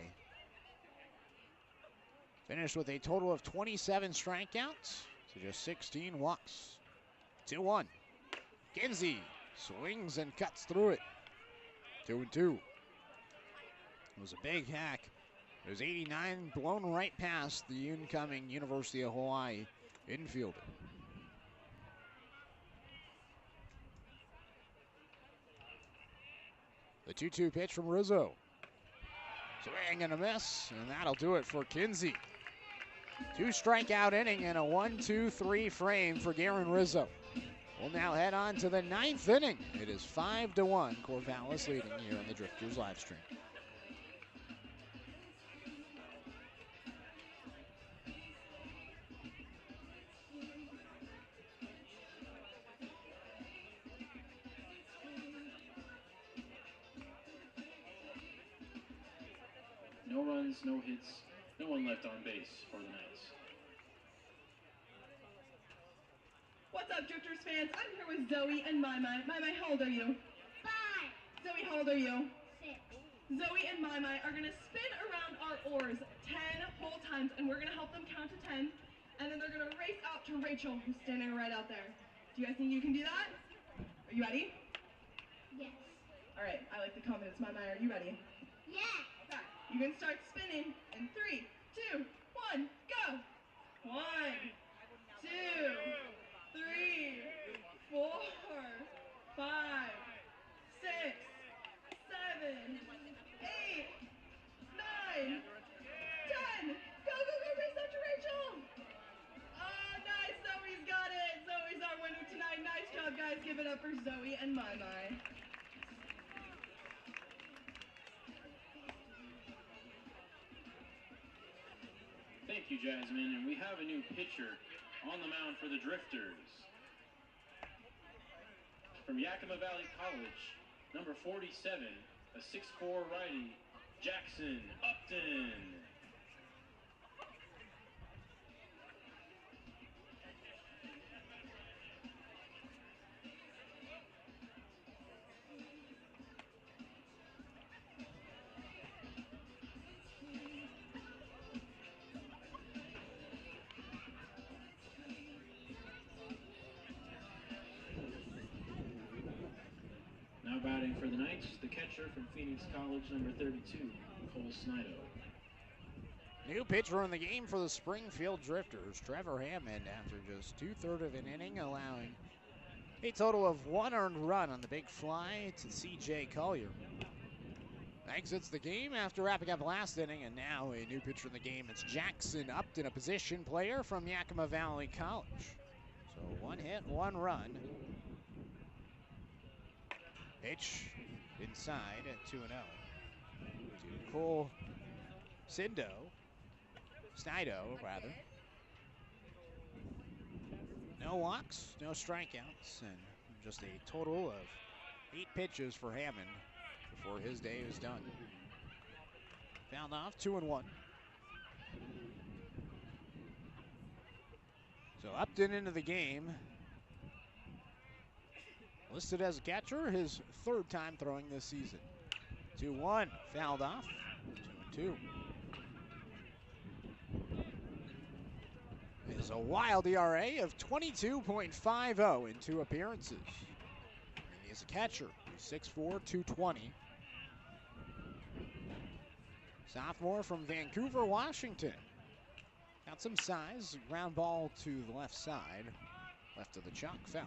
Finished with a total of 27 strikeouts to just 16 walks. 2-1. Kinsey swings and cuts through it. 2-2. It was a big hack. It was 89 blown right past the incoming University of Hawaii infielder. The 2-2 pitch from Rizzo. Swing and a miss, and that'll do it for Kinsey. 2 strikeout inning and a 1-2-3 frame for Garen Rizzo. We'll now head on to the 9th inning. It is 5-1, Corvallis leading here on the Drifters live stream. No runs, no hits, no one left on base for the Knights. What's up, Drifters fans? I'm here with Zoe and Mai. Mai, how old are you? 5, Zoe, how old are you? 6. Zoe and Mai are going to spin around our oars 10 whole times, and we're going to help them count to 10, and then they're going to race out to Rachel, who's standing right out there. Do you guys think you can do that? Are you ready? Yes. All right, I like the confidence. Mai, are you ready? Yes. Okay, you can start spinning in 3, 2, 1, go! 1, 2, 3, 4, 5, 6, 7, 8, 9, 10. Go, race up to Rachel. Oh, nice, Zoe's got it. Zoe's our winner tonight. Nice job, guys. Give it up for Zoe and Mai. Thank you, Jasmine, and we have a new pitcher on the mound for the Drifters. From Yakima Valley College, number 47, a 6'4" righty, Jackson Upton. Now batting for the Knights, the catcher from Phoenix College, number 32, Cole Snido. New pitcher in the game for the Springfield Drifters, Trevor Hammond, after just 2/3 of an inning, allowing a total of 1 earned run on the big fly to C.J. Collier. Exits the game after wrapping up last inning, and now a new pitcher in the game. It's Jackson Upton, a position player from Yakima Valley College. So 1 hit, 1 run. Pitch inside at 2-0 to Cole Snido, rather. No walks, no strikeouts, and just a total of 8 pitches for Hammond before his day was done. Fouled off, 2-1. So Upton into the game. Listed as a catcher, his 3rd time throwing this season. 2-1, fouled off, 2-2. It is a wild ERA of 22.50 in 2 appearances. And he is a catcher, 6'4", 220. Sophomore from Vancouver, Washington. Got some size. Ground ball to the left side. Left of the chalk, foul.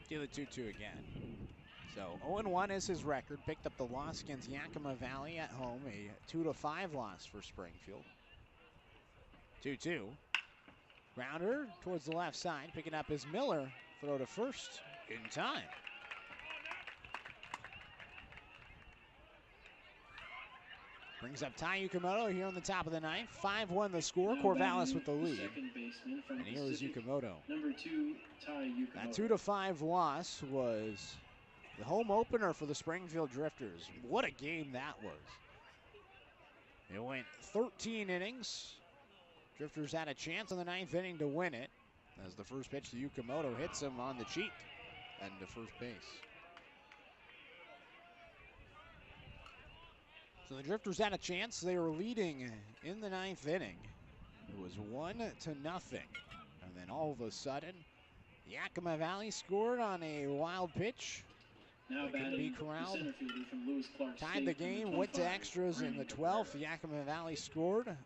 Do the 2-2 again. So 0-1 is his record. Picked up the loss against Yakima Valley at home. A 2-5 loss for Springfield. 2-2. Grounder towards the left side. Picking up is Miller. Throw to first in time. Brings up Ty Yukamoto here on the top of the ninth. 5-1 the score. Corvallis with the lead. And here is Yukamoto. Number 2, Ty Yukamoto. That 2-5 loss was the home opener for the Springfield Drifters. What a game that was. It went 13 innings. Drifters had a chance in the ninth inning to win it, as the first pitch to Yukamoto hits him on the cheek and to first base. So the Drifters had a chance. They were leading in the ninth inning. It was 1-0. And then all of a sudden, Yakima Valley scored on a wild pitch. Now couldn't be corralled. center fielder from Lewis Clark Tied State, the game, number went to 25, extras in the 12th. Yakima Valley scored.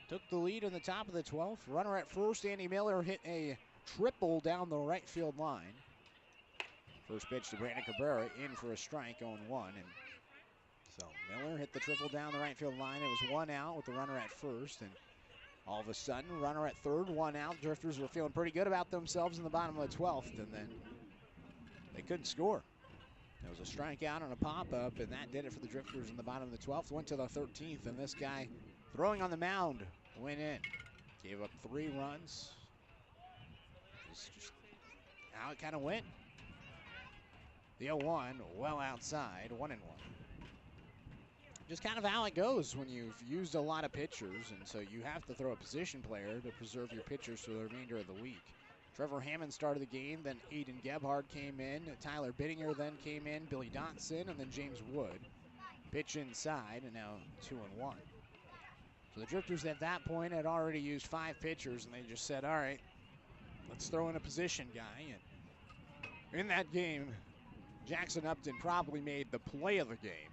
Took the lead in the top of the 12th. Runner at first, Andy Miller hit a triple down the right field line. First pitch to Brandon Cabrera, in for a strike, 0-1. And so Miller hit the triple down the right field line. It was 1 out with the runner at first. And all of a sudden, runner at third, 1 out. Drifters were feeling pretty good about themselves in the bottom of the 12th. And then they couldn't score. There was a strikeout and a pop-up, and that did it for the Drifters in the bottom of the 12th. Went to the 13th, and this guy throwing on the mound went in. Gave up 3 runs. Just how it kind of went. The 0-1, well outside, 1-1. Just kind of how it goes when you've used a lot of pitchers, and so you have to throw a position player to preserve your pitchers for the remainder of the week. Trevor Hammond started the game, then Aiden Gebhard came in, Tyler Bittinger then came in, Billy Dotson, and then James Wood. Pitch inside, and now 2-1. So the Drifters at that point had already used 5 pitchers, and they just said, all right, let's throw in a position guy. And in that game, Jackson Upton probably made the play of the game,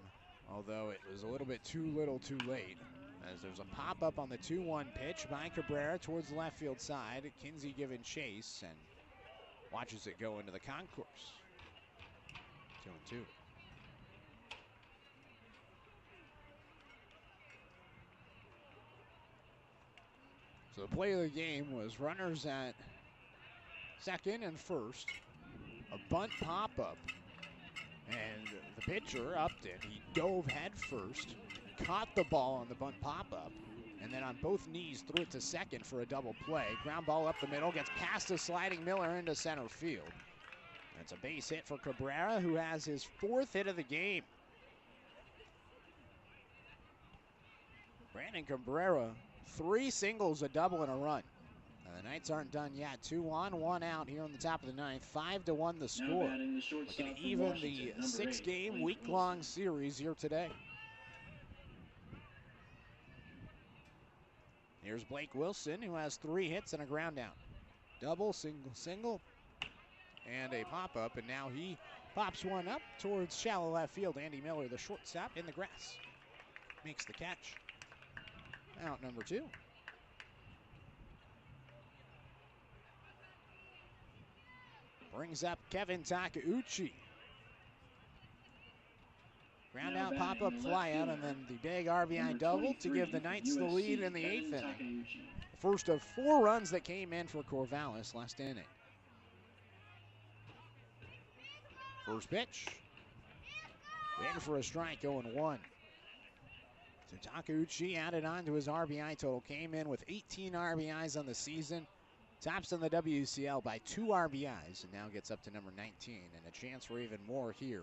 although it was a little bit too little too late, as there's a pop-up on the 2-1 pitch by Cabrera towards the left field side. Kinsey giving chase and watches it go into the concourse. 2-2. So the play of the game was runners at second and first, a bunt pop-up, and the pitcher, Upton, he dove head first, caught the ball on the bunt pop-up, and then on both knees threw it to second for a double play. Ground ball up the middle, gets past a sliding Miller into center field. That's a base hit for Cabrera, who has his 4th hit of the game. Brandon Cabrera, 3 singles, a double, and a run. And the Knights aren't done yet. 2 on, 1 out here on the top of the 9th. 5-1 the score. Looking to even the 6-game, week-long series here today. Here's Blake Wilson, who has 3 hits and a ground out. Double, single, single, and a pop-up. And now he pops one up towards shallow left field. Andy Miller, the shortstop, in the grass, makes the catch. Out number 2. Brings up Kevin Takeuchi. Ground out, pop-up, fly out, and then the big RBI double to give the Knights the lead in the 8th inning. The first of 4 runs that came in for Corvallis last inning. First pitch. In for a strike, 0-1. So Takeuchi added on to his RBI total. Came in with 18 RBIs on the season. Tops in the WCL by 2 RBIs, and now gets up to number 19, and a chance for even more here.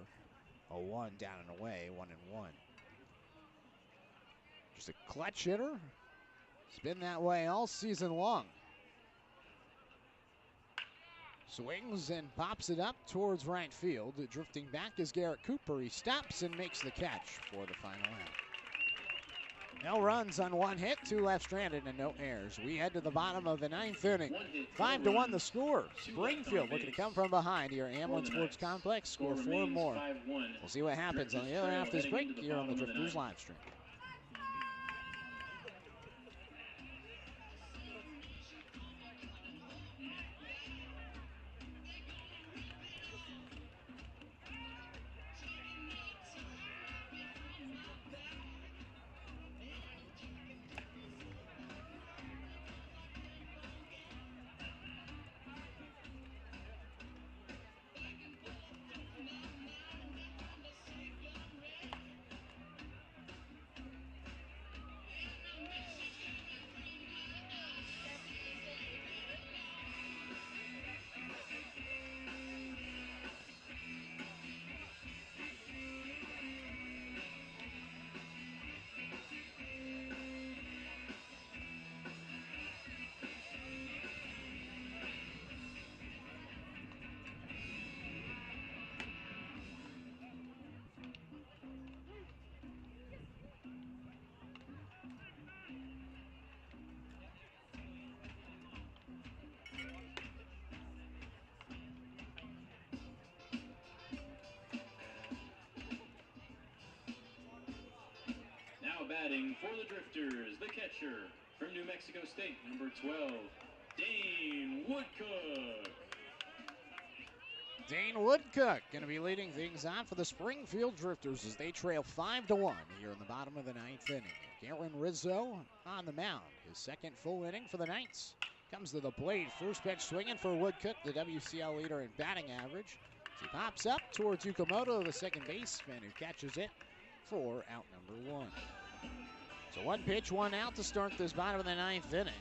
A 1 down and away, 1-1. Just a clutch hitter. It's been that way all season long. Swings and pops it up towards right field. Drifting back is Garrett Cooper. He stops and makes the catch for the final out. No runs on 1 hit, 2 left stranded, and no errors. We head to the bottom of the 9th inning. 5-1 the score. Springfield looking to come from behind here at Hamlin Sports Complex. Score 4 more. We'll see what happens on the other half of this break here on the Drifters live stream. batting for the Drifters, the catcher from New Mexico State, number 12, Dane Woodcook. Dane Woodcook going to be leading things on for the Springfield Drifters as they trail 5-1 here in the bottom of the 9th inning. Garen Rizzo on the mound. His second full inning for the Knights. Comes to the plate. First pitch swinging for Woodcook, the WCL leader in batting average. He pops up towards Yukamoto, the second baseman, who catches it for out number 1. So 1 pitch, 1 out to start this bottom of the 9th inning.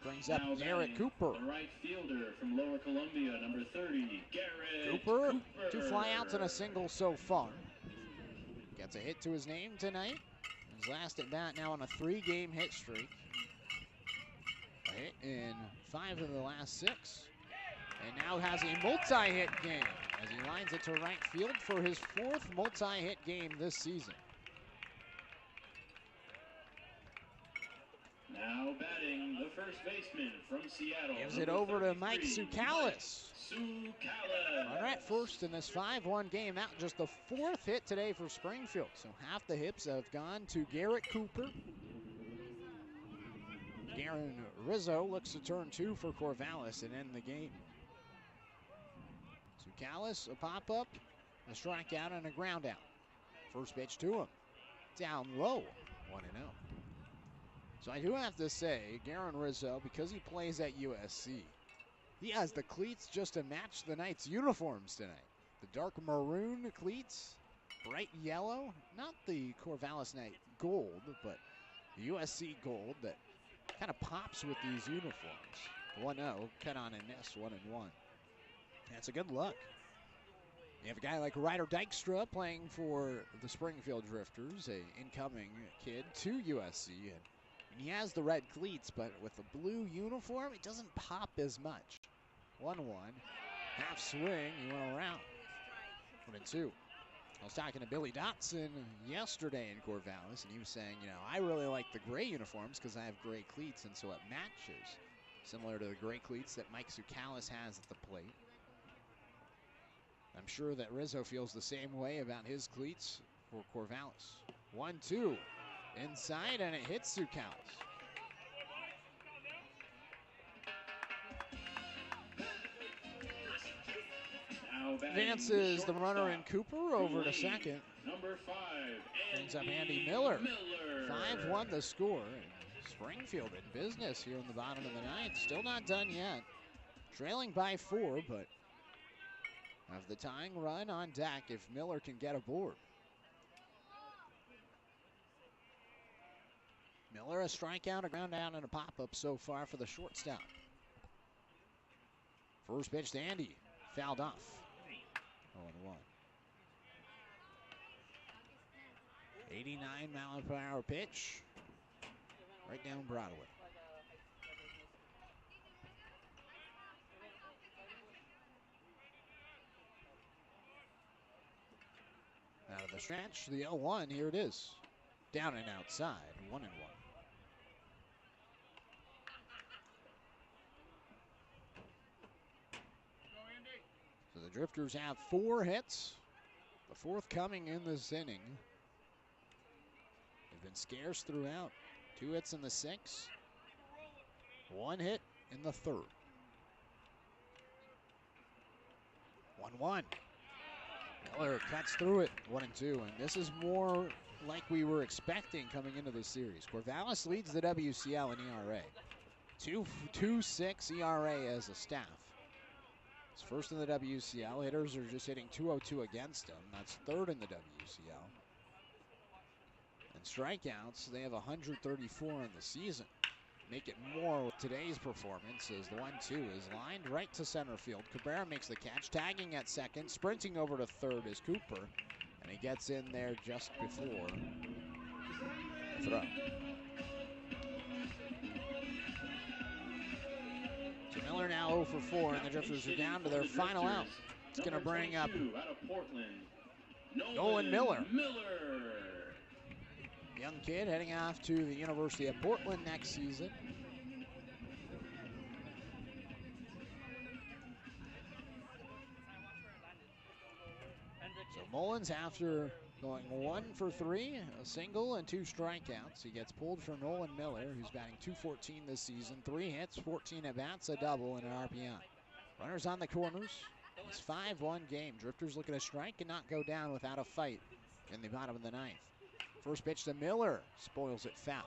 Brings up Garrett Cooper. The right fielder from Lower Columbia, number 30, Garrett Cooper. 2 flyouts and a single so far. Gets a hit to his name tonight. His last at bat now on a 3-game hit streak. A hit in 5 of the last 6. And now has a multi-hit game as he lines it to right field for his 4th multi-hit game this season. Now batting the first baseman from Seattle. Gives it over to Mike Tsoukalis. Tsoukalis. Runner at first in this 5-1 game. That just the 4th hit today for Springfield. So half the hits have gone to Garrett Cooper. Garen Rizzo looks to turn 2 for Corvallis and end the game. Tsoukalis, a pop-up, a strikeout, and a ground out. First pitch to him. Down low, 1-0. So I do have to say, Garen Rizzo, because he plays at USC, he has the cleats just to match the Knights' uniforms tonight. The dark maroon cleats, bright yellow, not the Corvallis Knight gold, but the USC gold that kind of pops with these uniforms. 1-0, cut on and miss, 1-1. That's a good look. You have a guy like Ryder Dykstra playing for the Springfield Drifters, a incoming kid to USC, and he has the red cleats, but with the blue uniform, it doesn't pop as much. 1-1, half swing, he went around. 1-2. I was talking to Billy Dotson yesterday in Corvallis, and he was saying, you know, I really like the gray uniforms because I have gray cleats, and so it matches. Similar to the gray cleats that Mike Tsoukalis has at the plate. I'm sure that Rizzo feels the same way about his cleats for Corvallis. 1-2. Inside, and it hits Tsoukalis. Advances the runner in Cooper over to second. Number 5, Brings up Andy Miller. 5-1 the score. Springfield in business here in the bottom of the 9th. Still not done yet. Trailing by 4, but have the tying run on deck if Miller can get aboard. Miller, a strikeout, a ground out, and a pop-up so far for the shortstop. First pitch to Andy. Fouled off. 0-1. 89-mile-per-hour pitch. Right down Broadway. Out of the stretch, the 0-1, here it is. Down and outside, 1-1. So the Drifters have 4 hits. The 4th coming in this inning. They've been scarce throughout. 2 hits in the 6th. 1 hit in the 3rd. 1-1. Miller cuts through it, 1-2, and this is more like we were expecting coming into this series. Corvallis leads the WCL in ERA. 2.26 ERA as a staff. It's first in the WCL. Hitters are just hitting .202 against them. That's 3rd in the WCL. And strikeouts, they have 134 in the season. Make it more with today's performance as the 1-2 is lined right to center field. Cabrera makes the catch, tagging at second, sprinting over to 3rd is Cooper, and he gets in there just before the throw. So Miller now 0 for 4, and the Drifters are down to their final out. It's going to bring up Nolan Miller. Young kid heading off to the University of Portland next season. So Mullins, after going 1 for 3, a single and 2 strikeouts. He gets pulled for Nolan Miller, who's batting .214 this season. 3 hits, 14 at-bats, a double, and an RBI. Runners on the corners. It's 5-1 game. Drifters looking to strike and not go down without a fight in the bottom of the 9th. First pitch to Miller, spoils it foul.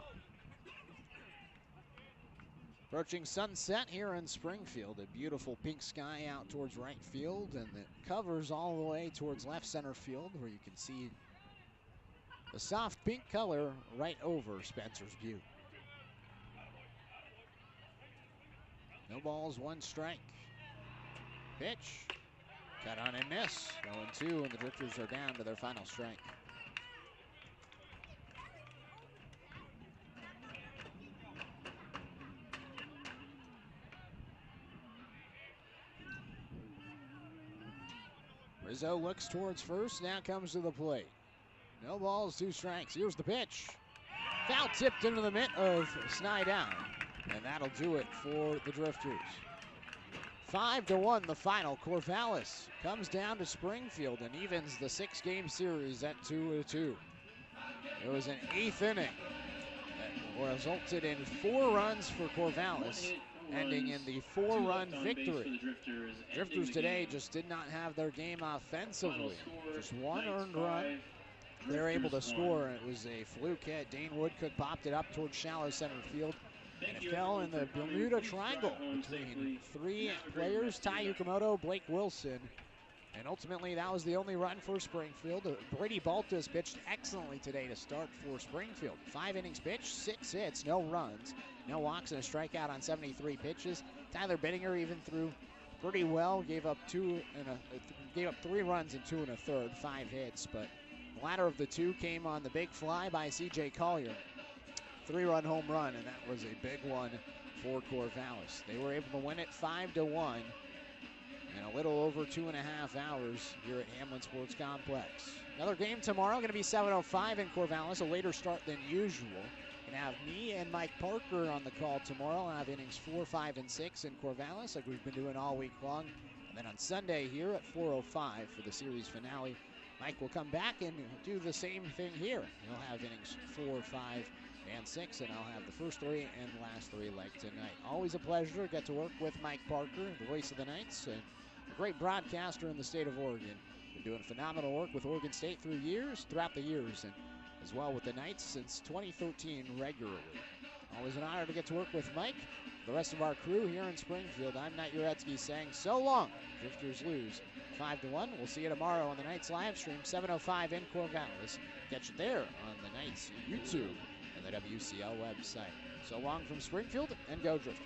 Approaching sunset here in Springfield. A beautiful pink sky out towards right field, and it covers all the way towards left center field, where you can see the soft pink color right over Spencer's Butte. No balls, 1 strike. Pitch, cut on and miss. 0-2, and the Drifters are down to their final strike. Rizzo looks towards first, now comes to the plate. No balls, 2 strikes. Here's the pitch. Foul tipped into the mitt of Snydown, and that'll do it for the Drifters. 5-1 the final. Corvallis comes down to Springfield and evens the 6-game series at 2-2. It was an 8th inning that resulted in 4 runs for Corvallis, ending in the 4-run victory. Drifters today just did not have their game offensively. Just 1 earned run. They're able to score. It was a fluke hit. Dane Woodcook popped it up towards shallow center field, and it fell in the Bermuda Triangle between 3 players, Ty Yukamoto, Blake Wilson, and ultimately that was the only run for Springfield. Brady Baltas pitched excellently today to start for Springfield. 5 innings pitched, 6 hits, no runs, no walks, and a strikeout on 73 pitches. Tyler Bittinger even threw pretty well, gave up 3 runs and 2 1/3, 5 hits, but the latter of the 2 came on the big fly by C.J. Collier. 3-run home run, and that was a big one for Corvallis. They were able to win it 5-1 in a little over 2.5 hours here at Hamlin Sports Complex. Another game tomorrow, going to be 7:05 in Corvallis, a later start than usual. Going to have me and Mike Parker on the call tomorrow. I'll have innings 4, 5, and 6 in Corvallis, like we've been doing all week long. And then on Sunday here at 4:05 for the series finale, Mike will come back and do the same thing here. He'll have innings 4, 5, and 6, and I'll have the first 3 and last 3 like tonight. Always a pleasure to get to work with Mike Parker, the voice of the Knights, and a great broadcaster in the state of Oregon. Been doing phenomenal work with Oregon State throughout the years, and as well with the Knights since 2013 regularly. Always an honor to get to work with Mike. The rest of our crew here in Springfield, I'm Knight Jarecki saying so long. Drifters lose 5-1. We'll see you tomorrow on the Knights live stream, 7:05 in Corvallis. Catch it there on the Knights YouTube and the WCL website. So long from Springfield, and go Drifters.